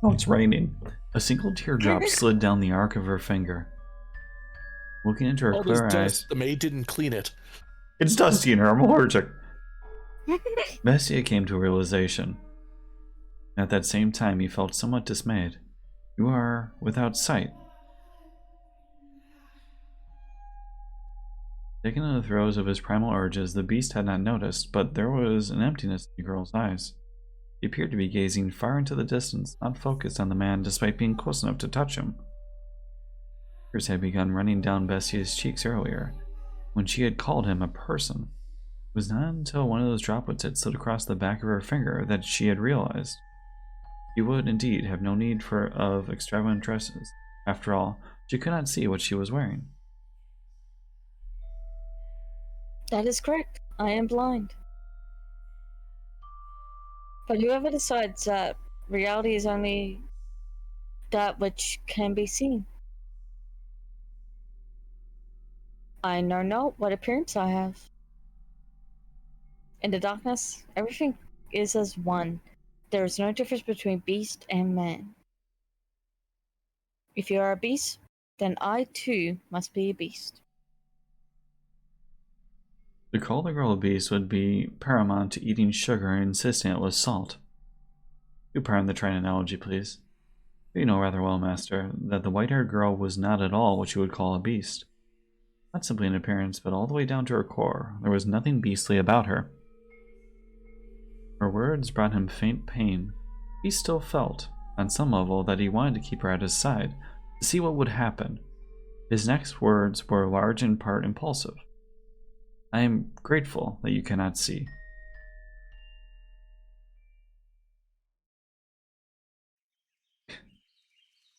Oh, it's raining. A single teardrop slid down the arc of her finger. Looking into her
All this
clear eyes.
dust, the maid didn't clean it.
It's dusty in her, I'm allergic. Bestia came to a realization. At that same time, he felt somewhat dismayed. You are without sight. Taken in the throes of his primal urges, the beast had not noticed, but there was an emptiness in the girl's eyes. He appeared to be gazing far into the distance, not focused on the man despite being close enough to touch him. Tears had begun running down Bestia's cheeks earlier, when she had called him a person. It was not until one of those droplets had slid across the back of her finger that she had realized. She would indeed have no need of extravagant dresses. After all, she could not see what she was wearing.
That is correct. I am blind. But whoever decides that reality is only that which can be seen. I know not what appearance I have. In the darkness, everything is as one. There is no difference between beast and man. If you are a beast, then I too must be a beast.
To call the girl a beast would be paramount to eating sugar and insisting it was salt. Do pardon the trite analogy, please. You know rather well, Master, that the white-haired girl was not at all what you would call a beast. Not simply in appearance, but all the way down to her core. There was nothing beastly about her. Her words brought him faint pain, He still felt, on some level, that he wanted to keep her at his side, to see what would happen. His next words were large and part impulsive. I am grateful that you cannot see.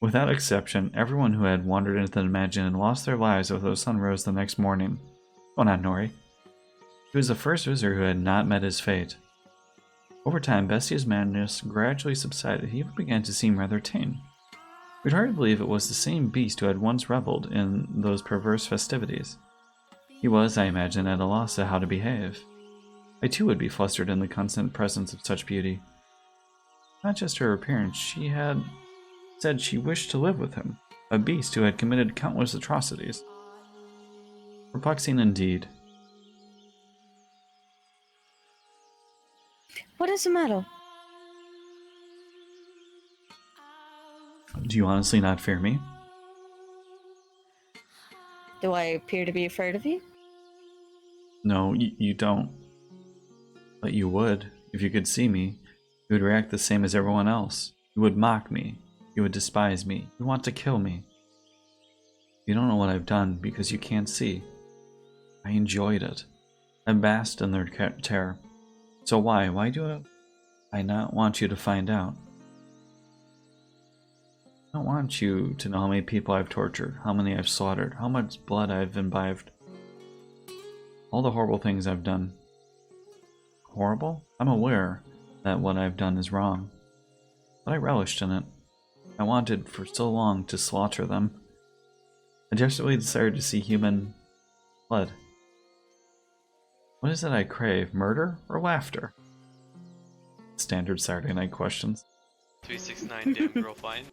Without exception, everyone who had wandered into the mansion and lost their lives as the sun rose the next morning. Oh, not Nori. He was the first visitor who had not met his fate. Over time, Bestia's madness gradually subsided. He even began to seem rather tame. We'd hardly believe it was the same beast who had once reveled in those perverse festivities. He was, I imagine, at a loss of how to behave. I too would be flustered in the constant presence of such beauty. Not just her appearance, she had said she wished to live with him, a beast who had committed countless atrocities. Perplexing indeed.
What is the matter?
Do you honestly not fear me?
Do I appear to be afraid of you?
No, you don't. But you would. If you could see me, you would react the same as everyone else. You would mock me. You would despise me. You want to kill me. You don't know what I've done because you can't see. I enjoyed it. I basked in their terror. So why? Why do I not want you to find out? I don't want you to know how many people I've tortured, how many I've slaughtered, how much blood I've imbibed. All the horrible things I've done. Horrible? I'm aware that what I've done is wrong. But I relished in it. I wanted for so long to slaughter them. I desperately desired to see human blood. What is it I crave? Murder or laughter? Standard Saturday night questions.
369 damn girl fine.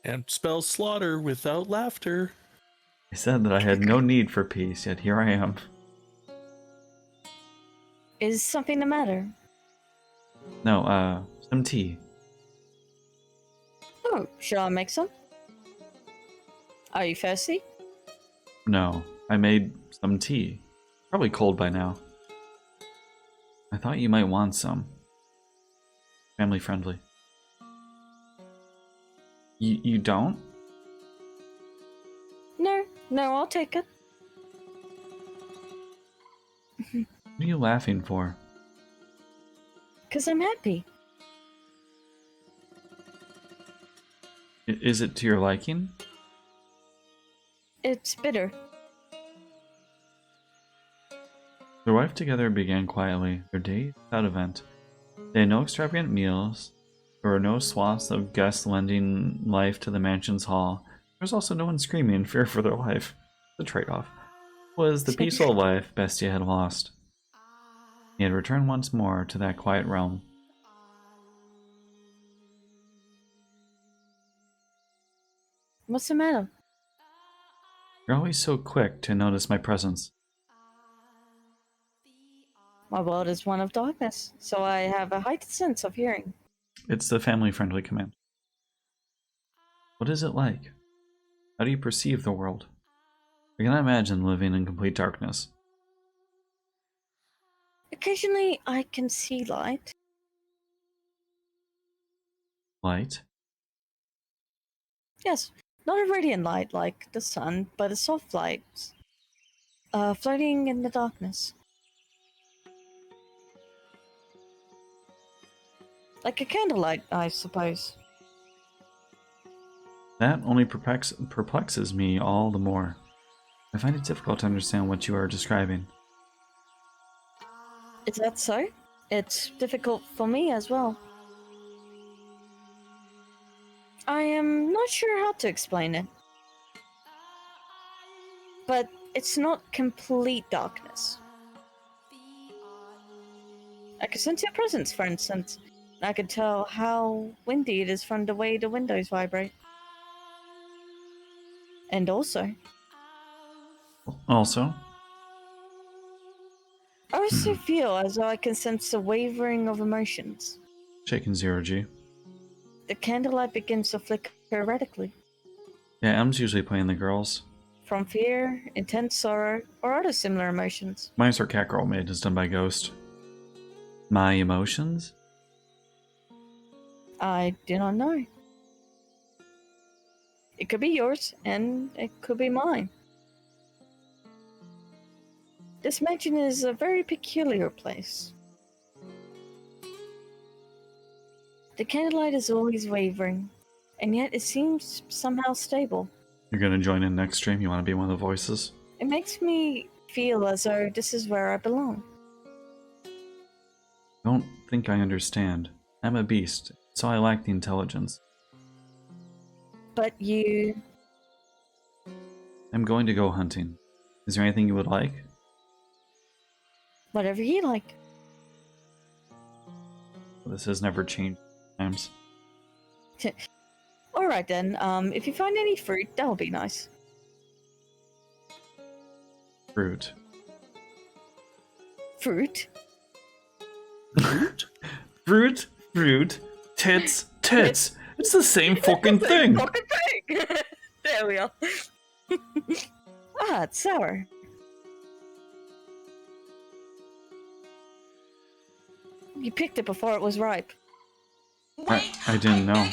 And spell slaughter without laughter.
I said that I had no need for peace, yet here I am.
Is something the matter?
No, some tea.
Oh, should I make some? Are you thirsty?
No, I made some tea. Probably cold by now. I thought you might want some. Family friendly. You don't?
No, I'll take it.
What are you laughing for?
'Cause I'm happy.
Is it to your liking?
It's bitter.
Their life together began quietly, their days without event. They had no extravagant meals. There were no swaths of guests lending life to the mansion's hall. There was also no one screaming in fear for their life. The trade-off was the peaceful life Bestia had lost. He had returned once more to that quiet realm.
What's the matter?
You're always so quick to notice my presence.
My world is one of darkness, so I have a heightened sense of hearing.
It's the family-friendly command. What is it like? How do you perceive the world? I cannot imagine living in complete darkness.
Occasionally, I can see light.
Light?
Yes, not a radiant light like the sun, but a soft light, floating in the darkness. Like a candlelight, I suppose.
That only perplexes me all the more. I find it difficult to understand what you are describing.
Is that so? It's difficult for me as well. I am not sure how to explain it. But it's not complete darkness. I can sense your presence, for instance. I can tell how windy it is from the way the windows vibrate. And also,
Also,
I also feel as though I can sense the wavering of emotions.
shaking 0G.
The candlelight begins to flicker erratically.
Yeah, M's usually playing the girls.
From fear, intense sorrow, or other similar emotions.
Mine's our Catgirl Maid is done by Ghost. My emotions?
I do not know. It could be yours, and it could be mine. This mansion is a very peculiar place. The candlelight is always wavering, and yet it seems somehow stable.
You're gonna join in next stream? You wanna be one of the voices?
It makes me feel as though this is where I belong.
Don't think I understand. I'm a beast, so I lack the intelligence.
But you...
I'm going to go hunting. Is there anything you would like?
whatever you like.
This has never changed times.
Alright then, if you find any fruit, that would be nice.
Fruit.
Fruit?
Fruit?
Fruit, fruit, tits, tits. It's the same fucking thing.
Fucking thing! There we are. Ah, it's sour. You picked it before it was ripe.
I didn't know.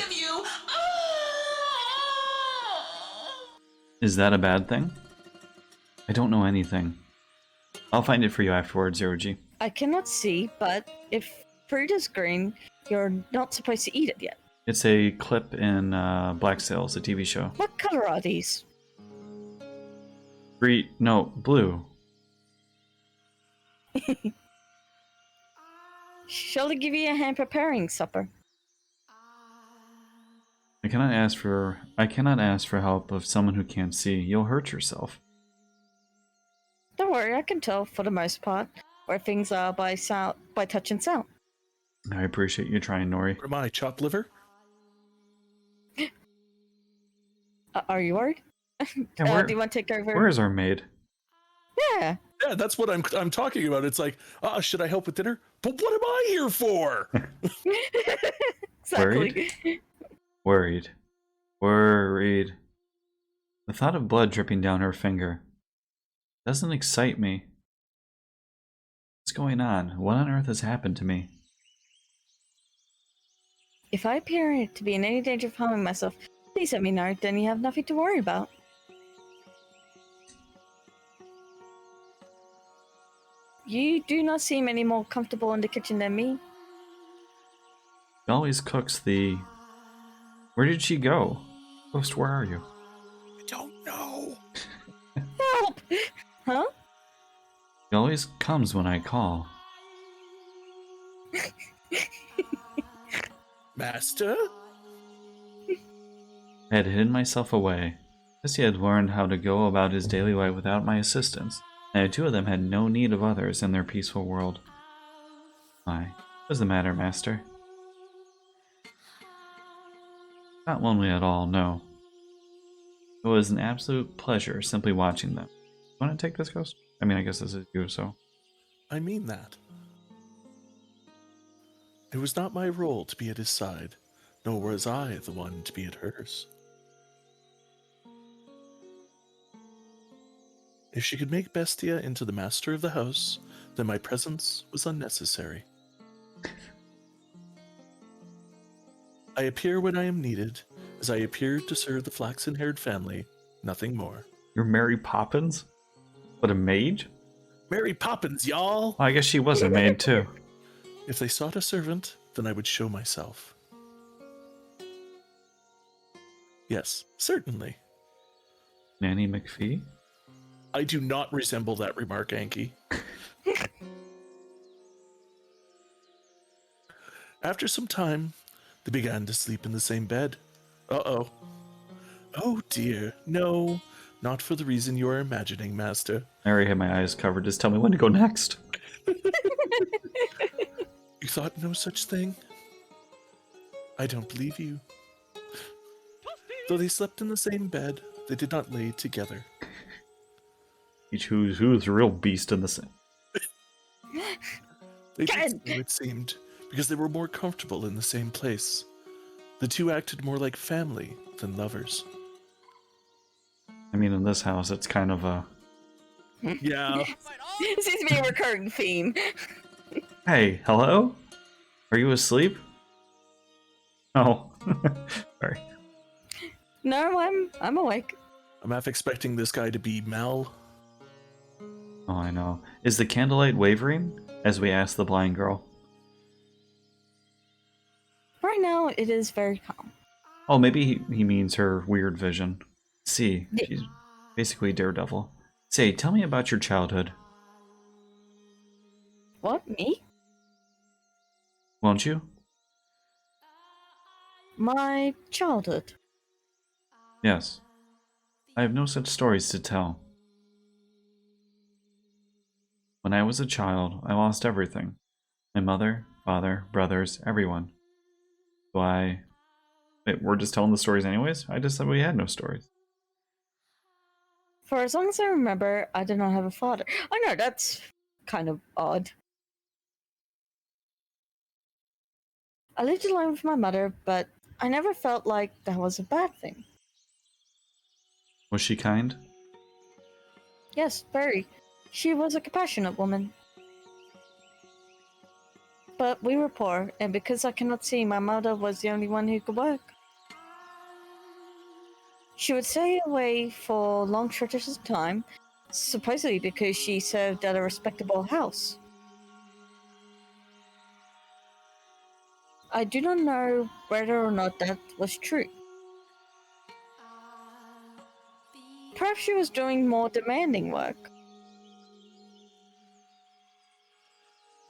Is that a bad thing? I don't know anything. I'll find it for you afterwards, Zero G.
I cannot see, but if fruit is green, you're not supposed to eat it yet.
It's a clip in Black Sails, a TV show.
What color are these?
Blue.
Shall I give you a hand preparing supper?
I cannot ask for help of someone who can't see. You'll hurt yourself.
Don't worry, I can tell for the most part where things are by touch and sound.
I appreciate you trying, Nori.
What am I, chopped liver?
Are you worried?
Yeah,
do you want to take over?
Where is our maid?
Yeah.
Yeah, that's what I'm talking about. It's like, should I help with dinner? But what am I here for?
Exactly.
Worried. Worried. The thought of blood dripping down her finger doesn't excite me. What's going on? What on earth has happened to me?
If I appear to be in any danger of harming myself, please let me know, then you have nothing to worry about. You do not seem any more comfortable in the kitchen than me.
She always cooks the... Where did she go? Ghost, where are you?
I don't know.
Help! Huh?
She always comes when I call.
Master?
I had hidden myself away. Jesse had learned how to go about his daily life without my assistance, and the two of them had no need of others in their peaceful world. Why? What's the matter, Master? Not lonely at all, no. It was an absolute pleasure simply watching them. Want to take this, Ghost? I mean, I guess this is you, so...
I mean that. It was not my role to be at his side, nor was I the one to be at hers. If she could make Bestia into the master of the house, then my presence was unnecessary. I appear when I am needed, as I appeared to serve the flaxen-haired family, nothing more.
You're Mary Poppins? But a maid?
Mary Poppins, y'all!
Well, I guess she was a maid, too.
If they sought a servant, then I would show myself. Yes, certainly.
Nanny McPhee?
I do not resemble that remark, Anki. After some time, they began to sleep in the same bed. Uh-oh. Oh dear, no, not for the reason you are imagining, Master.
I already had my eyes covered. Just tell me when to go next.
You thought no such thing? I don't believe you. Though they slept in the same bed, they did not lay together.
Who's the real beast in this?
They did so, it seemed, because they were more comfortable in the same place. The two acted more like family than lovers.
I mean, in this house, it's kind of a...
Yeah.
This seems to be a recurring theme.
Hey, hello? Are you asleep? Oh, sorry.
No, I'm awake.
I'm half expecting this guy to be Mel.
Oh, I know. Is the candlelight wavering? As we ask the blind girl.
Right now, it is very calm.
Oh, maybe he means her weird vision. See,
Yeah.
she's basically Daredevil. Say, tell me about your childhood,
What, me?
won't you?
My childhood.
Yes. I have no such stories to tell. When I was a child, I lost everything. My mother, father, brothers, everyone. Why? Wait, we're just telling the stories anyways? I just said we had no stories.
For as long as I remember, I did not have a father. I know, that's kind of odd. I lived alone with my mother, but I never felt like that was a bad thing.
Was she kind?
Yes, very. She was a compassionate woman. But we were poor, and because I cannot see, my mother was the only one who could work. She would stay away for long stretches of time, supposedly because she served at a respectable house. I do not know whether or not that was true. Perhaps she was doing more demanding work.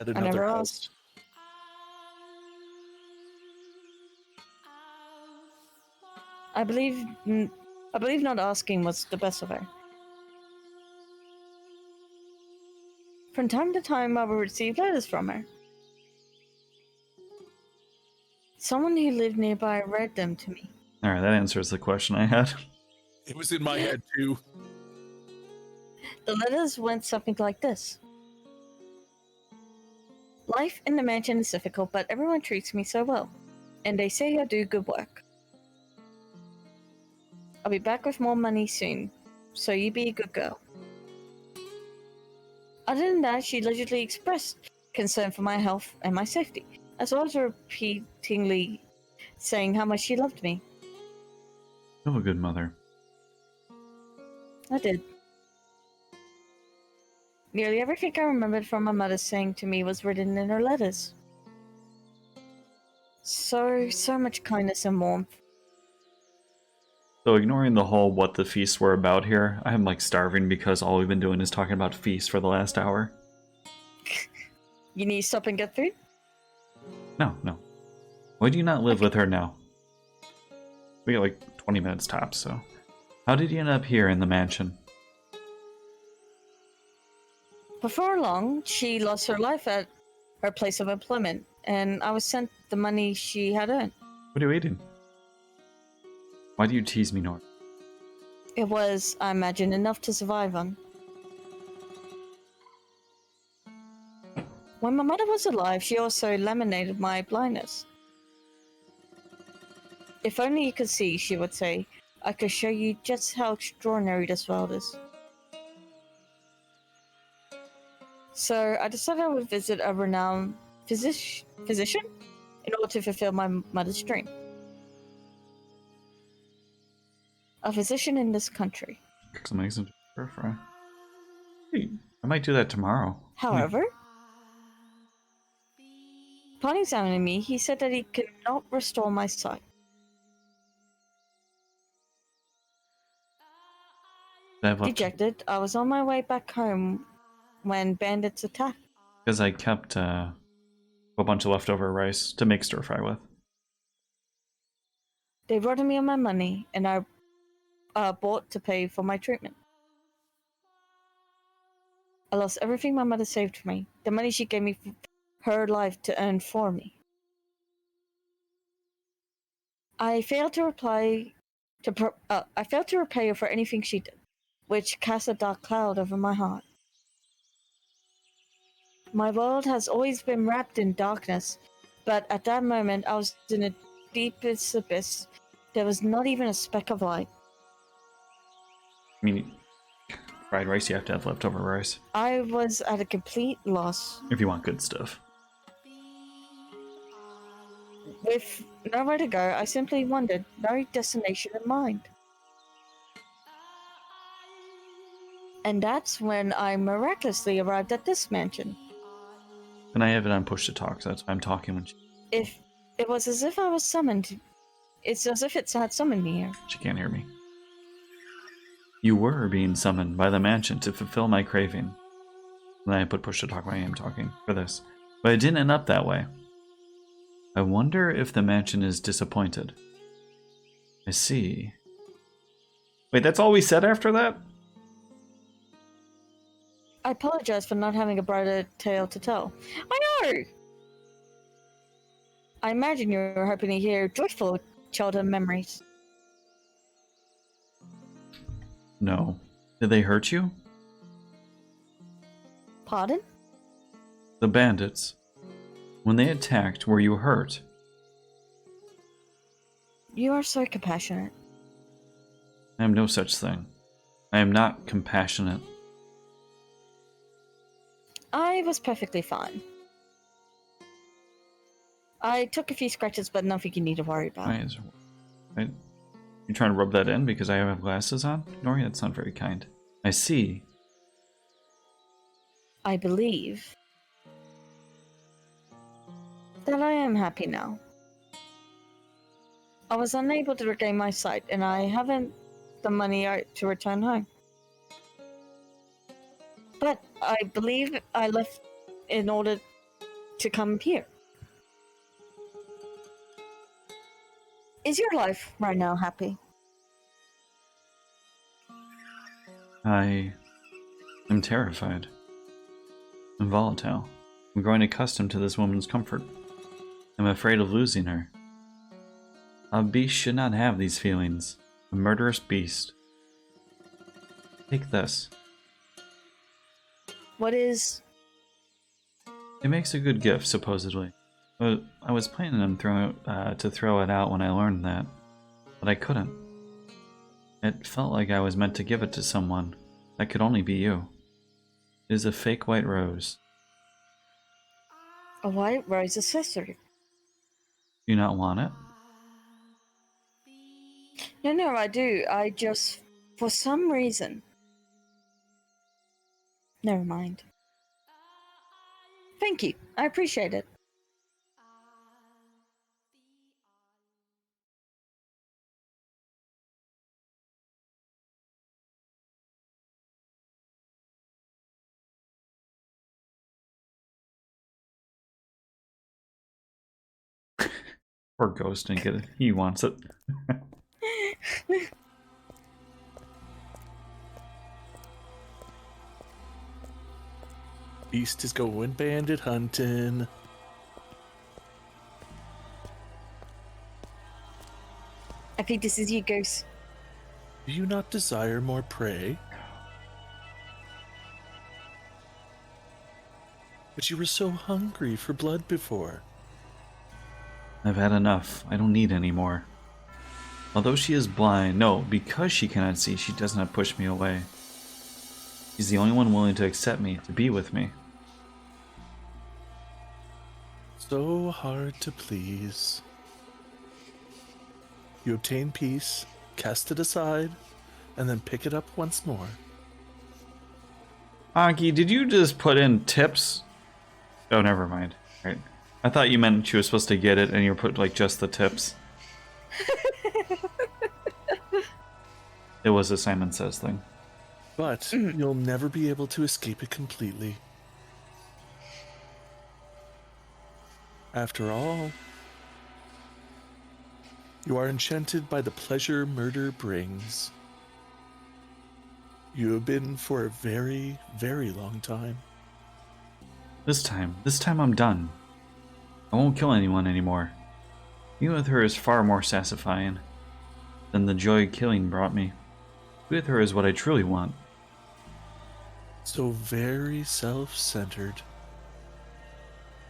At
I
another
never
house.
asked. I believe not asking was the best of her. From time to time, I would receive letters from her. Someone who lived nearby read them to me.
Alright, that answers the question I had.
It was in my head too.
The letters went something like this. Life in the mansion is difficult, but everyone treats me so well. And they say I do good work. I'll be back with more money soon, so you be a good girl. Other than that, she allegedly expressed concern for my health and my safety, as well as repeatedly saying how much she loved me.
You're a good mother.
I did. Nearly everything I remembered from my mother saying to me was written in her letters. So much kindness and warmth.
So ignoring the whole what the feasts were about here, I'm like starving because all we've been doing is talking about feasts for the last hour.
You need to stop and get food?
No. Why do you not live with her now? We got like 20 minutes tops, so. How did you end up here in the mansion?
Before long, she lost her life at her place of employment, and I was sent the money she had earned.
What are you eating? Why do you tease me, Nora?
It was, I imagine, enough to survive on. When my mother was alive, she also eliminated my blindness. If only you could see, she would say, I could show you just how extraordinary this world is. So I decided I would visit a renowned physician in order to fulfill my mother's dream. A physician in this country.
Cook some eggs and stir fry. Hey, I might do that tomorrow.
However, upon examining me, he said that he could not restore my sight. Dejected, I was on my way back home when bandits attacked.
Because I kept a bunch of leftover rice to make stir fry with.
They robbed me of my money, and I bought to pay for my treatment. I lost everything my mother saved for me, the money she gave me her life to earn for me. I failed to repay her for anything she did, which cast a dark cloud over my heart. My world has always been wrapped in darkness, but at that moment I was in the deepest abyss. There was not even a speck of light.
I mean, fried rice, you have to have leftover rice.
I was at a complete loss.
If you want good stuff.
With nowhere to go, I simply wandered, no destination in mind. And that's when I miraculously arrived at this mansion.
And I have it on push to talk, so that's why I'm talking when
If it was as if I was summoned, it's as if it had summoned me here.
she can't hear me. You were being summoned by the mansion to fulfill my craving. And I put push to talk when I am talking for this. But it didn't end up that way. I wonder if the mansion is disappointed. I see. Wait, that's all we said after that?
I apologize for not having a brighter tale to tell. I know! I imagine you were hoping to hear joyful childhood memories.
No. Did they hurt you?
Pardon?
The bandits. When they attacked, were you hurt?
You are so compassionate.
I am no such thing. I am not compassionate.
I was perfectly fine. I took a few scratches, but nothing you need to worry about.
You trying to rub that in because I have glasses on? Nori, that's not very kind. I see.
I believe that I am happy now. I was unable to regain my sight, and I haven't the money to return home. But I believe I left in order to come here. Is your life right now happy?
I am terrified. I'm volatile. I'm growing accustomed to this woman's comfort. I'm afraid of losing her. A beast should not have these feelings. A murderous beast. Take this.
What is...
It makes a good gift, supposedly. But I was planning on to throw it out when I learned that. But I couldn't. It felt like I was meant to give it to someone. That could only be you. It is a fake white rose.
a white rose accessory?
Do you not want it?
No, I do. I just... For some reason... Never mind. Thank you. I appreciate it.
Or Ghost didn't get it. He wants it.
Beast is going bandit hunting.
I think this is you, Goose.
Do you not desire more prey? But you were so hungry for blood before.
I've had enough. I don't need any more. Although she is blind, no, because she cannot see, she does not push me away. She's the only one willing to accept me, to be with me.
So hard to please. You obtain peace, cast it aside, and then pick it up once more.
Anki, did you just put in tips? Oh, never mind. Right. I thought you meant she was supposed to get it and you put like just the tips. It was a Simon Says thing.
But you'll never be able to escape it completely. After all, you are enchanted by the pleasure murder brings. You have been for a very, very long time.
This time I'm done. I won't kill anyone anymore. Being with her is far more satisfying than the joy killing brought me. Being with her is what I truly want.
So very self-centered.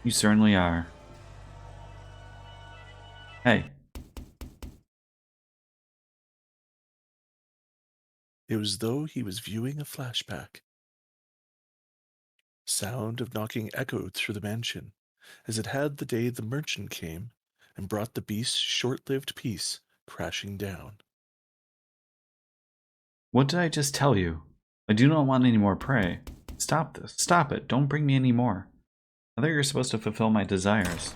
You certainly are. Hey.
It was as though he was viewing a flashback. Sound of knocking echoed through the mansion, as it had the day the merchant came, and brought the beast's short-lived peace crashing down.
What did I just tell you? I do not want any more prey. Stop this. Stop it. Don't bring me any more. I thought you were supposed to fulfill my desires.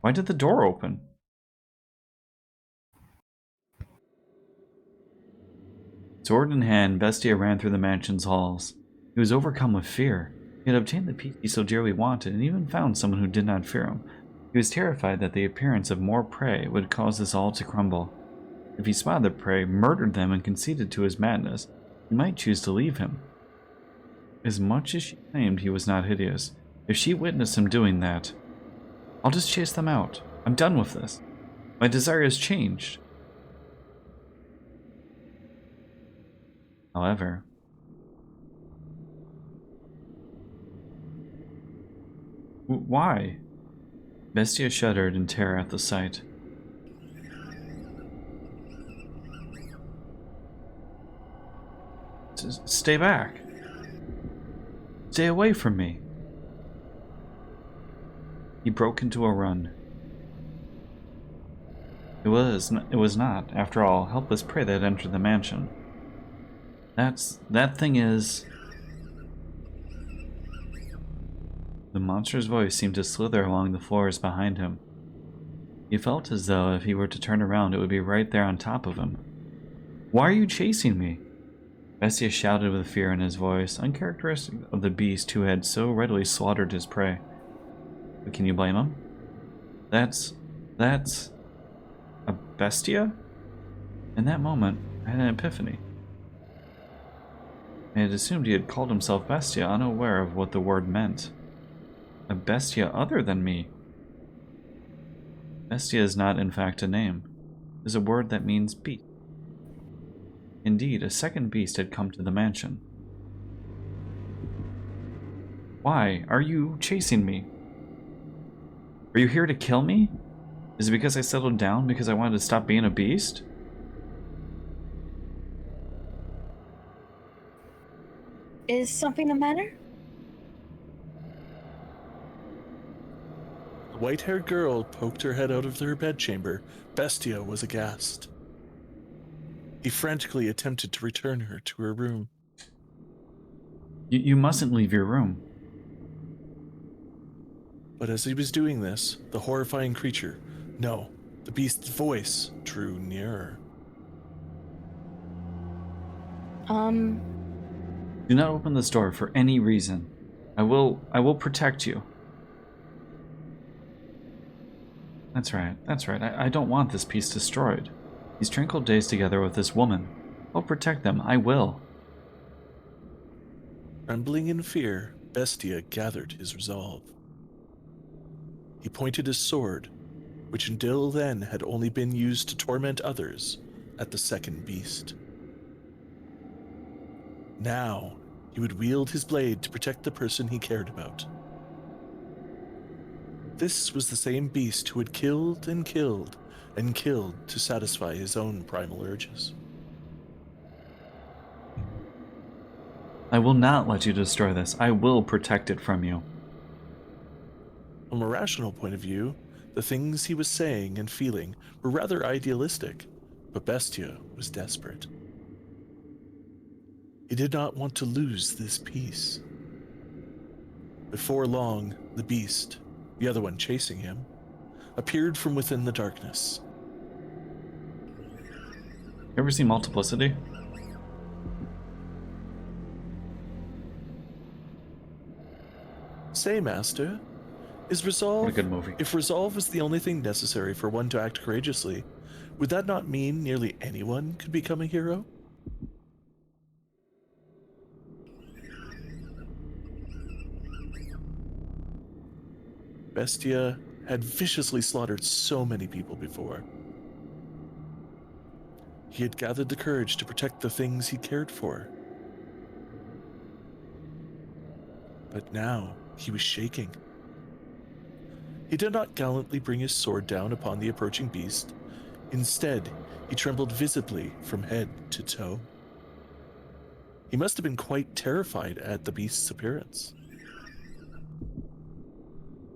Why did the door open? Sword in hand, Bestia ran through the mansion's halls. He was overcome with fear. He had obtained the peace he so dearly wanted, and even found someone who did not fear him. He was terrified that the appearance of more prey would cause this all to crumble. If he spotted the prey, murdered them, and conceded to his madness, he might choose to leave him. As much as she claimed he was not hideous, if she witnessed him doing that, I'll just chase them out. I'm done with this. My desire has changed. However, why? Bestia shuddered in terror at the sight. Stay back. Stay away from me. He broke into a run. It was not, after all, helpless prey that had entered the mansion. That thing is... The monster's voice seemed to slither along the floors behind him. He felt as though if he were to turn around, it would be right there on top of him. Why are you chasing me? Bestia shouted with fear in his voice, uncharacteristic of the beast who had so readily slaughtered his prey. But can you blame him? That's a bestia? In that moment, I had an epiphany. I had assumed he had called himself Bestia, unaware of what the word meant. A bestia other than me. Bestia is not, in fact, a name. It is a word that means beast. Indeed, a second beast had come to the mansion. Why are you chasing me? Are you here to kill me? Is it because I settled down because I wanted to stop being a beast?
Is something the matter?
The white-haired girl poked her head out of her bedchamber. Bestia was aghast. He frantically attempted to return her to her room.
You mustn't leave your room.
But as he was doing this, the horrifying creature, no, the beast's voice, drew nearer.
Do not open this door for any reason. I will protect you. That's right. I don't want this piece destroyed. He's tranquil days together with this woman. I'll protect them. I will.
Trembling in fear, Bestia gathered his resolve. He pointed his sword, which until then had only been used to torment others, at the second beast. Now, he would wield his blade to protect the person he cared about. This was the same beast who had killed and killed and killed to satisfy his own primal urges.
I will not let you destroy this. I will protect it from you.
From a rational point of view, the things he was saying and feeling were rather idealistic, but Bestia was desperate. He did not want to lose this piece. Before long, the beast, the other one chasing him, appeared from within the darkness.
You ever see Multiplicity?
Say, Master, is resolve...
What a good movie.
If resolve is the only thing necessary for one to act courageously, would that not mean nearly anyone could become a hero? Bestia had viciously slaughtered so many people before. He had gathered the courage to protect the things he cared for. But now he was shaking. He did not gallantly bring his sword down upon the approaching beast. Instead, he trembled visibly from head to toe. He must have been quite terrified at the beast's appearance.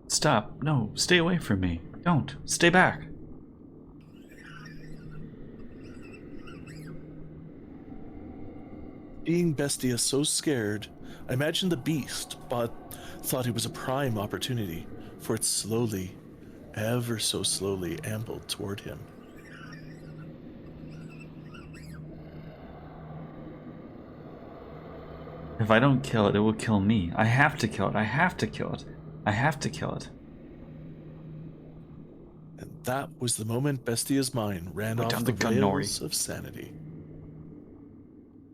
Stop. No, stay away from me. Don't. Stay back.
Being Bestia so scared, I imagine the beast thought it was a prime opportunity, for it slowly, ever so slowly, ambled toward him.
If I don't kill it, it will kill me. I have to kill it. I have to kill it. I have to kill it.
And that was the moment Bestia's mind ran
Put
off
down
the
the gun, Nori.
rails of sanity.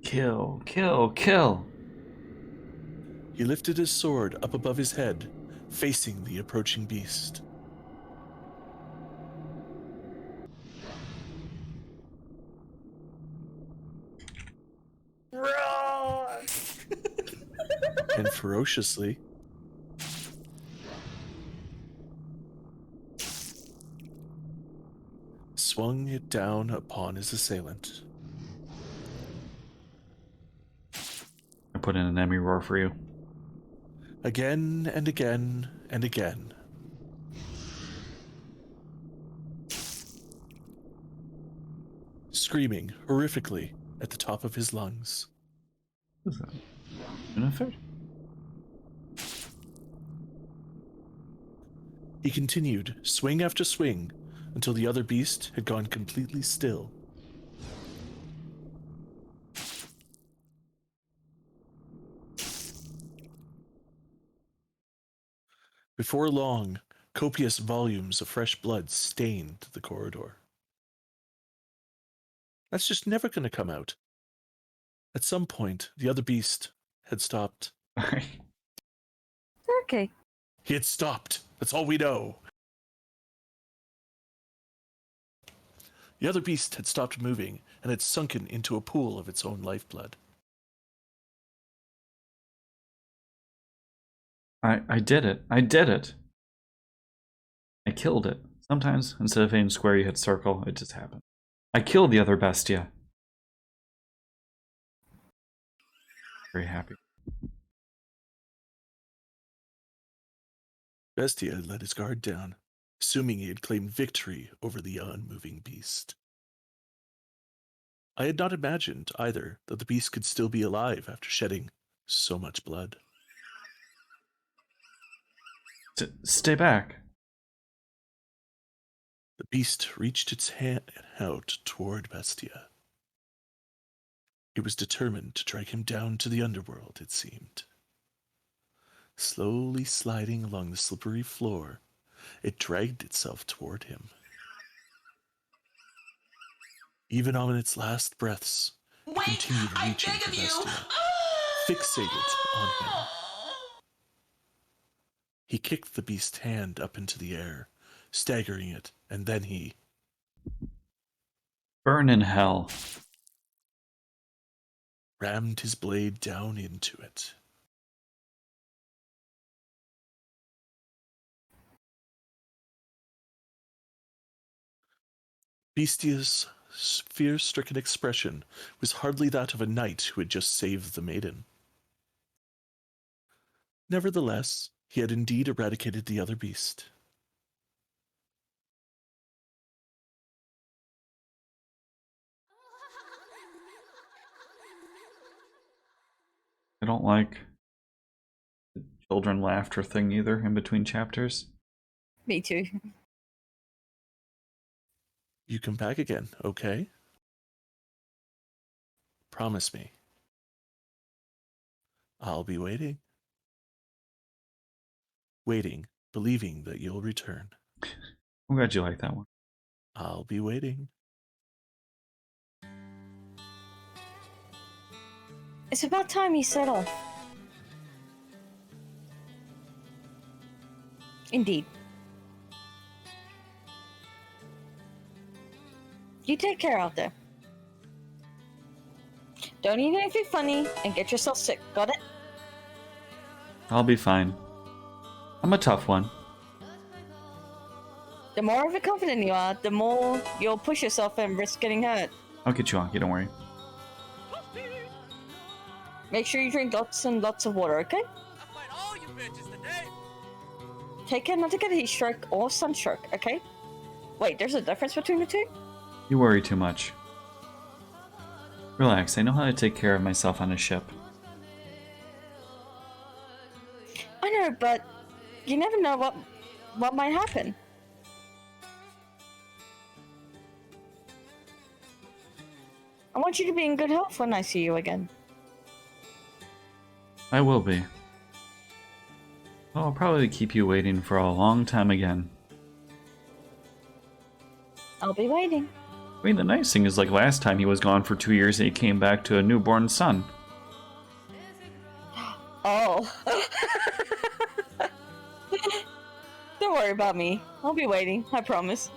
Kill, kill, kill.
He lifted his sword up above his head, facing the approaching beast.
Roar!
And ferociously, swung it down upon his assailant.
I put in an enemy roar for you.
Again and again and again. Screaming horrifically at the top of his lungs.
What is that? Benefit?
He continued, swing after swing, until the other beast had gone completely still. Before long, copious volumes of fresh blood stained the corridor. That's just never going to come out. At some point, the other beast had stopped.
Okay.
He had stopped. That's all we know. The other beast had stopped moving and had sunken into a pool of its own lifeblood.
I did it. I did it. I killed it. Sometimes, instead of hitting square, you hit circle. It just happened. I killed the other bestia. Very happy.
Bestia had let his guard down, assuming he had claimed victory over the unmoving beast. I had not imagined, either, that the beast could still be alive after shedding so much blood.
Stay back.
The beast reached its hand out toward Bestia. It was determined to drag him down to the underworld, it seemed. Slowly sliding along the slippery floor, it dragged itself toward him. Even on its last breaths, it continued reaching for Bestia, fixated on him. He kicked the beast's hand up into the air, staggering it, and then he...
Burn in hell.
rammed his blade down into it. Bestia's fear-stricken expression was hardly that of a knight who had just saved the maiden. Nevertheless, he had indeed eradicated the other beast.
I don't like the children laughter thing either in between chapters.
Me too.
You come back again, okay? Promise me. I'll be waiting. Waiting, believing that you'll return.
I'm glad you like that one.
I'll be waiting.
It's about time you set off. Indeed. You take care out there. Don't eat anything funny and get yourself sick, got it?
I'll be fine. I'm a tough one.
The more overconfident you are, the more you'll push yourself and risk getting hurt.
I'll get you on, don't worry.
Make sure you drink lots and lots of water, okay?
I fight all you bitches today.
Take care not to get heat stroke or sunstroke, okay? Wait, there's a difference between the two?
You worry too much. Relax, I know how to take care of myself on a ship.
I know, but you never know what might happen. I want you to be in good health when I see you again.
I will be. I'll probably keep you waiting for a long time again.
I'll be waiting.
I mean, the nice thing is, like last time he was gone for 2 years and he came back to a newborn son.
Oh. Don't worry about me. I'll be waiting, I promise.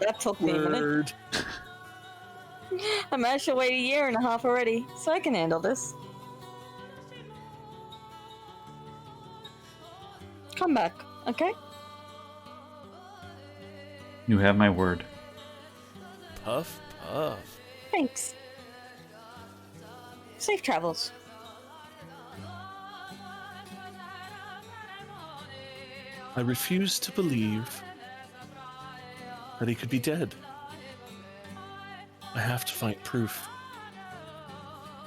That took me a minute.
Word.
I managed to wait 1.5 years already, so I can handle this. Come back, okay?
You have my word.
Puff, puff.
Thanks. Safe travels.
I refuse to believe that he could be dead. I have to find proof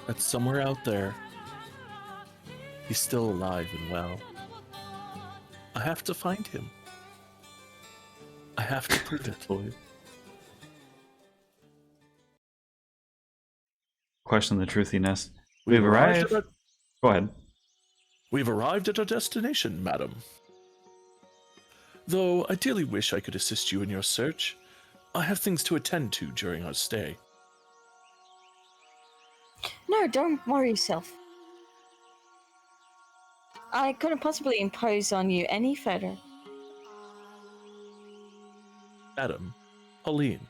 that somewhere out there he's still alive and well. I have to find him. I have to prove it.
Question the truthiness.
We've arrived.
Go ahead.
We've arrived at our destination, madam. Though I dearly wish I could assist you in your search, I have things to attend to during our stay.
No, don't worry yourself. I couldn't possibly impose on you any further.
Madam, Pauline,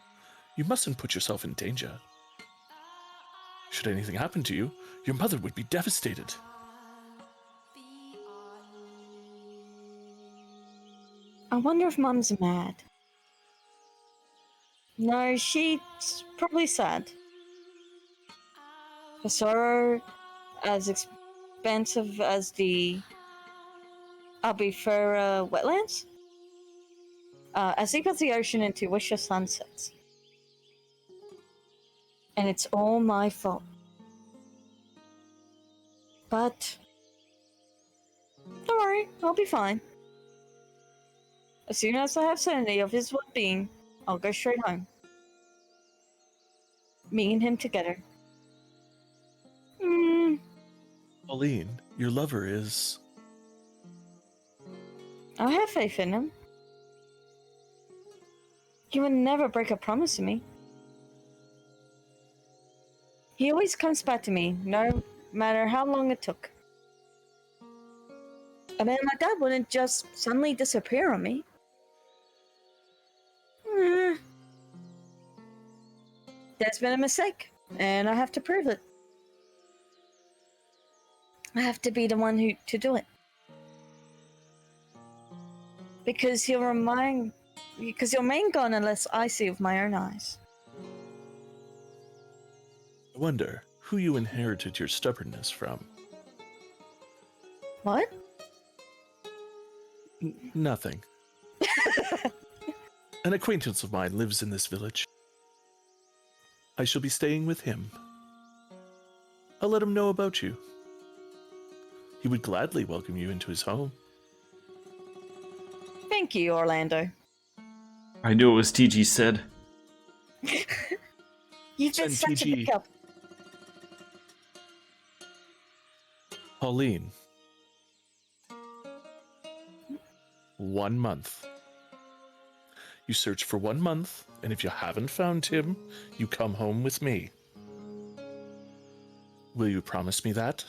you mustn't put yourself in danger. Should anything happen to you, your mother would be devastated.
I wonder if Mum's mad. No, she's probably sad. Her sorrow, as expansive as the Albufera wetlands, as deep as the ocean into which the sun sets. And it's all my fault. But don't worry, I'll be fine. As soon as I have certainty of his well-being, I'll go straight home. Me and him together.
Pauline, your lover is...
I have faith in him. He would never break a promise to me. He always comes back to me, no matter how long it took. A man like that wouldn't just suddenly disappear on me. There's been a mistake, and I have to prove it. I have to be the one to do it. Because he'll remain gone unless I see with my own eyes.
I wonder who you inherited your stubbornness from.
What?
Nothing. An acquaintance of mine lives in this village. I shall be staying with him. I'll let him know about you. He would gladly welcome you into his home.
Thank you, Orlando.
I knew it was TG Sid.
You've been
Send
such a
TG.
big help.
Pauline. 1 month. You search for 1 month, and if you haven't found him, you come home with me. Will you promise me that?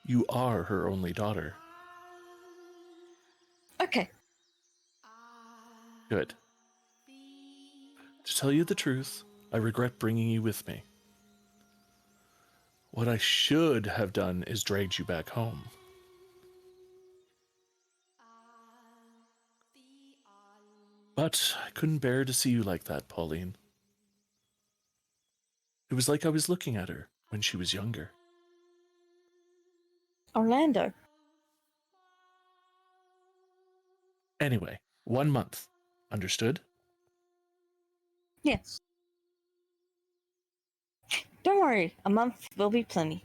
You are her only daughter.
Okay.
Good. To tell you the truth, I regret bringing you with me. What I should have done is dragged you back home. But I couldn't bear to see you like that, Pauline. It was like I was looking at her when she was younger.
Orlando.
Anyway, 1 month. Understood?
Yes. Don't worry, a month will be plenty.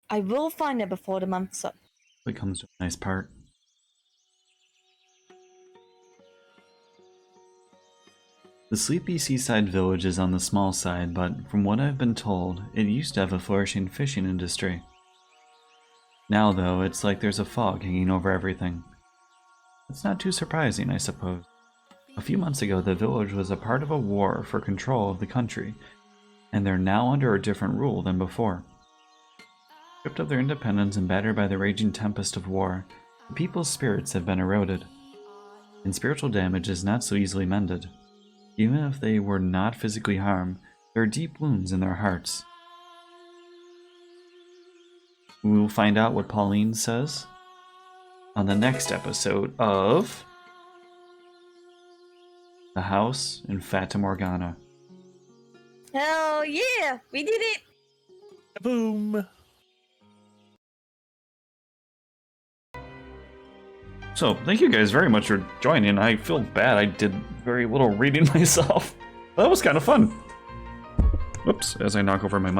I will find her before the month's up.
It comes to a nice part. The sleepy seaside village is on the small side, but from what I've been told, it used to have a flourishing fishing industry. Now, though, it's like there's a fog hanging over everything. It's not too surprising, I suppose. A few months ago, the village was a part of a war for control of the country, and they're now under a different rule than before. Stripped of their independence and battered by the raging tempest of war, the people's spirits have been eroded, and spiritual damage is not so easily mended. Even if they were not physically harmed, there are deep wounds in their hearts. We will find out what Pauline says on the next episode of The House in Fata Morgana.
Hell yeah! We did it!
Boom!
So, thank you guys very much for joining. I feel bad I did very little reading myself. That was kind of fun. Whoops, as I knock over my mic.